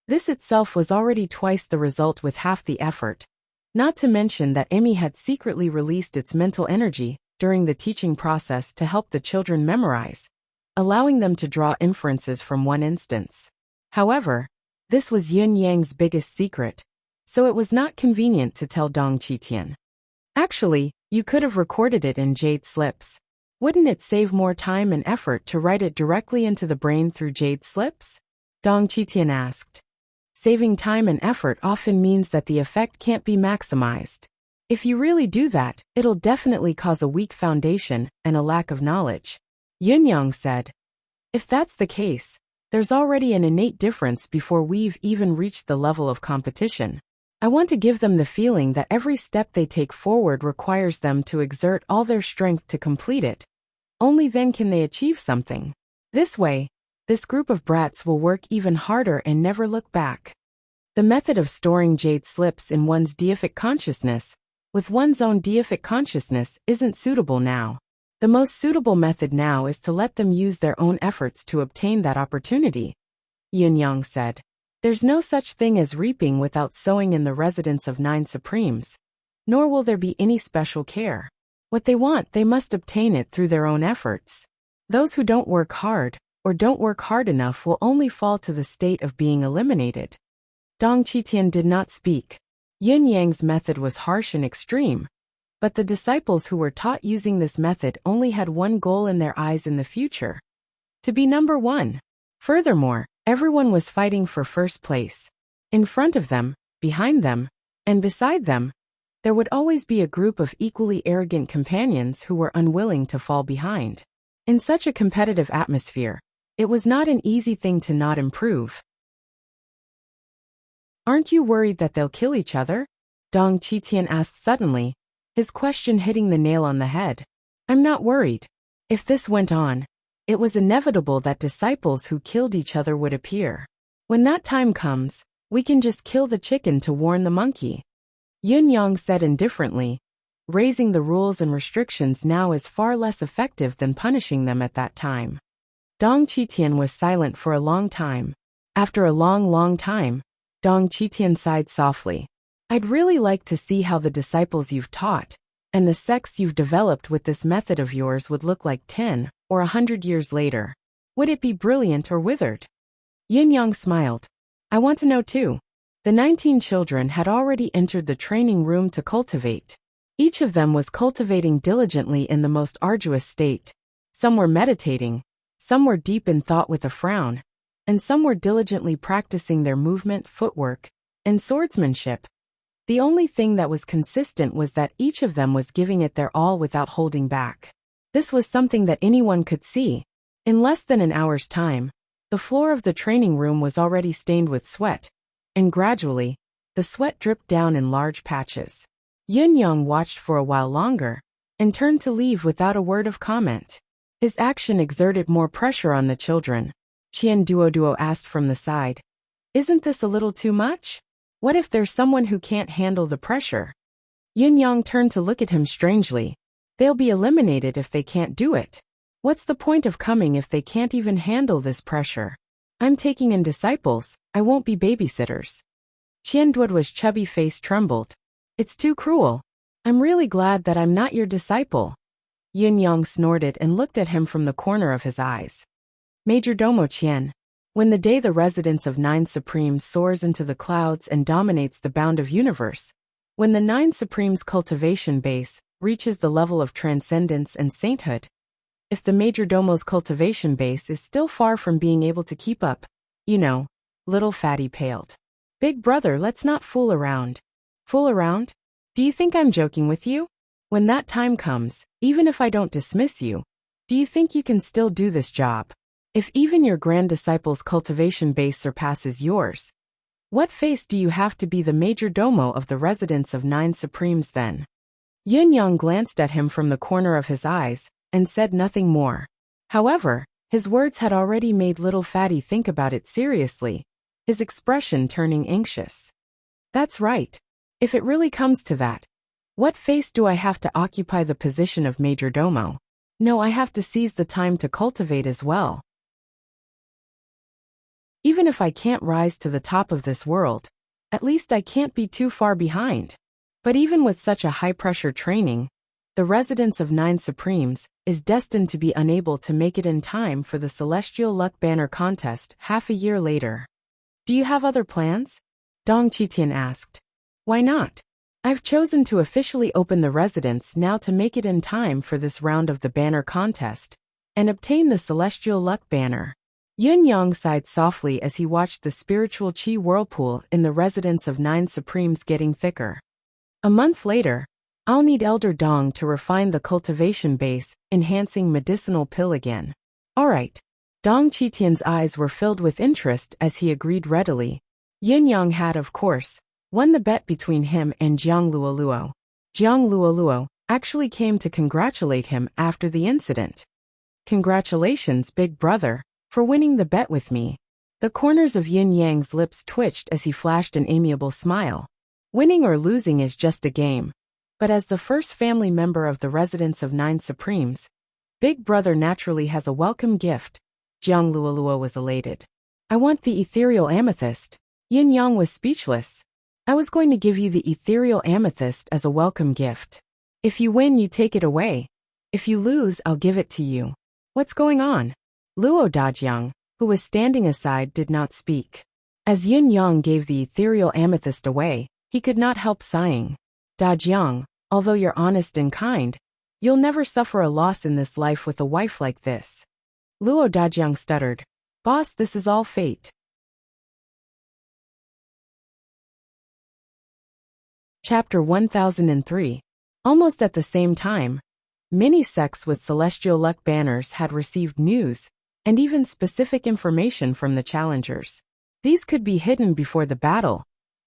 This itself was already twice the result with half the effort. Not to mention that Emmy had secretly released its mental energy during the teaching process to help the children memorize, allowing them to draw inferences from one instance. However, this was Yin Yang's biggest secret, so it was not convenient to tell Dong Qitian. Actually, you could have recorded it in jade slips. Wouldn't it save more time and effort to write it directly into the brain through jade slips? Dong Qitian asked. Saving time and effort often means that the effect can't be maximized. If you really do that, it'll definitely cause a weak foundation and a lack of knowledge. Yin Yang said. If that's the case, there's already an innate difference before we've even reached the level of competition. I want to give them the feeling that every step they take forward requires them to exert all their strength to complete it. Only then can they achieve something. This way, this group of brats will work even harder and never look back. The method of storing jade slips in one's deific consciousness with one's own deific consciousness isn't suitable now. The most suitable method now is to let them use their own efforts to obtain that opportunity. Yin Yang said. There's no such thing as reaping without sowing in the residence of Nine Supremes, nor will there be any special care. What they want, they must obtain it through their own efforts. Those who don't work hard, or don't work hard enough will only fall to the state of being eliminated. Dong Qitian did not speak. Yin Yang's method was harsh and extreme, but the disciples who were taught using this method only had one goal in their eyes in the future: to be number one. Furthermore, everyone was fighting for first place. In front of them, behind them, and beside them, there would always be a group of equally arrogant companions who were unwilling to fall behind. In such a competitive atmosphere, it was not an easy thing to not improve. Aren't you worried that they'll kill each other? Dong Qitian asked suddenly, his question hitting the nail on the head. I'm not worried. If this went on, it was inevitable that disciples who killed each other would appear. When that time comes, we can just kill the chicken to warn the monkey. Yin Yang said indifferently. Raising the rules and restrictions now is far less effective than punishing them at that time. Dong Qitian was silent for a long time. After a long time, Dong Qitian sighed softly. I'd really like to see how the disciples you've taught and the sects you've developed with this method of yours would look like 10 or 100 years later. Would it be brilliant or withered? Yin Yang smiled. I want to know too. The 19 children had already entered the training room to cultivate. Each of them was cultivating diligently in the most arduous state. Some were meditating, some were deep in thought with a frown, and some were diligently practicing their movement, footwork, and swordsmanship. The only thing that was consistent was that each of them was giving it their all without holding back. This was something that anyone could see. In less than an hour's time, the floor of the training room was already stained with sweat, and gradually, the sweat dripped down in large patches. Yun Yang watched for a while longer, and turned to leave without a word of comment. His action exerted more pressure on the children. Qian Duo asked from the side. Isn't this a little too much? What if there's someone who can't handle the pressure? Yun Yang turned to look at him strangely. They'll be eliminated if they can't do it. What's the point of coming if they can't even handle this pressure? I'm taking in disciples, I won't be babysitters. Qian Duo's chubby face trembled. It's too cruel. I'm really glad that I'm not your disciple. Yun Yang snorted and looked at him from the corner of his eyes. Major Domo Qian. When the day the residence of Nine Supremes soars into the clouds and dominates the bound of universe, when the Nine Supremes cultivation base reaches the level of transcendence and sainthood, if the Major Domo's cultivation base is still far from being able to keep up, little Fatty paled. Big brother, let's not fool around. Fool around? Do you think I'm joking with you? When that time comes, even if I don't dismiss you, do you think you can still do this job? If even your grand disciple's cultivation base surpasses yours, what face do you have to be the Major Domo of the residence of Nine Supremes then? Yun Yang glanced at him from the corner of his eyes, and said nothing more. However, his words had already made little Fatty think about it seriously, his expression turning anxious. That's right. If it really comes to that, what face do I have to occupy the position of Major Domo? No, I have to seize the time to cultivate as well. Even if I can't rise to the top of this world, at least I can't be too far behind. But even with such a high-pressure training, the residence of Nine Supremes is destined to be unable to make it in time for the Celestial Luck Banner contest half a year later. Do you have other plans? Dong Qitian asked. Why not? I've chosen to officially open the residence now to make it in time for this round of the banner contest and obtain the Celestial Luck Banner. Yun Yang sighed softly as he watched the spiritual qi whirlpool in the residence of Nine Supremes getting thicker. A month later, I'll need Elder Dong to refine the cultivation base, enhancing medicinal pill again. All right. Dong Qitian's eyes were filled with interest as he agreed readily. Yun Yang had, of course, won the bet between him and Jiang Luoluo. Jiang Luoluo actually came to congratulate him after the incident. Congratulations, big brother, for winning the bet with me. The corners of Yin Yang's lips twitched as he flashed an amiable smile. Winning or losing is just a game. But as the first family member of the residence of Nine Supremes, Big Brother naturally has a welcome gift. Jiang Luoluo was elated. I want the ethereal amethyst. Yin Yang was speechless. I was going to give you the ethereal amethyst as a welcome gift. If you win, you take it away. If you lose, I'll give it to you. What's going on? Luo Dajiang, who was standing aside, did not speak. As Yin Yang gave the ethereal amethyst away, he could not help sighing. Dajiang, although you're honest and kind, you'll never suffer a loss in this life with a wife like this. Luo Dajiang stuttered. Boss, this is all fate. Chapter 1003. Almost at the same time, many sects with celestial luck banners had received news and even specific information from the challengers. These could be hidden before the battle,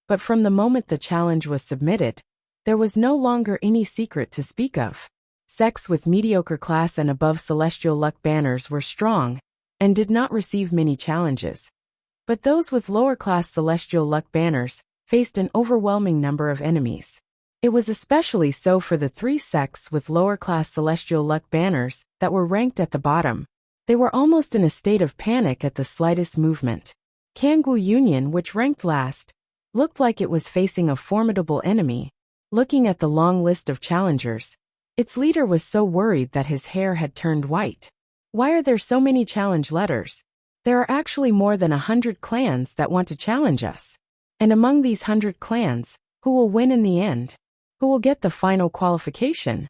but from the moment the challenge was submitted, there was no longer any secret to speak of. Sects with mediocre class and above celestial luck banners were strong and did not receive many challenges. But those with lower class celestial luck banners faced an overwhelming number of enemies. It was especially so for the three sects with lower class celestial luck banners that were ranked at the bottom. They were almost in a state of panic at the slightest movement. Kangwu Union, which ranked last, looked like it was facing a formidable enemy. Looking at the long list of challengers, its leader was so worried that his hair had turned white. Why are there so many challenge letters? There are actually more than 100 clans that want to challenge us. And among these 100 clans, who will win in the end? Who will get the final qualification?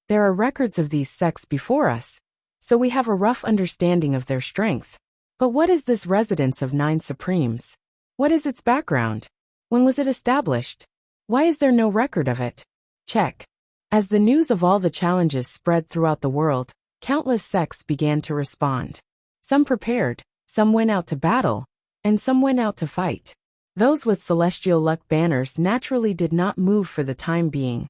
There are records of these sects before us, so we have a rough understanding of their strength. But what is this residence of Nine Supremes? What is its background? When was it established? Why is there no record of it? Check. As the news of all the challenges spread throughout the world, countless sects began to respond. Some prepared, some went out to battle, and some went out to fight. Those with celestial luck banners naturally did not move for the time being,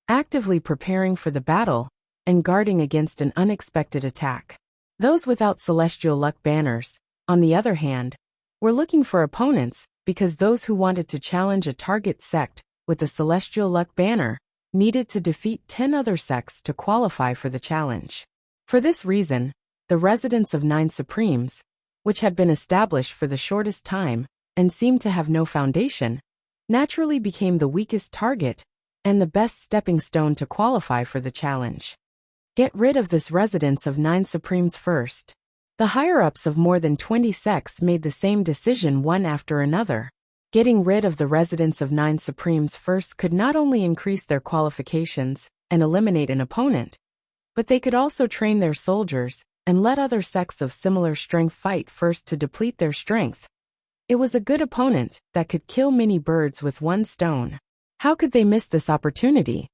actively preparing for the battle and guarding against an unexpected attack. Those without celestial luck banners, on the other hand, were looking for opponents because those who wanted to challenge a target sect with a celestial luck banner needed to defeat 10 other sects to qualify for the challenge. For this reason, the residents of 9 Supremes, which had been established for the shortest time and seemed to have no foundation, naturally became the weakest target and the best stepping stone to qualify for the challenge. Get rid of this residence of 9 Supremes first. The higher-ups of more than 20 sects made the same decision one after another. Getting rid of the residents of 9 Supremes first could not only increase their qualifications and eliminate an opponent, but they could also train their soldiers and let other sects of similar strength fight first to deplete their strength. It was a good opponent that could kill many birds with one stone. How could they miss this opportunity?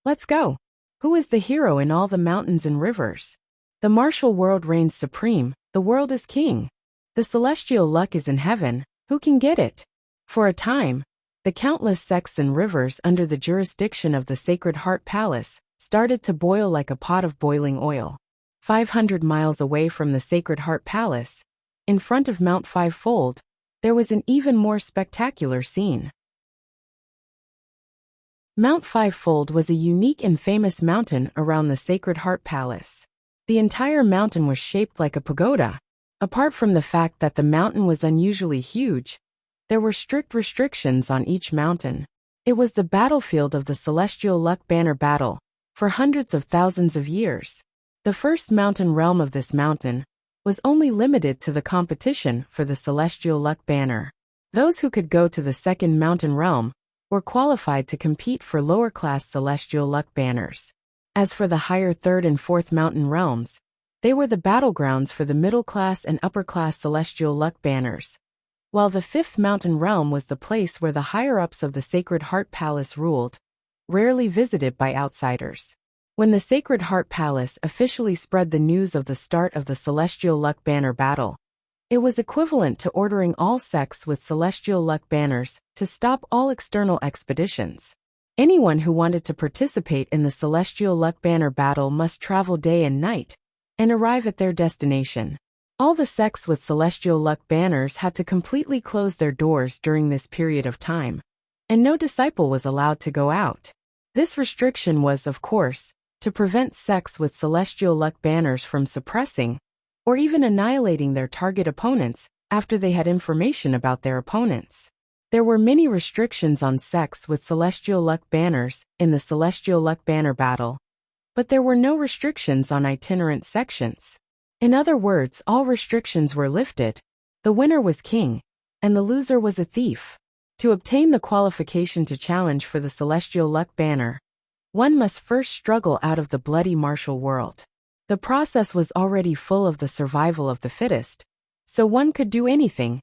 Let's go. Who is the hero in all the mountains and rivers? The martial world reigns supreme, the world is king. The celestial luck is in heaven, who can get it? For a time, the countless sects and rivers under the jurisdiction of the Sacred Heart Palace started to boil like a pot of boiling oil. 500 miles away from the Sacred Heart Palace, in front of Mount Fivefold, there was an even more spectacular scene. Mount Fivefold was a unique and famous mountain around the Sacred Heart Palace. The entire mountain was shaped like a pagoda. Apart from the fact that the mountain was unusually huge, there were strict restrictions on each mountain. It was the battlefield of the Celestial Luck Banner battle, for hundreds of thousands of years. The first mountain realm of this mountain was only limited to the competition for the Celestial Luck Banner. Those who could go to the second mountain realm were qualified to compete for lower-class Celestial Luck Banners. As for the higher third and fourth mountain realms, they were the battlegrounds for the middle-class and upper-class Celestial Luck Banners, while the fifth mountain realm was the place where the higher-ups of the Sacred Heart Palace ruled, rarely visited by outsiders. When the Sacred Heart Palace officially spread the news of the start of the Celestial Luck Banner battle, it was equivalent to ordering all sects with Celestial Luck Banners to stop all external expeditions. Anyone who wanted to participate in the Celestial Luck Banner battle must travel day and night and arrive at their destination. All the sects with Celestial Luck Banners had to completely close their doors during this period of time, and no disciple was allowed to go out. This restriction was, of course, to prevent sects with Celestial Luck Banners from suppressing or even annihilating their target opponents after they had information about their opponents. There were many restrictions on sects with Celestial Luck Banners in the Celestial Luck Banner battle, but there were no restrictions on itinerant sections. In other words, all restrictions were lifted. The winner was king, and the loser was a thief. To obtain the qualification to challenge for the Celestial Luck Banner, one must first struggle out of the bloody martial world. The process was already full of the survival of the fittest, so one could do anything,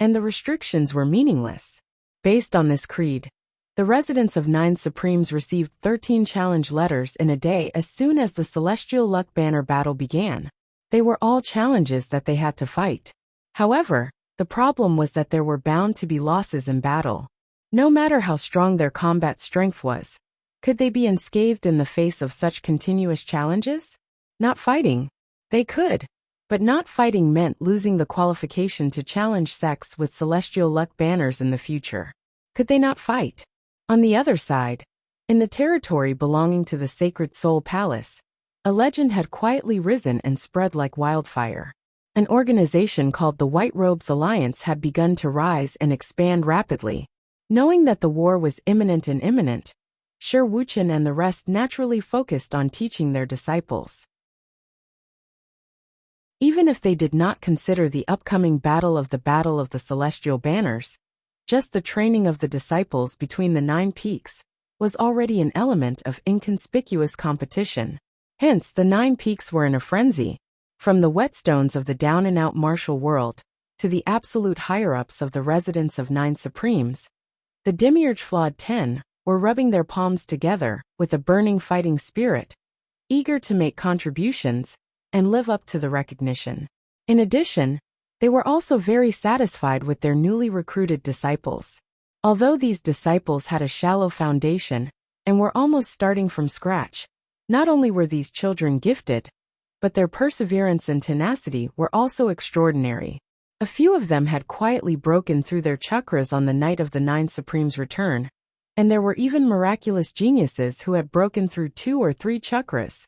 and the restrictions were meaningless. Based on this creed, the residents of 9 Supremes received 13 challenge letters in a day as soon as the Celestial Luck Banner battle began. They were all challenges that they had to fight. However, the problem was that there were bound to be losses in battle. No matter how strong their combat strength was, could they be unscathed in the face of such continuous challenges? Not fighting. They could. But not fighting meant losing the qualification to challenge sects with Celestial Luck Banners in the future. Could they not fight? On the other side, in the territory belonging to the Sacred Soul Palace, a legend had quietly risen and spread like wildfire. An organization called the White Robes Alliance had begun to rise and expand rapidly. Knowing that the war was imminent, Shi Wuchen and the rest naturally focused on teaching their disciples. Even if they did not consider the upcoming Battle of the Celestial Banners, just the training of the disciples between the 9 peaks was already an element of inconspicuous competition. Hence, the 9 peaks were in a frenzy, from the whetstones of the down-and-out martial world to the absolute higher-ups of the residents of 9 Supremes. The Demiurge Flawed 10 were rubbing their palms together with a burning fighting spirit, eager to make contributions and live up to the recognition. In addition, they were also very satisfied with their newly recruited disciples. Although these disciples had a shallow foundation and were almost starting from scratch, not only were these children gifted, but their perseverance and tenacity were also extraordinary. A few of them had quietly broken through their chakras on the night of the Nine Supremes' return, and there were even miraculous geniuses who had broken through 2 or 3 chakras.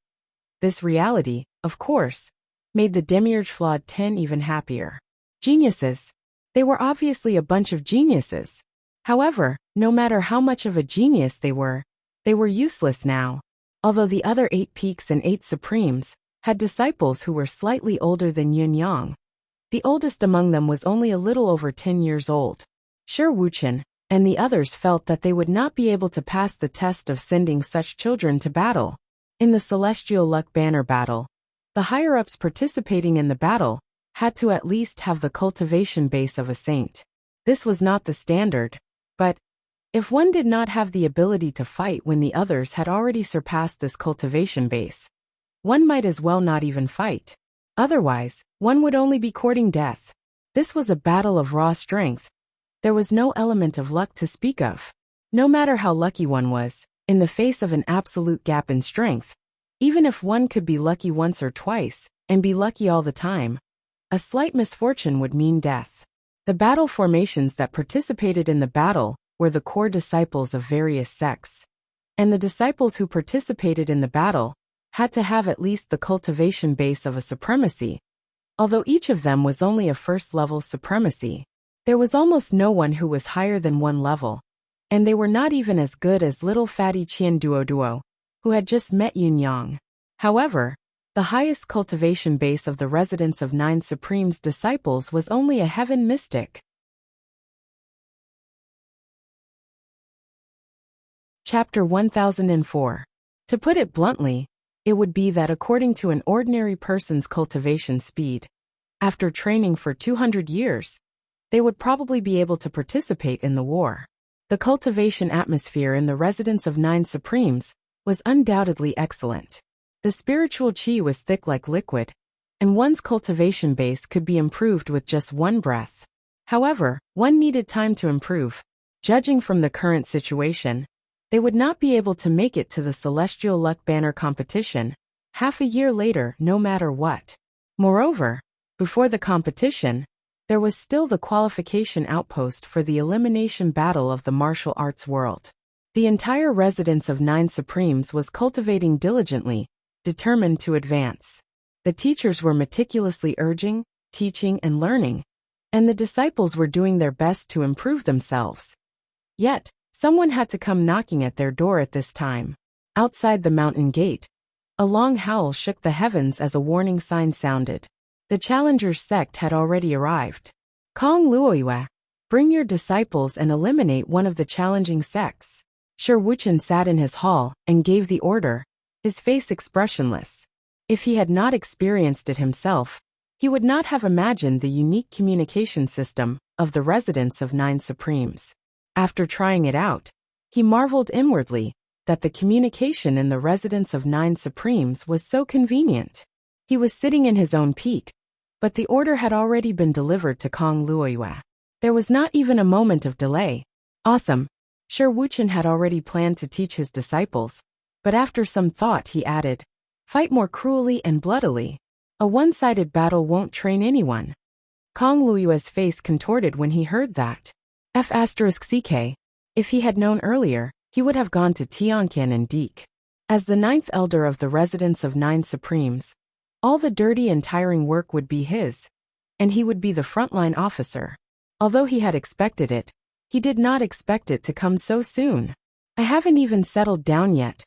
This reality, of course, made the Demiurge Flawed 10 even happier. Geniuses. They were obviously a bunch of geniuses. However, no matter how much of a genius they were useless now. Although the other 8 peaks and 8 supremes had disciples who were slightly older than Yun Yang, the oldest among them was only a little over 10 years old. Shi Wuchen and the others felt that they would not be able to pass the test of sending such children to battle. In the Celestial Luck Banner battle, the higher-ups participating in the battle had to at least have the cultivation base of a saint. This was not the standard, but if one did not have the ability to fight when the others had already surpassed this cultivation base, one might as well not even fight. Otherwise, one would only be courting death. This was a battle of raw strength. There was no element of luck to speak of. No matter how lucky one was, in the face of an absolute gap in strength, even if one could be lucky once or twice, and be lucky all the time, a slight misfortune would mean death. The battle formations that participated in the battle were the core disciples of various sects, and the disciples who participated in the battle had to have at least the cultivation base of a supremacy, although each of them was only a first-level supremacy. There was almost no one who was higher than 1 level, and they were not even as good as little fatty Qian Duo, who had just met Yun Yang. However, the highest cultivation base of the residents of 9 Supremes' disciples was only a heaven mystic. Chapter 1004. To put it bluntly, it would be that according to an ordinary person's cultivation speed, after training for 200 years, they would probably be able to participate in the war. The cultivation atmosphere in the residence of 9 Supremes was undoubtedly excellent. The spiritual qi was thick like liquid, and one's cultivation base could be improved with just 1 breath. However, one needed time to improve. Judging from the current situation, they would not be able to make it to the Celestial Luck Banner competition half a year later no matter what. Moreover, before the competition, there was still the qualification outpost for the elimination battle of the martial arts world. The entire residence of 9 Supremes was cultivating diligently, determined to advance. The teachers were meticulously urging, teaching, and learning, and the disciples were doing their best to improve themselves. Yet, someone had to come knocking at their door at this time. Outside the mountain gate, a long howl shook the heavens as a warning sign sounded. The challengers' sect had already arrived. Kong Luoyue, bring your disciples and eliminate one of the challenging sects. Shi Wuchen sat in his hall and gave the order, his face expressionless. If he had not experienced it himself, he would not have imagined the unique communication system of the residents of 9 Supremes. After trying it out, he marveled inwardly that the communication in the residence of 9 Supremes was so convenient. He was sitting in his own peak, but the order had already been delivered to Kong Luoyue. There was not even a moment of delay. Awesome. Shi Wuchen had already planned to teach his disciples, but after some thought he added, fight more cruelly and bloodily. A one-sided battle won't train anyone. Kong Luoyue's face contorted when he heard that. F*ck. If he had known earlier, he would have gone to Tianqian and Deek. As the 9th elder of the residence of 9 Supremes, all the dirty and tiring work would be his, and he would be the frontline officer. Although he had expected it, he did not expect it to come so soon. I haven't even settled down yet.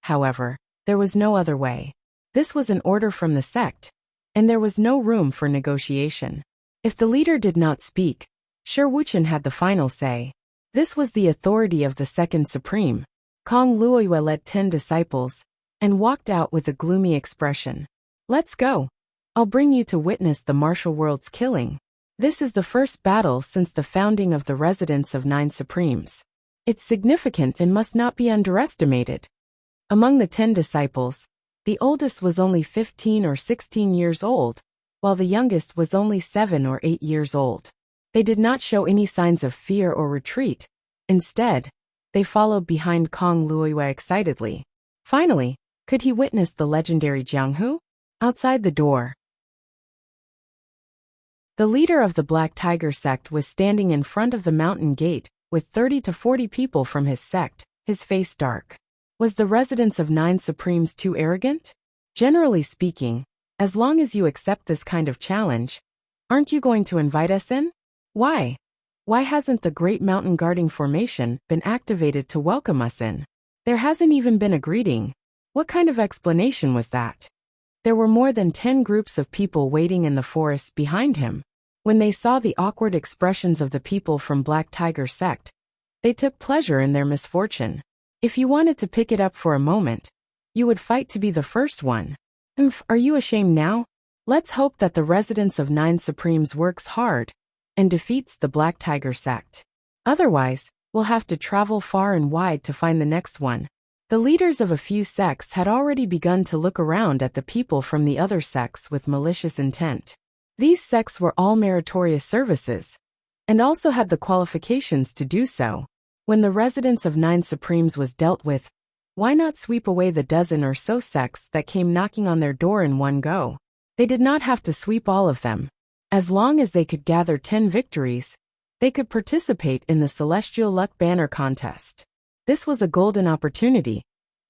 However, there was no other way. This was an order from the sect, and there was no room for negotiation. If the leader did not speak, Shi Wuchen had the final say. This was the authority of the 2nd Supreme. Kong Luoyue led 10 disciples and walked out with a gloomy expression. Let's go. I'll bring you to witness the martial world's killing. This is the first battle since the founding of the residence of 9 Supremes. It's significant and must not be underestimated. Among the 10 disciples, the oldest was only 15 or 16 years old, while the youngest was only 7 or 8 years old. They did not show any signs of fear or retreat. Instead, they followed behind Kong Luoyue excitedly. Finally, could he witness the legendary Jiang Hu? Outside the door, the leader of the Black Tiger sect was standing in front of the mountain gate, with 30 to 40 people from his sect, his face dark. Was the residence of 9 Supremes too arrogant? Generally speaking, as long as you accept this kind of challenge, aren't you going to invite us in? Why? Why hasn't the Great Mountain Guarding Formation been activated to welcome us in? There hasn't even been a greeting. What kind of explanation was that? There were more than 10 groups of people waiting in the forest behind him. When they saw the awkward expressions of the people from Black Tiger sect, they took pleasure in their misfortune. If you wanted to pick it up for a moment, you would fight to be the first one. Are you ashamed now? Let's hope that the residence of 9 Supremes works hard and defeats the Black Tiger sect. Otherwise, we'll have to travel far and wide to find the next one. The leaders of a few sects had already begun to look around at the people from the other sects with malicious intent. These sects were all meritorious services, and also had the qualifications to do so. When the residence of 9 Supremes was dealt with, why not sweep away the dozen or so sects that came knocking on their door in one go? They did not have to sweep all of them. As long as they could gather 10 victories, they could participate in the Celestial Luck Banner contest. This was a golden opportunity.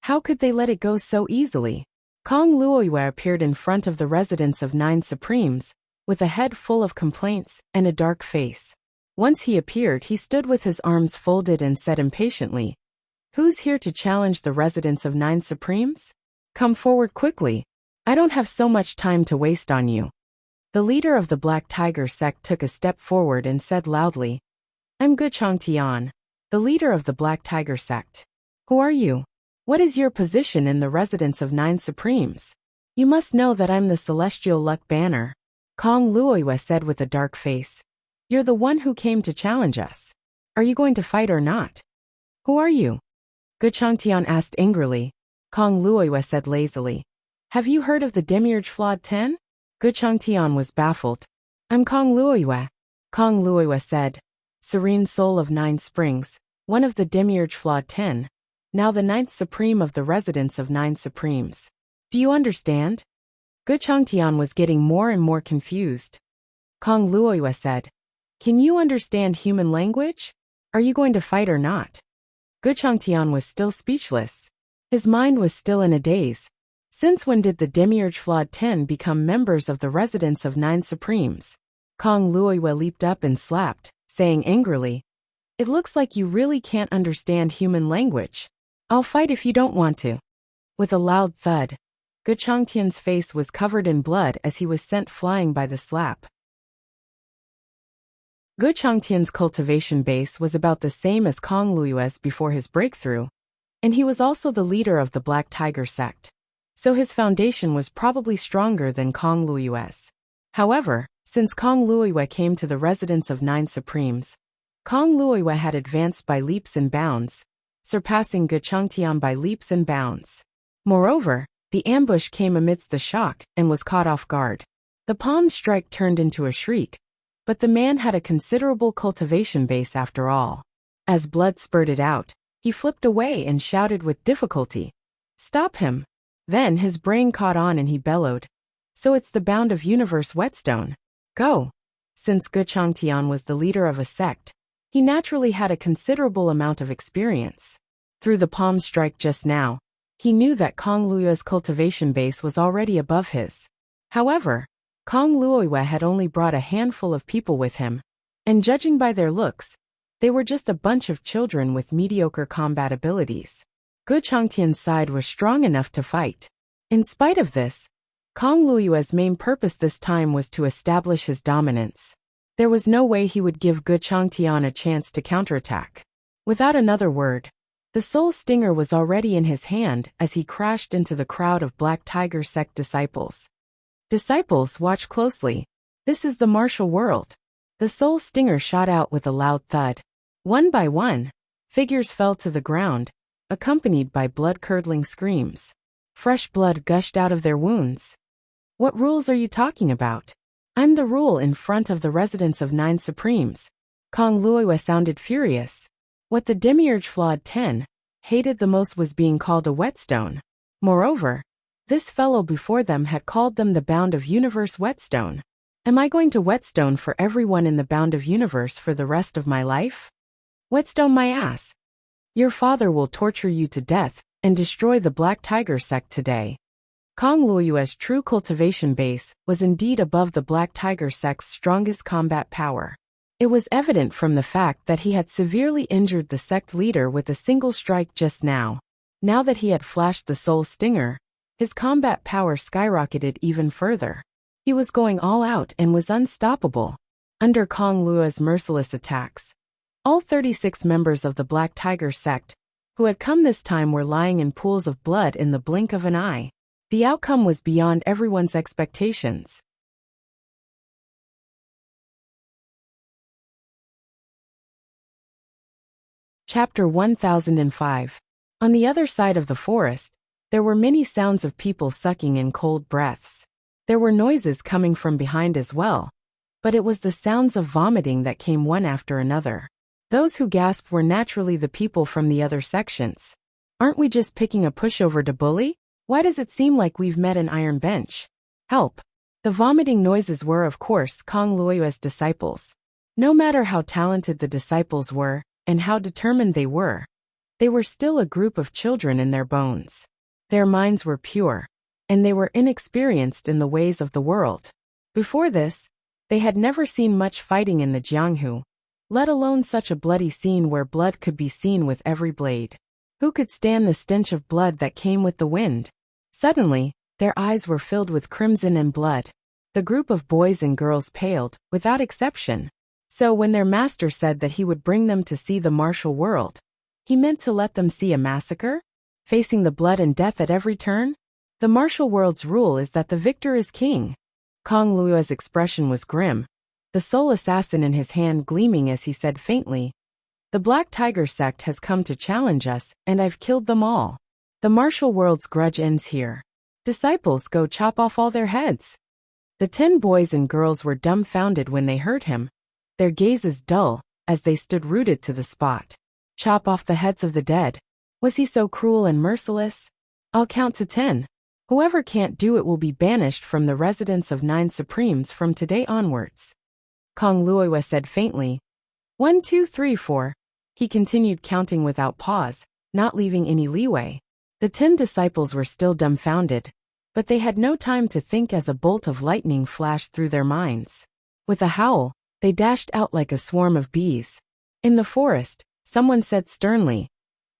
How could they let it go so easily? Kong Luoyue appeared in front of the residence of 9 Supremes, with a head full of complaints and a dark face. Once he appeared, he stood with his arms folded and said impatiently, "Who's here to challenge the residence of 9 Supremes? Come forward quickly. I don't have so much time to waste on you." The leader of the Black Tiger sect took a step forward and said loudly, "I'm Gu Changtian, the leader of the Black Tiger sect. Who are you? What is your position in the residence of 9 Supremes? You must know that I'm the Celestial Luck Banner." Kong Luoyue said with a dark face, "You're the one who came to challenge us. Are you going to fight or not?" "Who are you?" Gu Changtian asked angrily. Kong Luoyue said lazily, "Have you heard of the Demiurge Flawed 10? Gu Changtian was baffled. "I'm Kong Luoyue." Kong Luoyue said, "Serene soul of 9 springs, one of the Demiurge Flawed 10, now the 9th Supreme of the residence of 9 Supremes. Do you understand?" Gu Changtian was getting more and more confused. Kong Luoyue said, "Can you understand human language? Are you going to fight or not?" Gu Changtian was still speechless. His mind was still in a daze. Since when did the Demiurge Flawed 10 become members of the residence of 9 Supremes? Kong Luoyue leaped up and slapped, saying angrily, "It looks like you really can't understand human language. I'll fight if you don't want to." With a loud thud, Gu Changtian's face was covered in blood as he was sent flying by the slap. Gu Changtian's cultivation base was about the same as Kong Luoyue's before his breakthrough, and he was also the leader of the Black Tiger sect, so his foundation was probably stronger than Kong Luoyue's. However, since Kong Luoyue came to the residence of 9 Supremes, Kong Luoyue had advanced by leaps and bounds, surpassing Gu Changtian by leaps and bounds. Moreover, the ambush came amidst the shock and was caught off guard. The palm strike turned into a shriek, but the man had a considerable cultivation base after all. As blood spurted out, he flipped away and shouted with difficulty, "Stop him!" Then his brain caught on and he bellowed, "So it's the bound of universe whetstone. Go!" Since Gu Changtian was the leader of a sect, he naturally had a considerable amount of experience. Through the palm strike just now, he knew that Kong Luoyue's cultivation base was already above his. However, Kong Luoyue had only brought a handful of people with him, and judging by their looks, they were just a bunch of children with mediocre combat abilities. Gu Changtian's side was strong enough to fight. In spite of this, Kong Luoyue's main purpose this time was to establish his dominance. There was no way he would give Gu Changtian a chance to counterattack. Without another word, the soul stinger was already in his hand as he crashed into the crowd of Black Tiger sect disciples. "Disciples, watch closely. This is the martial world." The soul stinger shot out with a loud thud. One by one, Figures fell to the ground, accompanied by blood-curdling screams. Fresh blood gushed out of their wounds. What rules are you talking about? I'm the rule in front of the residents of 9 Supremes. Kong Luoyue sounded furious. What the demiurge flawed 10 hated the most was being called a whetstone. Moreover, this fellow before them had called them the Bound of Universe whetstone. Am I going to whetstone for everyone in the Bound of Universe for the rest of my life? Whetstone my ass. Your father will torture you to death and destroy the Black Tiger sect today. Kong Luoyue's true cultivation base was indeed above the Black Tiger sect's strongest combat power. It was evident from the fact that he had severely injured the sect leader with a single strike just now. Now that he had flashed the Soul Stinger, his combat power skyrocketed even further. He was going all out and was unstoppable. Under Kong Luoyue's merciless attacks, all 36 members of the Black Tiger sect, who had come this time, were lying in pools of blood in the blink of an eye. The outcome was beyond everyone's expectations. Chapter 1005. On the other side of the forest, there were many sounds of people sucking in cold breaths. There were noises coming from behind as well, but it was the sounds of vomiting that came one after another. Those who gasped were naturally the people from the other sections. Aren't we just picking a pushover to bully? Why does it seem like we've met an iron bench? Help! The vomiting noises were, of course, Kong Luoyue's disciples. No matter how talented the disciples were, and how determined they were still a group of children in their bones. Their minds were pure, and they were inexperienced in the ways of the world. Before this, they had never seen much fighting in the Jianghu, let alone such a bloody scene where blood could be seen with every blade. Who could stand the stench of blood that came with the wind? Suddenly, their eyes were filled with crimson and blood. The group of boys and girls paled, without exception. So when their master said that he would bring them to see the martial world, he meant to let them see a massacre? Facing the blood and death at every turn? The martial world's rule is that the victor is king. Kong Luoyue's expression was grim, the soul assassin in his hand gleaming as he said faintly, "The Black Tiger sect has come to challenge us, and I've killed them all. The martial world's grudge ends here. Disciples, go chop off all their heads." The 10 boys and girls were dumbfounded when they heard him, their gazes dull, as they stood rooted to the spot. Chop off the heads of the dead. Was he so cruel and merciless? I'll count to 10. Whoever can't do it will be banished from the residence of 9 Supremes from today onwards. Kong Luoyue said faintly. 1, 2, 3, 4. He continued counting without pause, not leaving any leeway. The 10 disciples were still dumbfounded, but they had no time to think as a bolt of lightning flashed through their minds. With a howl, they dashed out like a swarm of bees. In the forest, someone said sternly,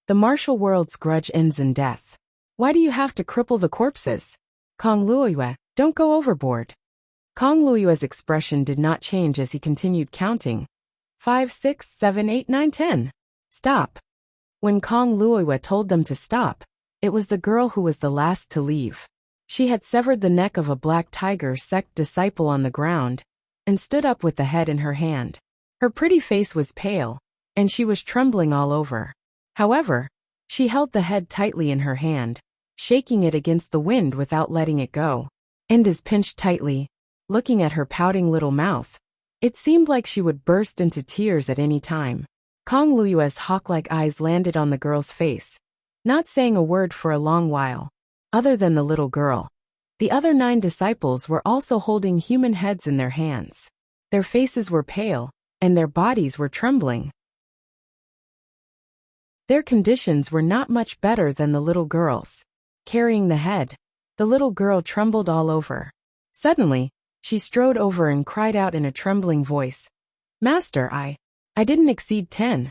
"The martial world's grudge ends in death. Why do you have to cripple the corpses? Kong Luoyue, don't go overboard." Kong Luoyue's expression did not change as he continued counting. 5, 6, 7, 8, 9, 10. Stop. When Kong Luoyue told them to stop, it was the girl who was the last to leave. She had severed the neck of a Black Tiger sect disciple on the ground, and stood up with the head in her hand. Her pretty face was pale, and she was trembling all over. However, she held the head tightly in her hand, shaking it against the wind without letting it go. And as pinched tightly, looking at her pouting little mouth, it seemed like she would burst into tears at any time. Kong Luoyue's hawk-like eyes landed on the girl's face, not saying a word for a long while. Other than the little girl, the other 9 disciples were also holding human heads in their hands. Their faces were pale, and their bodies were trembling. Their conditions were not much better than the little girl's. Carrying the head, the little girl trembled all over. Suddenly, she strode over and cried out in a trembling voice, "Master, I didn't exceed 10.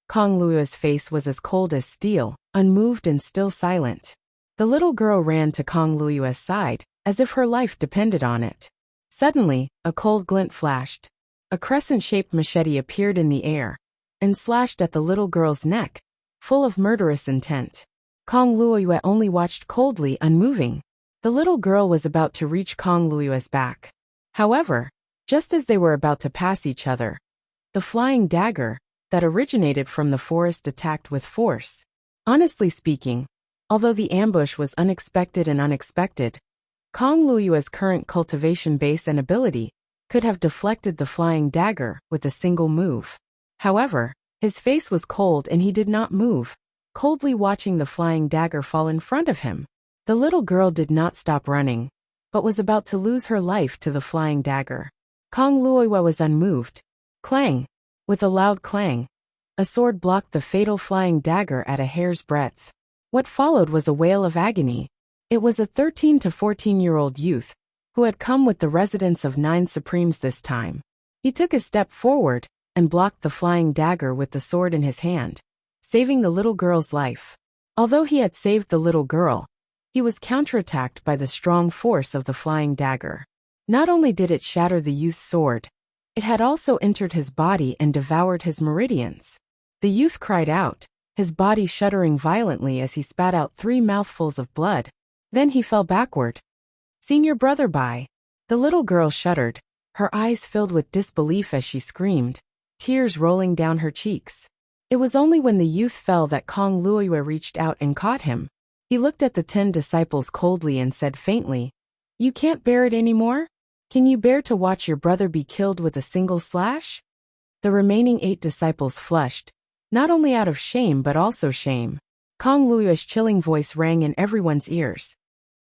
Kong Luoyue's face was as cold as steel, unmoved and still silent. The little girl ran to Kong Luoyue's side, as if her life depended on it. Suddenly, a cold glint flashed. A crescent-shaped machete appeared in the air, and slashed at the little girl's neck, full of murderous intent. Kong Luoyue only watched coldly, unmoving. The little girl was about to reach Kong Luoyue's back. However, just as they were about to pass each other, the flying dagger, that originated from the forest attacked with force. Honestly speaking, although the ambush was unexpected, Kong Luyue's current cultivation base and ability could have deflected the flying dagger with a single move. However, his face was cold and he did not move, coldly watching the flying dagger fall in front of him. The little girl did not stop running, but was about to lose her life to the flying dagger. Kong Luyue was unmoved. Clang! With a loud clang, a sword blocked the fatal flying dagger at a hair's breadth. What followed was a wail of agony. It was a 13 to 14-year-old youth, who had come with the residents of 9 Supremes this time. He took a step forward and blocked the flying dagger with the sword in his hand, saving the little girl's life. Although he had saved the little girl, he was counterattacked by the strong force of the flying dagger. Not only did it shatter the youth's sword, it had also entered his body and devoured his meridians. The youth cried out, his body shuddering violently as he spat out 3 mouthfuls of blood. Then he fell backward. "Senior brother, bye." The little girl shuddered, her eyes filled with disbelief as she screamed, tears rolling down her cheeks. It was only when the youth fell that Kong Luyue reached out and caught him. He looked at the 10 disciples coldly and said faintly, "You can't bear it anymore? Can you bear to watch your brother be killed with a single slash?" The remaining 8 disciples flushed, not only out of shame but also shame. Kong Luyue's chilling voice rang in everyone's ears.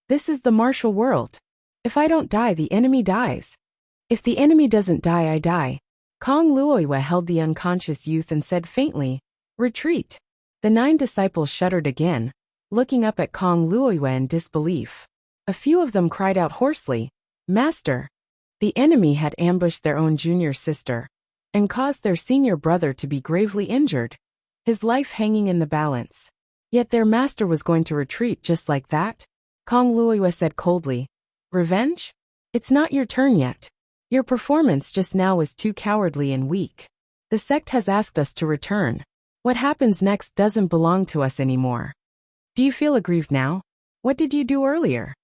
"This is the martial world. If I don't die, the enemy dies. If the enemy doesn't die, I die." Kong Luyue held the unconscious youth and said faintly, "Retreat." The 9 disciples shuddered again, looking up at Kong Luyue in disbelief. A few of them cried out hoarsely, "Master!" The enemy had ambushed their own junior sister and caused their senior brother to be gravely injured, his life hanging in the balance. Yet their master was going to retreat just like that? Kong Luyue said coldly, "Revenge? It's not your turn yet. Your performance just now was too cowardly and weak. The sect has asked us to return. What happens next doesn't belong to us anymore. Do you feel aggrieved now? What did you do earlier?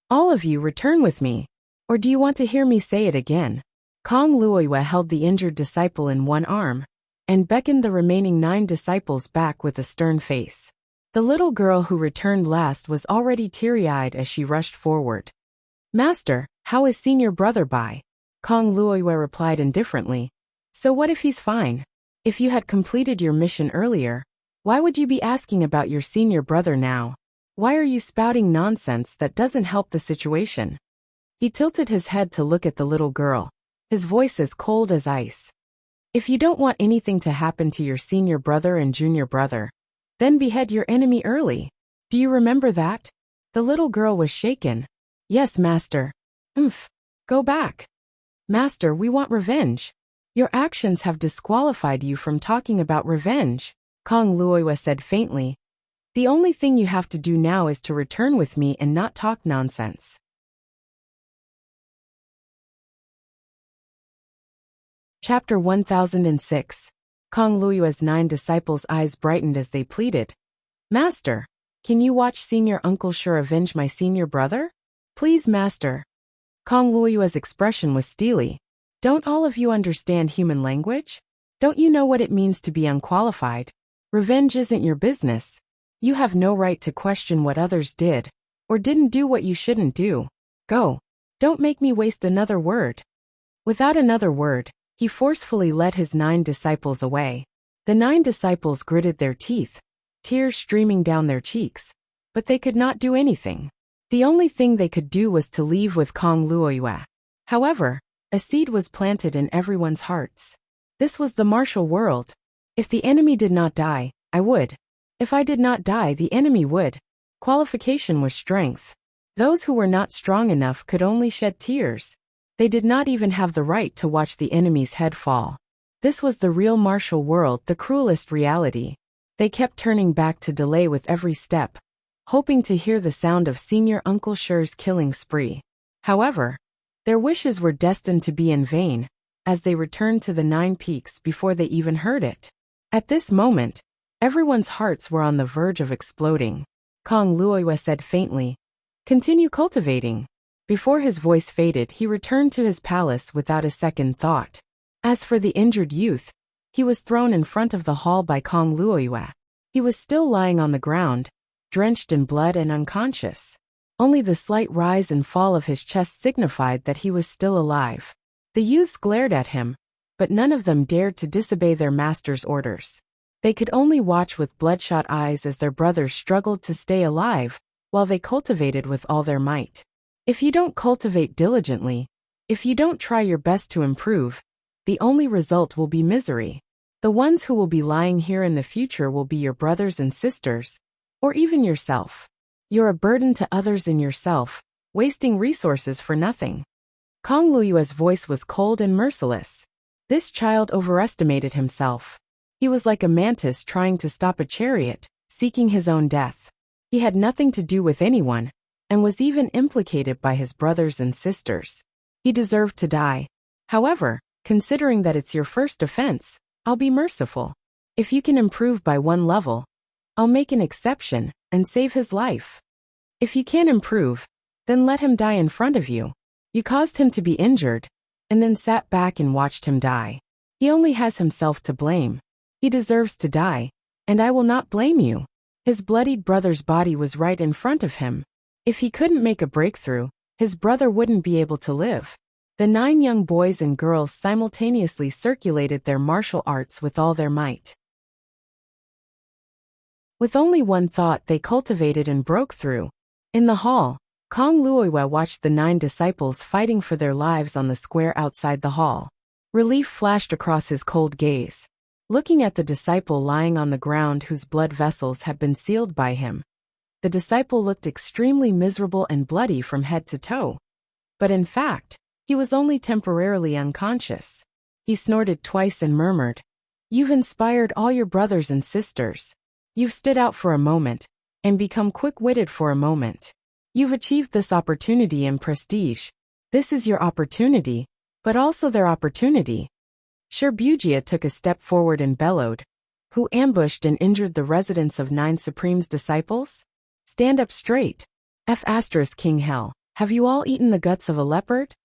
All of you return with me. Or do you want to hear me say it again?" Kong Luyue held the injured disciple in one arm and beckoned the remaining 9 disciples back with a stern face. The little girl who returned last was already teary-eyed as she rushed forward. "Master, how is senior brother Bai?" Kong Luyue replied indifferently. "So what if he's fine? If you had completed your mission earlier, why would you be asking about your senior brother now? Why are you spouting nonsense that doesn't help the situation?" He tilted his head to look at the little girl, his voice as cold as ice. "If you don't want anything to happen to your senior brother and junior brother, then behead your enemy early. Do you remember that?" The little girl was shaken. "Yes, master." Go back." "Master, we want revenge. Your actions have disqualified you from talking about revenge," Kong Luyue said faintly. "The only thing you have to do now is to return with me and not talk nonsense." Chapter 1006. Kong Luyue's 9 disciples' eyes brightened as they pleaded, "Master, can you watch Senior Uncle Sure avenge my senior brother? Please, Master." Kong Luyue's expression was steely. "Don't all of you understand human language? Don't you know what it means to be unqualified? Revenge isn't your business. You have no right to question what others did, or didn't do what you shouldn't do. Go. Don't make me waste another word." Without another word, he forcefully led his 9 disciples away. The 9 disciples gritted their teeth, tears streaming down their cheeks, but they could not do anything. The only thing they could do was to leave with Kong Luyue. However, a seed was planted in everyone's hearts. This was the martial world. If the enemy did not die, I would. If I did not die, the enemy would. Qualification was strength. Those who were not strong enough could only shed tears. They did not even have the right to watch the enemy's head fall. This was the real martial world, the cruelest reality. They kept turning back to delay with every step, hoping to hear the sound of Senior Uncle Sure's killing spree. However, their wishes were destined to be in vain, as they returned to the 9 peaks before they even heard it. At this moment, everyone's hearts were on the verge of exploding. Kong Luyue said faintly, "Continue cultivating." Before his voice faded, he returned to his palace without a second thought. As for the injured youth, he was thrown in front of the hall by Kong Luoyue. He was still lying on the ground, drenched in blood and unconscious. Only the slight rise and fall of his chest signified that he was still alive. The youths glared at him, but none of them dared to disobey their master's orders. They could only watch with bloodshot eyes as their brothers struggled to stay alive, while they cultivated with all their might. If you don't cultivate diligently, if you don't try your best to improve, the only result will be misery. The ones who will be lying here in the future will be your brothers and sisters, or even yourself. You're a burden to others and yourself, wasting resources for nothing. Kong Luoyue's voice was cold and merciless. This child overestimated himself. He was like a mantis trying to stop a chariot, seeking his own death. He had nothing to do with anyone, and was even implicated by his brothers and sisters. He deserved to die. However, considering that it's your first offense, I'll be merciful. If you can improve by one level, I'll make an exception and save his life. If you can't improve, then let him die in front of you. You caused him to be injured, and then sat back and watched him die. He only has himself to blame. He deserves to die, and I will not blame you. His bloodied brother's body was right in front of him. If he couldn't make a breakthrough, his brother wouldn't be able to live. The 9 young boys and girls simultaneously circulated their martial arts with all their might. With only one thought, they cultivated and broke through. In the hall, Kong Luoyue watched the 9 disciples fighting for their lives on the square outside the hall. Relief flashed across his cold gaze. Looking at the disciple lying on the ground whose blood vessels had been sealed by him, the disciple looked extremely miserable and bloody from head to toe. But in fact, he was only temporarily unconscious. He snorted twice and murmured, "You've inspired all your brothers and sisters. You've stood out for a moment, and become quick-witted for a moment. You've achieved this opportunity and prestige. This is your opportunity, but also their opportunity." Shibuya took a step forward and bellowed, "Who ambushed and injured the residents of 9 Supreme's disciples? Stand up straight. King Hell, have you all eaten the guts of a leopard?"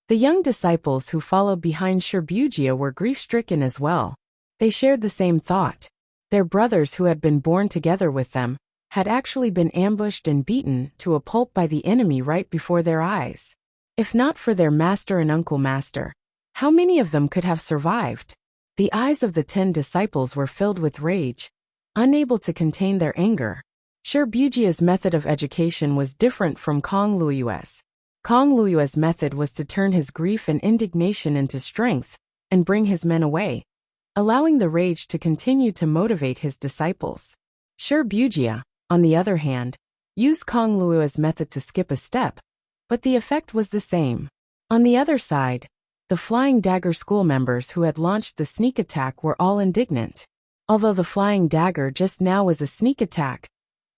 The young disciples who followed behind Shibuya were grief-stricken as well. They shared the same thought. Their brothers who had been born together with them had actually been ambushed and beaten to a pulp by the enemy right before their eyes. If not for their master and uncle master, how many of them could have survived? The eyes of the 10 disciples were filled with rage, unable to contain their anger. Shibuya's method of education was different from Kong Luoyue's. Kong Luoyue's method was to turn his grief and indignation into strength and bring his men away, allowing the rage to continue to motivate his disciples. Shibuya, on the other hand, used Kong Luoyue's method to skip a step, but the effect was the same. On the other side, the Flying Dagger school members who had launched the sneak attack were all indignant. Although the Flying Dagger just now was a sneak attack,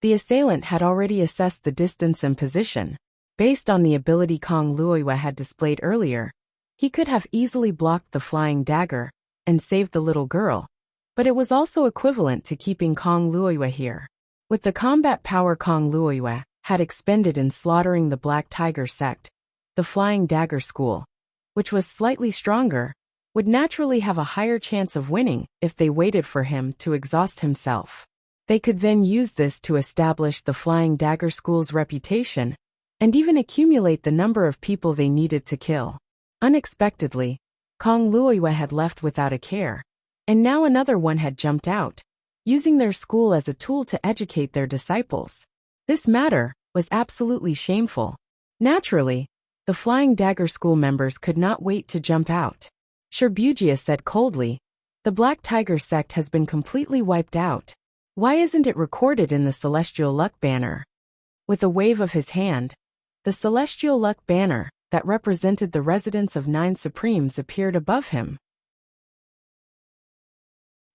the assailant had already assessed the distance and position. Based on the ability Kong Luoyue had displayed earlier, he could have easily blocked the Flying Dagger and saved the little girl, but it was also equivalent to keeping Kong Luoyue here. With the combat power Kong Luoyue had expended in slaughtering the Black Tiger sect, the Flying Dagger school, which was slightly stronger, would naturally have a higher chance of winning if they waited for him to exhaust himself. They could then use this to establish the Flying Dagger school's reputation and even accumulate the number of people they needed to kill. Unexpectedly, Kong Luoyue had left without a care, and now another one had jumped out, using their school as a tool to educate their disciples. This matter was absolutely shameful. Naturally, the Flying Dagger school members could not wait to jump out. Shibuya said coldly, "The Black Tiger sect has been completely wiped out. Why isn't it recorded in the Celestial Luck Banner?" With a wave of his hand, the Celestial Luck Banner that represented the residents of 9 Supremes appeared above him.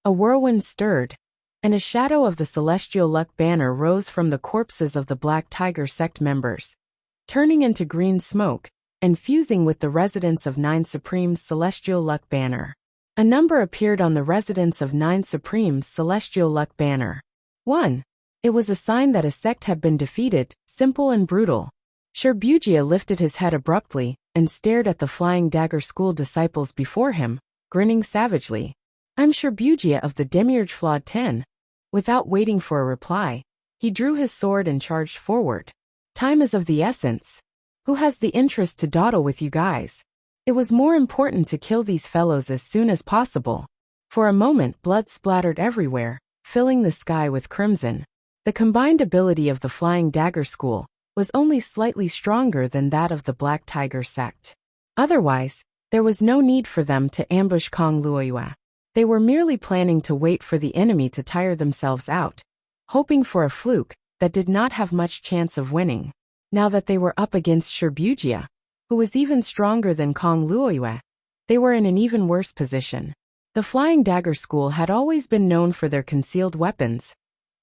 A whirlwind stirred, and a shadow of the Celestial Luck Banner rose from the corpses of the Black Tiger sect members, turning into green smoke and fusing with the residents of 9 Supreme's Celestial Luck Banner. A number appeared on the residents of 9 Supreme's Celestial Luck Banner. 1. It was a sign that a sect had been defeated, simple and brutal. Shibuya lifted his head abruptly and stared at the Flying Dagger school disciples before him, grinning savagely. "I'm Sherbugia of the Demiurge Flawed 10. Without waiting for a reply, he drew his sword and charged forward. "Time is of the essence. Who has the interest to dawdle with you guys?" It was more important to kill these fellows as soon as possible. For a moment, blood splattered everywhere, filling the sky with crimson. The combined ability of the Flying Dagger School was only slightly stronger than that of the Black Tiger sect. Otherwise, there was no need for them to ambush Kong Luoyue. They were merely planning to wait for the enemy to tire themselves out, hoping for a fluke that did not have much chance of winning. Now that they were up against Sherbugia, who was even stronger than Kong Luoyue, they were in an even worse position. The Flying Dagger School had always been known for their concealed weapons,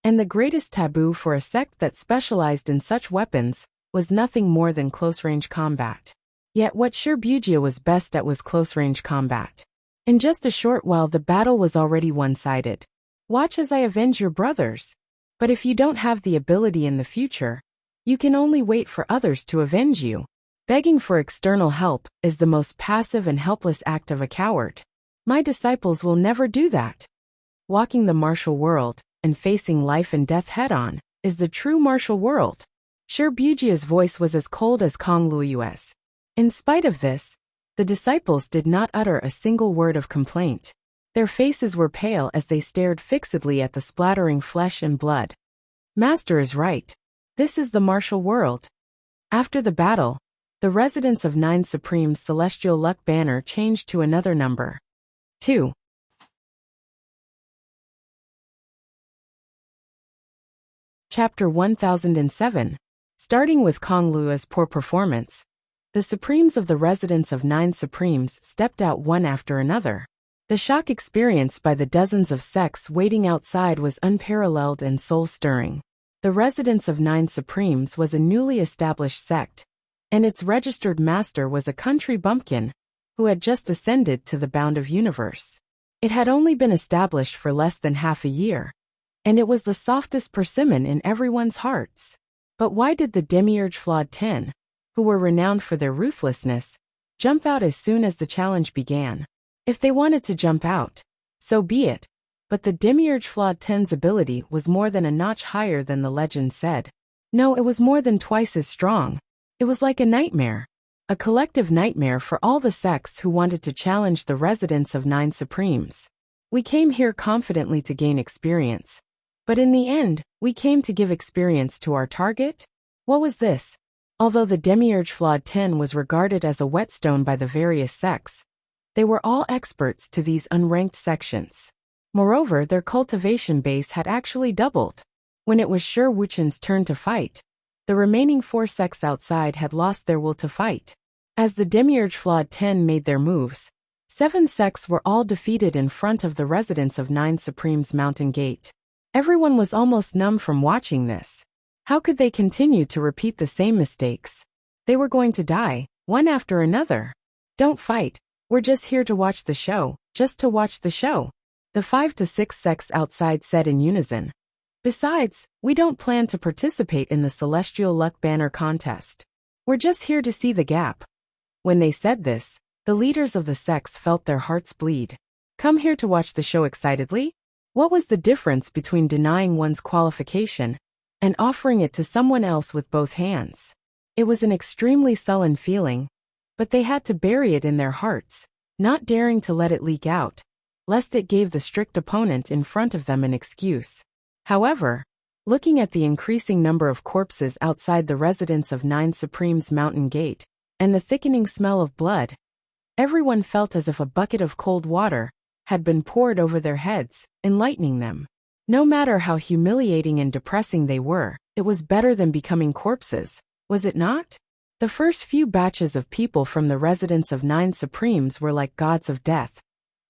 and the greatest taboo for a sect that specialized in such weapons was nothing more than close-range combat. Yet what Sherbugia was best at was close-range combat. In just a short while the battle was already one-sided. "Watch as I avenge your brothers. But if you don't have the ability in the future, you can only wait for others to avenge you. Begging for external help is the most passive and helpless act of a coward. My disciples will never do that. Walking the martial world and facing life and death head-on is the true martial world." Sherbugia's voice was as cold as Kong Luoyue's. In spite of this, the disciples did not utter a single word of complaint. Their faces were pale as they stared fixedly at the splattering flesh and blood. "Master is right. This is the martial world." After the battle, the residence of 9 Supreme's celestial luck banner changed to another number. 2. Chapter 1007. Starting with Kong Luoyue's poor performance, the Supremes of the residence of 9 Supremes stepped out one after another. The shock experienced by the dozens of sects waiting outside was unparalleled and soul-stirring. The residence of 9 Supremes was a newly established sect, and its registered master was a country bumpkin who had just ascended to the bound of universe. It had only been established for less than half a year, and it was the softest persimmon in everyone's hearts. But why did the Demiurge Flawed 10, who were renowned for their ruthlessness, jump out as soon as the challenge began? If they wanted to jump out, so be it, but the Demiurge Flawed 10's ability was more than a notch higher than the legend said. No, it was more than twice as strong. It was like a nightmare. A collective nightmare for all the sects who wanted to challenge the residents of 9 Supremes. "We came here confidently to gain experience. But in the end, we came to give experience to our target?" What was this? Although the Demiurge Flawed 10 was regarded as a whetstone by the various sects, they were all experts to these unranked sections. Moreover, their cultivation base had actually doubled. When it was Sher Wuchen's turn to fight, the remaining 4 sects outside had lost their will to fight. As the Demiurge Flawed 10 made their moves, 7 sects were all defeated in front of the residence of 9 Supreme's mountain gate. Everyone was almost numb from watching this. How could they continue to repeat the same mistakes? They were going to die, one after another. "Don't fight. We're just here to watch the show, just to watch the show," the 5 to 6 sects outside said in unison. "Besides, we don't plan to participate in the Celestial Luck Banner contest. We're just here to see the gap." When they said this, the leaders of the sects felt their hearts bleed. Come here to watch the show excitedly? What was the difference between denying one's qualification and offering it to someone else with both hands? It was an extremely sullen feeling, but they had to bury it in their hearts, not daring to let it leak out, lest it gave the strict opponent in front of them an excuse. However, looking at the increasing number of corpses outside the residence of 9 Supreme's mountain gate, and the thickening smell of blood, everyone felt as if a bucket of cold water had been poured over their heads, enlightening them. No matter how humiliating and depressing they were, it was better than becoming corpses, was it not? The first few batches of people from the residence of 9 Supremes were like gods of death,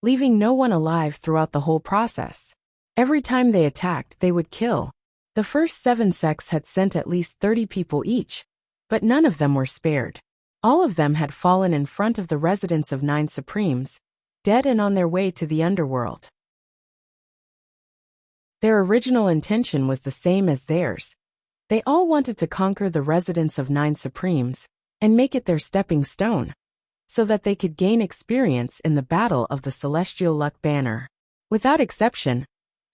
leaving no one alive throughout the whole process. Every time they attacked, they would kill. The first 7 sects had sent at least 30 people each, but none of them were spared. All of them had fallen in front of the residence of 9 Supremes, dead and on their way to the underworld. Their original intention was the same as theirs. They all wanted to conquer the residence of 9 Supremes and make it their stepping stone. so that they could gain experience in the battle of the celestial luck banner. Without exception,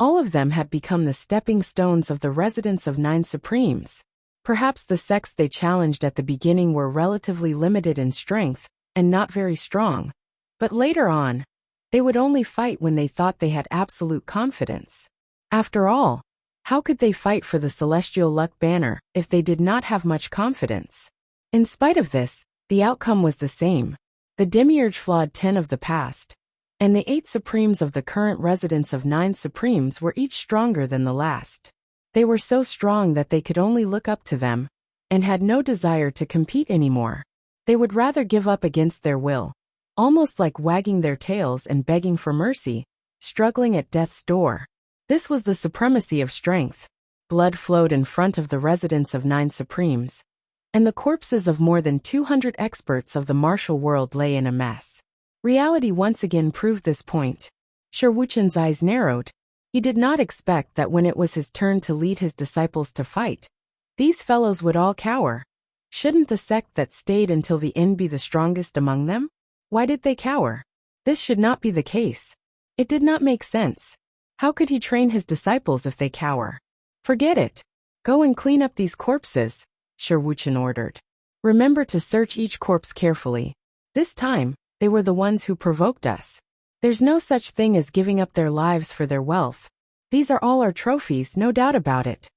all of them had become the stepping stones of the residents of Nine Supremes. Perhaps the sects they challenged at the beginning were relatively limited in strength and not very strong, but later on, they would only fight when they thought they had absolute confidence. After all, how could they fight for the celestial luck banner if they did not have much confidence? In spite of this, the outcome was the same. The demiurge flawed 10 of the past, and the 8 supremes of the current residents of 9 supremes were each stronger than the last. They were so strong that they could only look up to them, and had no desire to compete anymore. They would rather give up against their will, almost like wagging their tails and begging for mercy, struggling at death's door. This was the supremacy of strength. Blood flowed in front of the residents of 9 supremes, and the corpses of more than 200 experts of the martial world lay in a mess. Reality once again proved this point. Sir Wuchen's eyes narrowed. He did not expect that when it was his turn to lead his disciples to fight, these fellows would all cower. Shouldn't the sect that stayed until the end be the strongest among them? Why did they cower? This should not be the case. It did not make sense. How could he train his disciples if they cower? Forget it. Go and clean up these corpses, Sir Wuchen ordered. Remember to search each corpse carefully. This time, they were the ones who provoked us. There's no such thing as giving up their lives for their wealth. These are all our trophies, no doubt about it.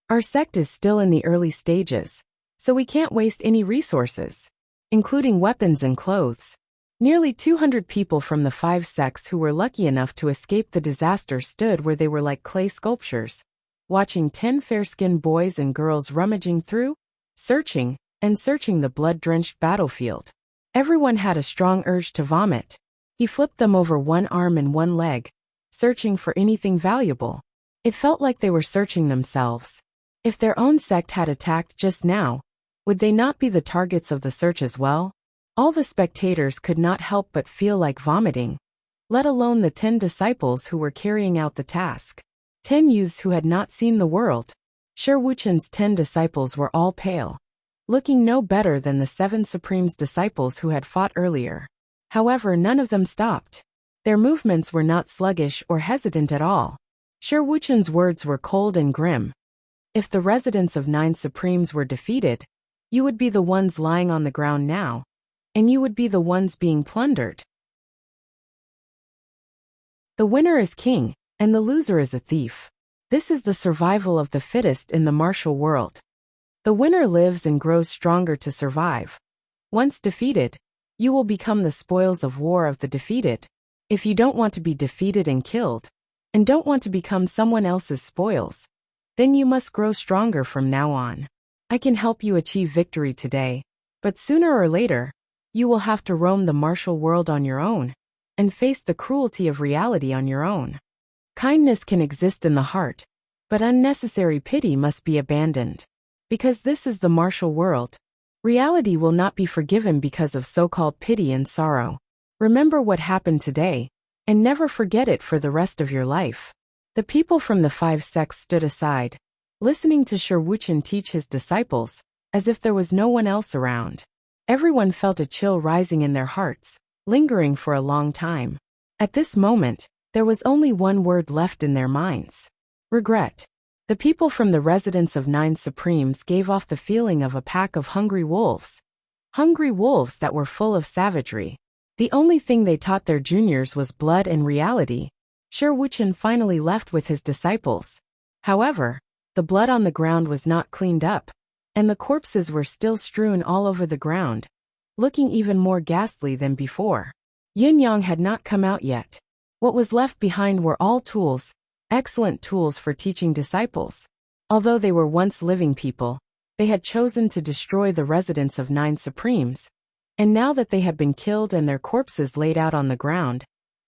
Our sect is still in the early stages, so we can't waste any resources, including weapons and clothes. Nearly 200 people from the 5 sects who were lucky enough to escape the disaster stood where they were like clay sculptures, watching 10 fair-skinned boys and girls rummaging through, searching, and searching the blood-drenched battlefield. Everyone had a strong urge to vomit. He flipped them over one arm and one leg, searching for anything valuable. It felt like they were searching themselves. If their own sect had attacked just now, would they not be the targets of the search as well? All the spectators could not help but feel like vomiting, let alone the 10 disciples who were carrying out the task. 10 youths who had not seen the world. Sir Wuchen's 10 disciples were all pale, looking no better than the 7 Supremes disciples who had fought earlier. However, none of them stopped. Their movements were not sluggish or hesitant at all. Sir Wuchen's words were cold and grim. If the residents of 9 Supremes were defeated, you would be the ones lying on the ground now, and you would be the ones being plundered. The winner is king, and the loser is a thief. This is the survival of the fittest in the martial world. The winner lives and grows stronger to survive. Once defeated, you will become the spoils of war of the defeated. If you don't want to be defeated and killed, and don't want to become someone else's spoils, then you must grow stronger from now on. I can help you achieve victory today, but sooner or later, you will have to roam the martial world on your own, and face the cruelty of reality on your own. Kindness can exist in the heart, but unnecessary pity must be abandoned. Because this is the martial world, reality will not be forgiven because of so-called pity and sorrow. Remember what happened today, and never forget it for the rest of your life. The people from the 5 sects stood aside, listening to Sir Wuchen teach his disciples, as if there was no one else around. Everyone felt a chill rising in their hearts, lingering for a long time. At this moment, there was only one word left in their minds: regret. The people from the residence of 9 Supremes gave off the feeling of a pack of hungry wolves that were full of savagery. The only thing they taught their juniors was blood and reality. Sir Wuchen finally left with his disciples. However, the blood on the ground was not cleaned up, and the corpses were still strewn all over the ground, looking even more ghastly than before. Yin Yang had not come out yet. What was left behind were all tools, excellent tools for teaching disciples. Although they were once living people, they had chosen to destroy the residents of 9 Supremes, and now that they had been killed and their corpses laid out on the ground,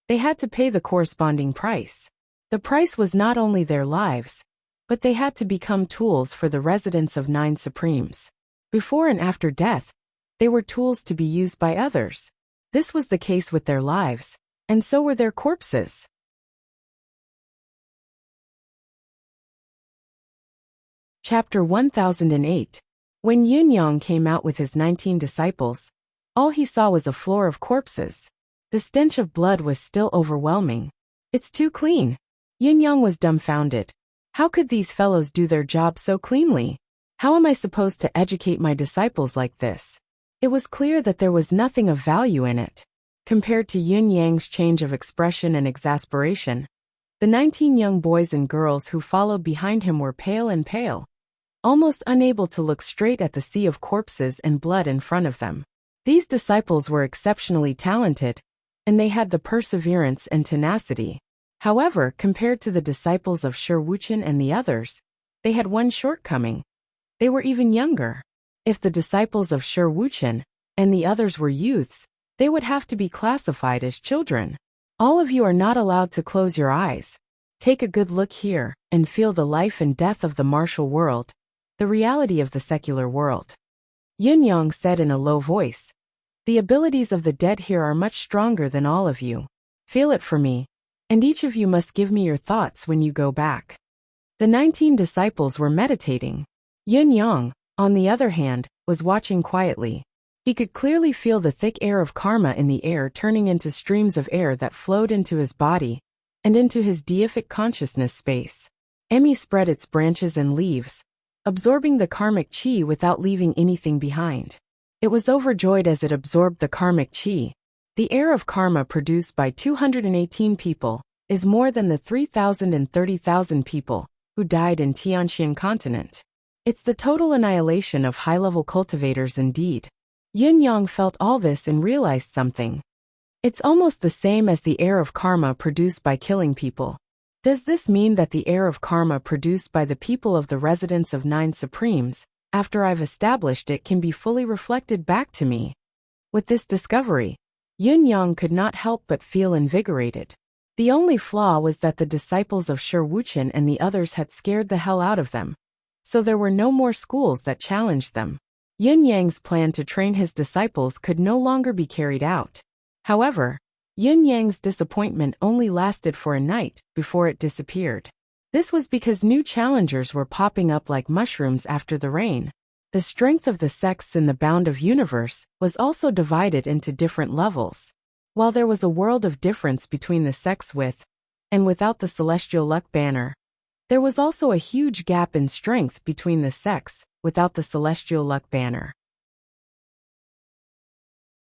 they had to pay the corresponding price. The price was not only their lives, but they had to become tools for the residents of 9 Supremes. Before and after death, they were tools to be used by others. This was the case with their lives, and so were their corpses. Chapter 1008. When Yin Yang came out with his 19 disciples, All he saw was a floor of corpses. The stench of blood was still overwhelming. It's too clean. Yin-yang was dumbfounded. How could these fellows do their job so cleanly? How am I supposed to educate my disciples like this? It was clear that there was nothing of value in it. Compared to Yin-yang's change of expression and exasperation, the 19 young boys and girls who followed behind him were pale and pale, almost unable to look straight at the sea of corpses and blood in front of them. These disciples were exceptionally talented, and they had the perseverance and tenacity. However, compared to the disciples of Shi Wuchen and the others, they had one shortcoming. They were even younger. If the disciples of Shi Wuchen and the others were youths, they would have to be classified as children. All of you are not allowed to close your eyes. Take a good look here and feel the life and death of the martial world, the reality of the secular world. Yin-yang said in a low voice, "The abilities of the dead here are much stronger than all of you. Feel it for me, and each of you must give me your thoughts when you go back." The 19 disciples were meditating. Yin-yang, on the other hand, was watching quietly. He could clearly feel the thick air of karma in the air turning into streams of air that flowed into his body and into his deific consciousness space. Emi spread its branches and leaves, absorbing the karmic chi without leaving anything behind. It was overjoyed as it absorbed the karmic chi. The air of karma produced by 218 people is more than the 3,000 and 30,000 people who died in Tianxian continent. It's the total annihilation of high-level cultivators indeed. Yin-yang felt all this and realized something. It's almost the same as the air of karma produced by killing people. Does this mean that the air of karma produced by the people of the residence of 9 Supremes, after I've established it, can be fully reflected back to me? With this discovery, Yin-yang could not help but feel invigorated. The only flaw was that the disciples of Shi Wuchen and the others had scared the hell out of them, so there were no more schools that challenged them. Yin-yang's plan to train his disciples could no longer be carried out. However, Yin-yang's disappointment only lasted for a night before it disappeared. This was because new challengers were popping up like mushrooms after the rain. The strength of the sects in the bound of universe was also divided into different levels. While there was a world of difference between the sects with and without the celestial luck banner, there was also a huge gap in strength between the sects without the celestial luck banner.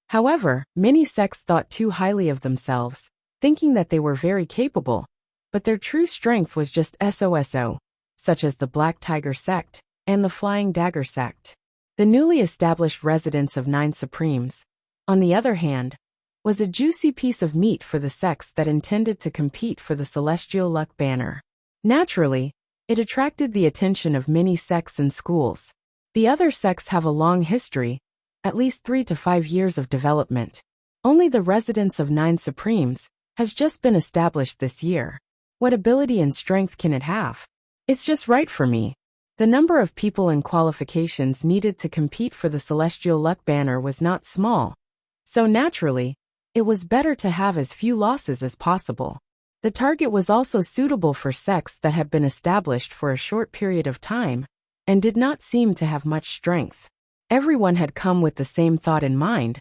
However, many sects thought too highly of themselves, thinking that they were very capable, but their true strength was just SOSO, such as the Black Tiger sect and the Flying Dagger sect. The newly established residence of 9 Supremes, on the other hand, was a juicy piece of meat for the sects that intended to compete for the celestial luck banner. Naturally, it attracted the attention of many sects and schools. The other sects have a long history, at least 3 to 5 years of development. Only the residence of 9 Supremes has just been established this year. What ability and strength can it have? It's just right for me. The number of people and qualifications needed to compete for the celestial luck banner was not small, so naturally, it was better to have as few losses as possible. The target was also suitable for sects that had been established for a short period of time and did not seem to have much strength. Everyone had come with the same thought in mind,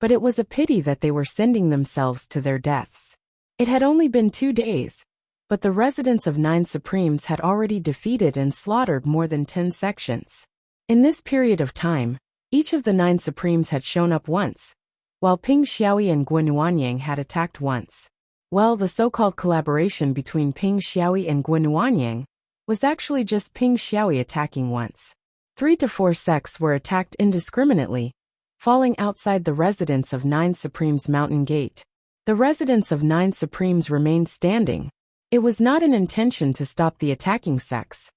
but it was a pity that they were sending themselves to their deaths. It had only been 2 days, but the residents of 9 Supremes had already defeated and slaughtered more than 10 sections. In this period of time, each of the 9 Supremes had shown up once, while Ping Xiaoyi and Guanuanyang had attacked once. Well, the so-called collaboration between Ping Xiaoyi and Guanuanyang was actually just Ping Xiaoyi attacking once. 3 to 4 sects were attacked indiscriminately, falling outside the residence of 9 Supremes' mountain gate. The residence of 9 Supremes remained standing. It was not an intention to stop the attacking sects,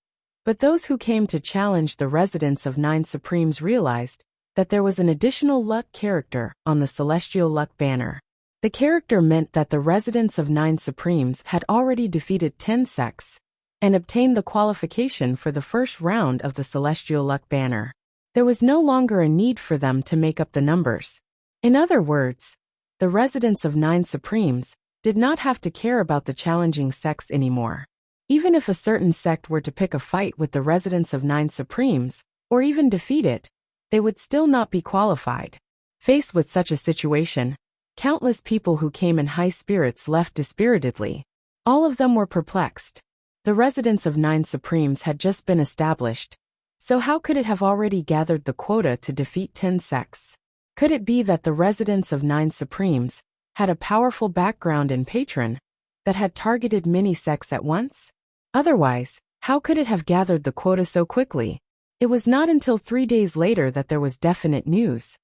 but those who came to challenge the residence of 9 Supremes realized that there was an additional luck character on the celestial luck banner. The character meant that the residents of 9 Supremes had already defeated 10 sects and obtained the qualification for the first round of the celestial luck banner. There was no longer a need for them to make up the numbers. In other words, the residents of 9 Supremes did not have to care about the challenging sects anymore. Even if a certain sect were to pick a fight with the residents of 9 Supremes, or even defeat it, they would still not be qualified. Faced with such a situation, countless people who came in high spirits left dispiritedly. All of them were perplexed. The residence of 9 Supremes had just been established, so how could it have already gathered the quota to defeat 10 sects? Could it be that the residence of 9 Supremes had a powerful background and patron that had targeted many sects at once? Otherwise, how could it have gathered the quota so quickly? It was not until 3 days later that there was definite news.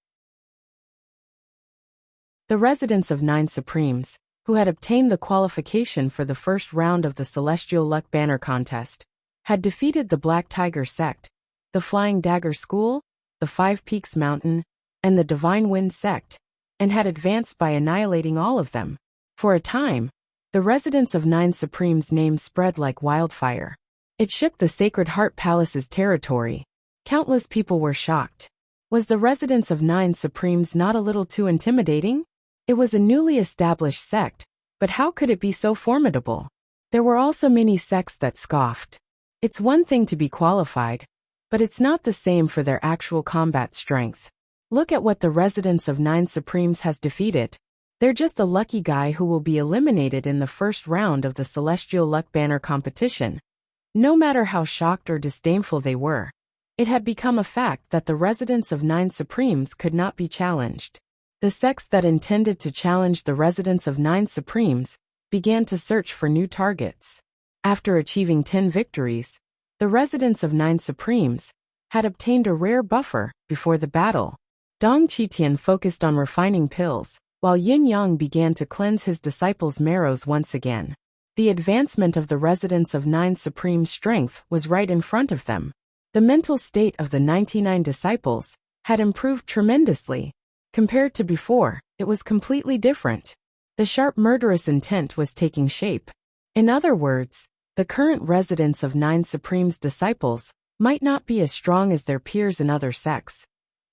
The residents of 9 Supremes, who had obtained the qualification for the first round of the Celestial Luck Banner contest, had defeated the Black Tiger sect, the Flying Dagger School, the Five Peaks Mountain, and the Divine Wind sect, and had advanced by annihilating all of them. For a time, the residents of 9 Supremes' name spread like wildfire. It shook the Sacred Heart Palace's territory. Countless people were shocked. Was the residence of 9 Supremes not a little too intimidating? It was a newly established sect, but how could it be so formidable? There were also many sects that scoffed. It's one thing to be qualified, but it's not the same for their actual combat strength. Look at what the residents of 9 Supremes has defeated. They're just a lucky guy who will be eliminated in the first round of the Celestial Luck Banner competition. No matter how shocked or disdainful they were, it had become a fact that the residents of 9 Supremes could not be challenged. The sects that intended to challenge the residents of 9 Supremes began to search for new targets. After achieving 10 victories, the residents of 9 Supremes had obtained a rare buffer before the battle. Dong Qitian focused on refining pills, while Yin Yang began to cleanse his disciples' marrows once again. The advancement of the residents of 9 Supreme strength was right in front of them. The mental state of the 99 disciples had improved tremendously. Compared to before, it was completely different. The sharp murderous intent was taking shape. In other words, the current residents of 9 Supreme's disciples might not be as strong as their peers in other sects,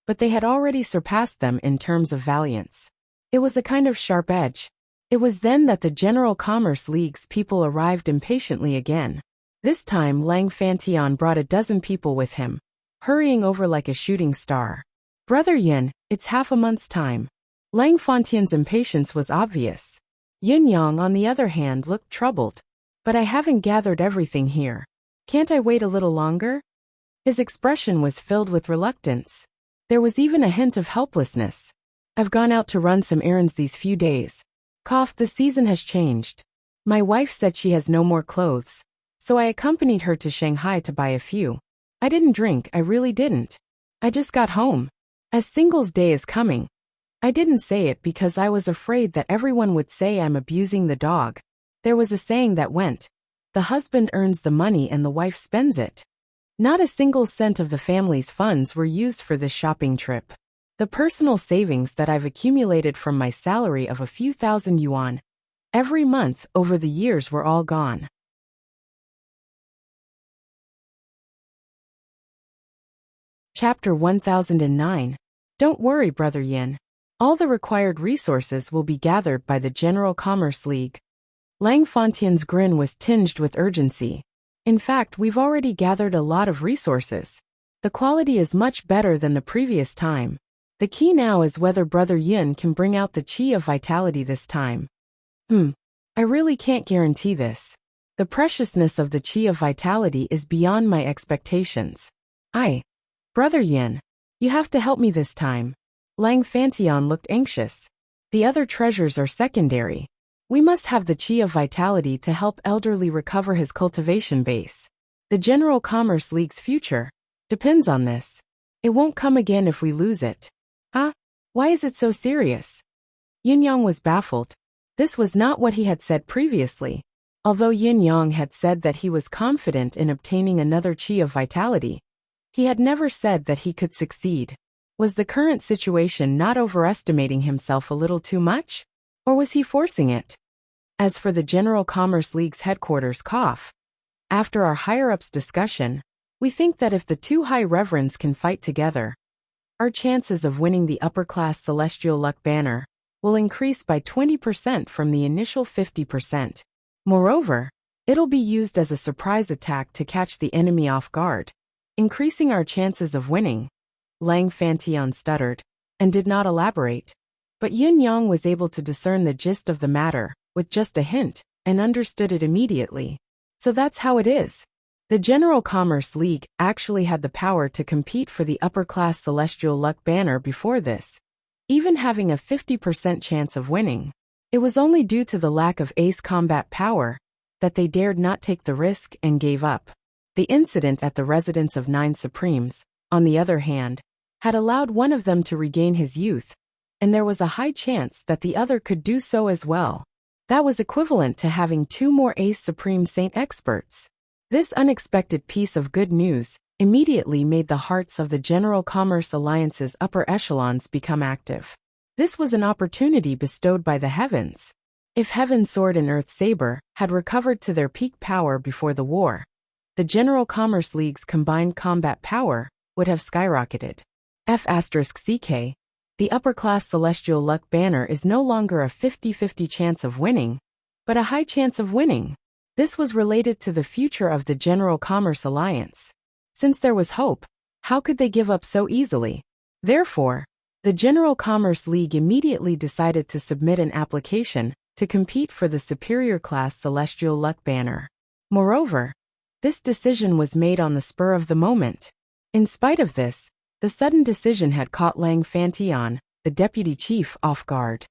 but they had already surpassed them in terms of valiance. It was a kind of sharp edge. It was then that the General Commerce League's people arrived impatiently again. This time Lang Fantian brought a dozen people with him, hurrying over like a shooting star. Brother Yin, it's half a month's time. Lang Fantian's impatience was obvious. Yin Yang, on the other hand, looked troubled. But I haven't gathered everything here. Can't I wait a little longer? His expression was filled with reluctance. There was even a hint of helplessness. I've gone out to run some errands these few days. Cough, the season has changed. My wife said she has no more clothes, so I accompanied her to Shanghai to buy a few. I didn't drink, I really didn't. I just got home. As Singles' Day is coming. I didn't say it because I was afraid that everyone would say I'm abusing the dog. There was a saying that went, the husband earns the money and the wife spends it. Not a single cent of the family's funds were used for this shopping trip. The personal savings that I've accumulated from my salary of a few thousand yuan every month over the years were all gone. Chapter 1009. Don't worry, Brother Yin. All the required resources will be gathered by the General Commerce League. Lang Fantian's grin was tinged with urgency. In fact, we've already gathered a lot of resources. The quality is much better than the previous time. The key now is whether Brother Yin can bring out the chi of vitality this time. I really can't guarantee this. The preciousness of the chi of vitality is beyond my expectations. Brother Yin, you have to help me this time. Lang Fantian looked anxious. The other treasures are secondary. We must have the chi of vitality to help elderly recover his cultivation base. The General Commerce League's future depends on this. It won't come again if we lose it. Why is it so serious? Yin Yang was baffled. This was not what he had said previously. Although Yin Yang had said that he was confident in obtaining another chi of vitality, he had never said that he could succeed. Was the current situation not overestimating himself a little too much? Or was he forcing it? As for the General Commerce League's headquarters cough, after our higher-ups discussion, we think that if the two high reverends can fight together, our chances of winning the upper-class Celestial Luck Banner will increase by 20% from the initial 50%. Moreover, it'll be used as a surprise attack to catch the enemy off guard, increasing our chances of winning. Lang Fantian stuttered. and did not elaborate. But Yun Yang was able to discern the gist of the matter, with just a hint, and understood it immediately. So that's how it is. The General Commerce League actually had the power to compete for the upper-class Celestial Luck banner before this, even having a 50% chance of winning. It was only due to the lack of ace combat power that they dared not take the risk and gave up. The incident at the residence of 9 Supremes, on the other hand, had allowed one of them to regain his youth, and there was a high chance that the other could do so as well. That was equivalent to having 2 more Ace Supreme Saint experts. This unexpected piece of good news immediately made the hearts of the General Commerce Alliance's upper echelons become active. This was an opportunity bestowed by the heavens. If Heaven's Sword and Earth Saber had recovered to their peak power before the war, the General Commerce League's combined combat power would have skyrocketed. F*CK, the upper-class Celestial Luck banner is no longer a 50-50 chance of winning, but a high chance of winning. This was related to the future of the General Commerce Alliance. Since there was hope, how could they give up so easily? Therefore, the General Commerce League immediately decided to submit an application to compete for the superior class Celestial Luck banner. Moreover, this decision was made on the spur of the moment. In spite of this, the sudden decision had caught Lang Fantion, the deputy chief, off guard.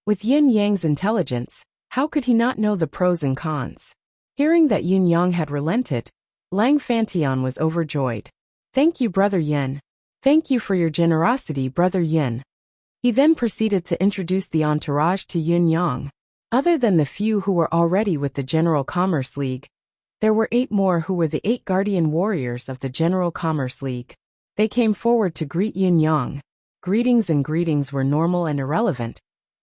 With Yin Yang's intelligence, how could he not know the pros and cons? Hearing that Yin Yang had relented, Lang Fantion was overjoyed. "Thank you, Brother Yin. Thank you for your generosity, Brother Yin." He then proceeded to introduce the entourage to Yin Yang. Other than the few who were already with the General Commerce League, there were 8 more who were the 8 guardian warriors of the General Commerce League. They came forward to greet Yin Yang. Greetings were normal and irrelevant.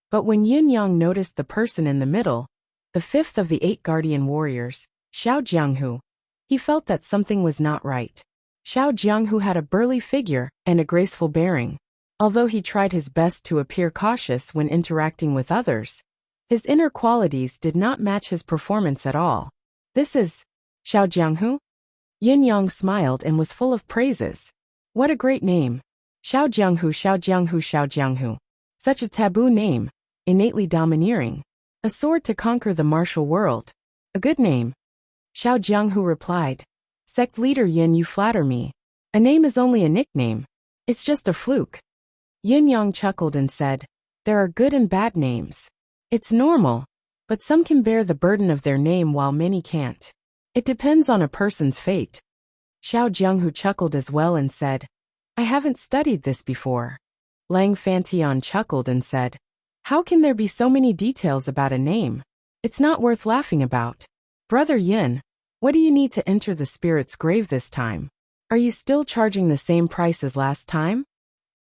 But when Yin Yang noticed the person in the middle, the 5th of the 8 guardian warriors, Xiao Jianghu, he felt that something was not right. Xiao Jianghu had a burly figure and a graceful bearing. Although he tried his best to appear cautious when interacting with others, his inner qualities did not match his performance at all. "This is Xiao Jianghu?" Yin Yang smiled and was full of praises. What a great name. Xiao Jianghu, Xiao Jianghu, Xiao Jianghu. Such a taboo name, innately domineering. A sword to conquer the martial world. A good name. Xiao Jianghu replied. "Sect leader Yin, you flatter me. A name is only a nickname. It's just a fluke." Yin Yang chuckled and said, "There are good and bad names. It's normal, but some can bear the burden of their name while many can't. It depends on a person's fate." Xiao Jianghu chuckled as well and said, "I haven't studied this before." Lang Fantion chuckled and said, "How can there be so many details about a name? It's not worth laughing about. Brother Yin, what do you need to enter the spirit's grave this time? Are you still charging the same price as last time?"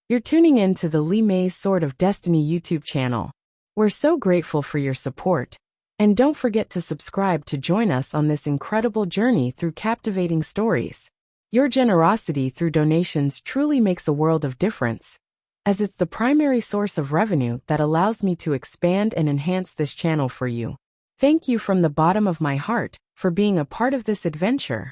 You're tuning in to the Li Mei's Sword of Destiny YouTube channel. We're so grateful for your support. And don't forget to subscribe to join us on this incredible journey through captivating stories. Your generosity through donations truly makes a world of difference, as it's the primary source of revenue that allows me to expand and enhance this channel for you. Thank you from the bottom of my heart for being a part of this adventure.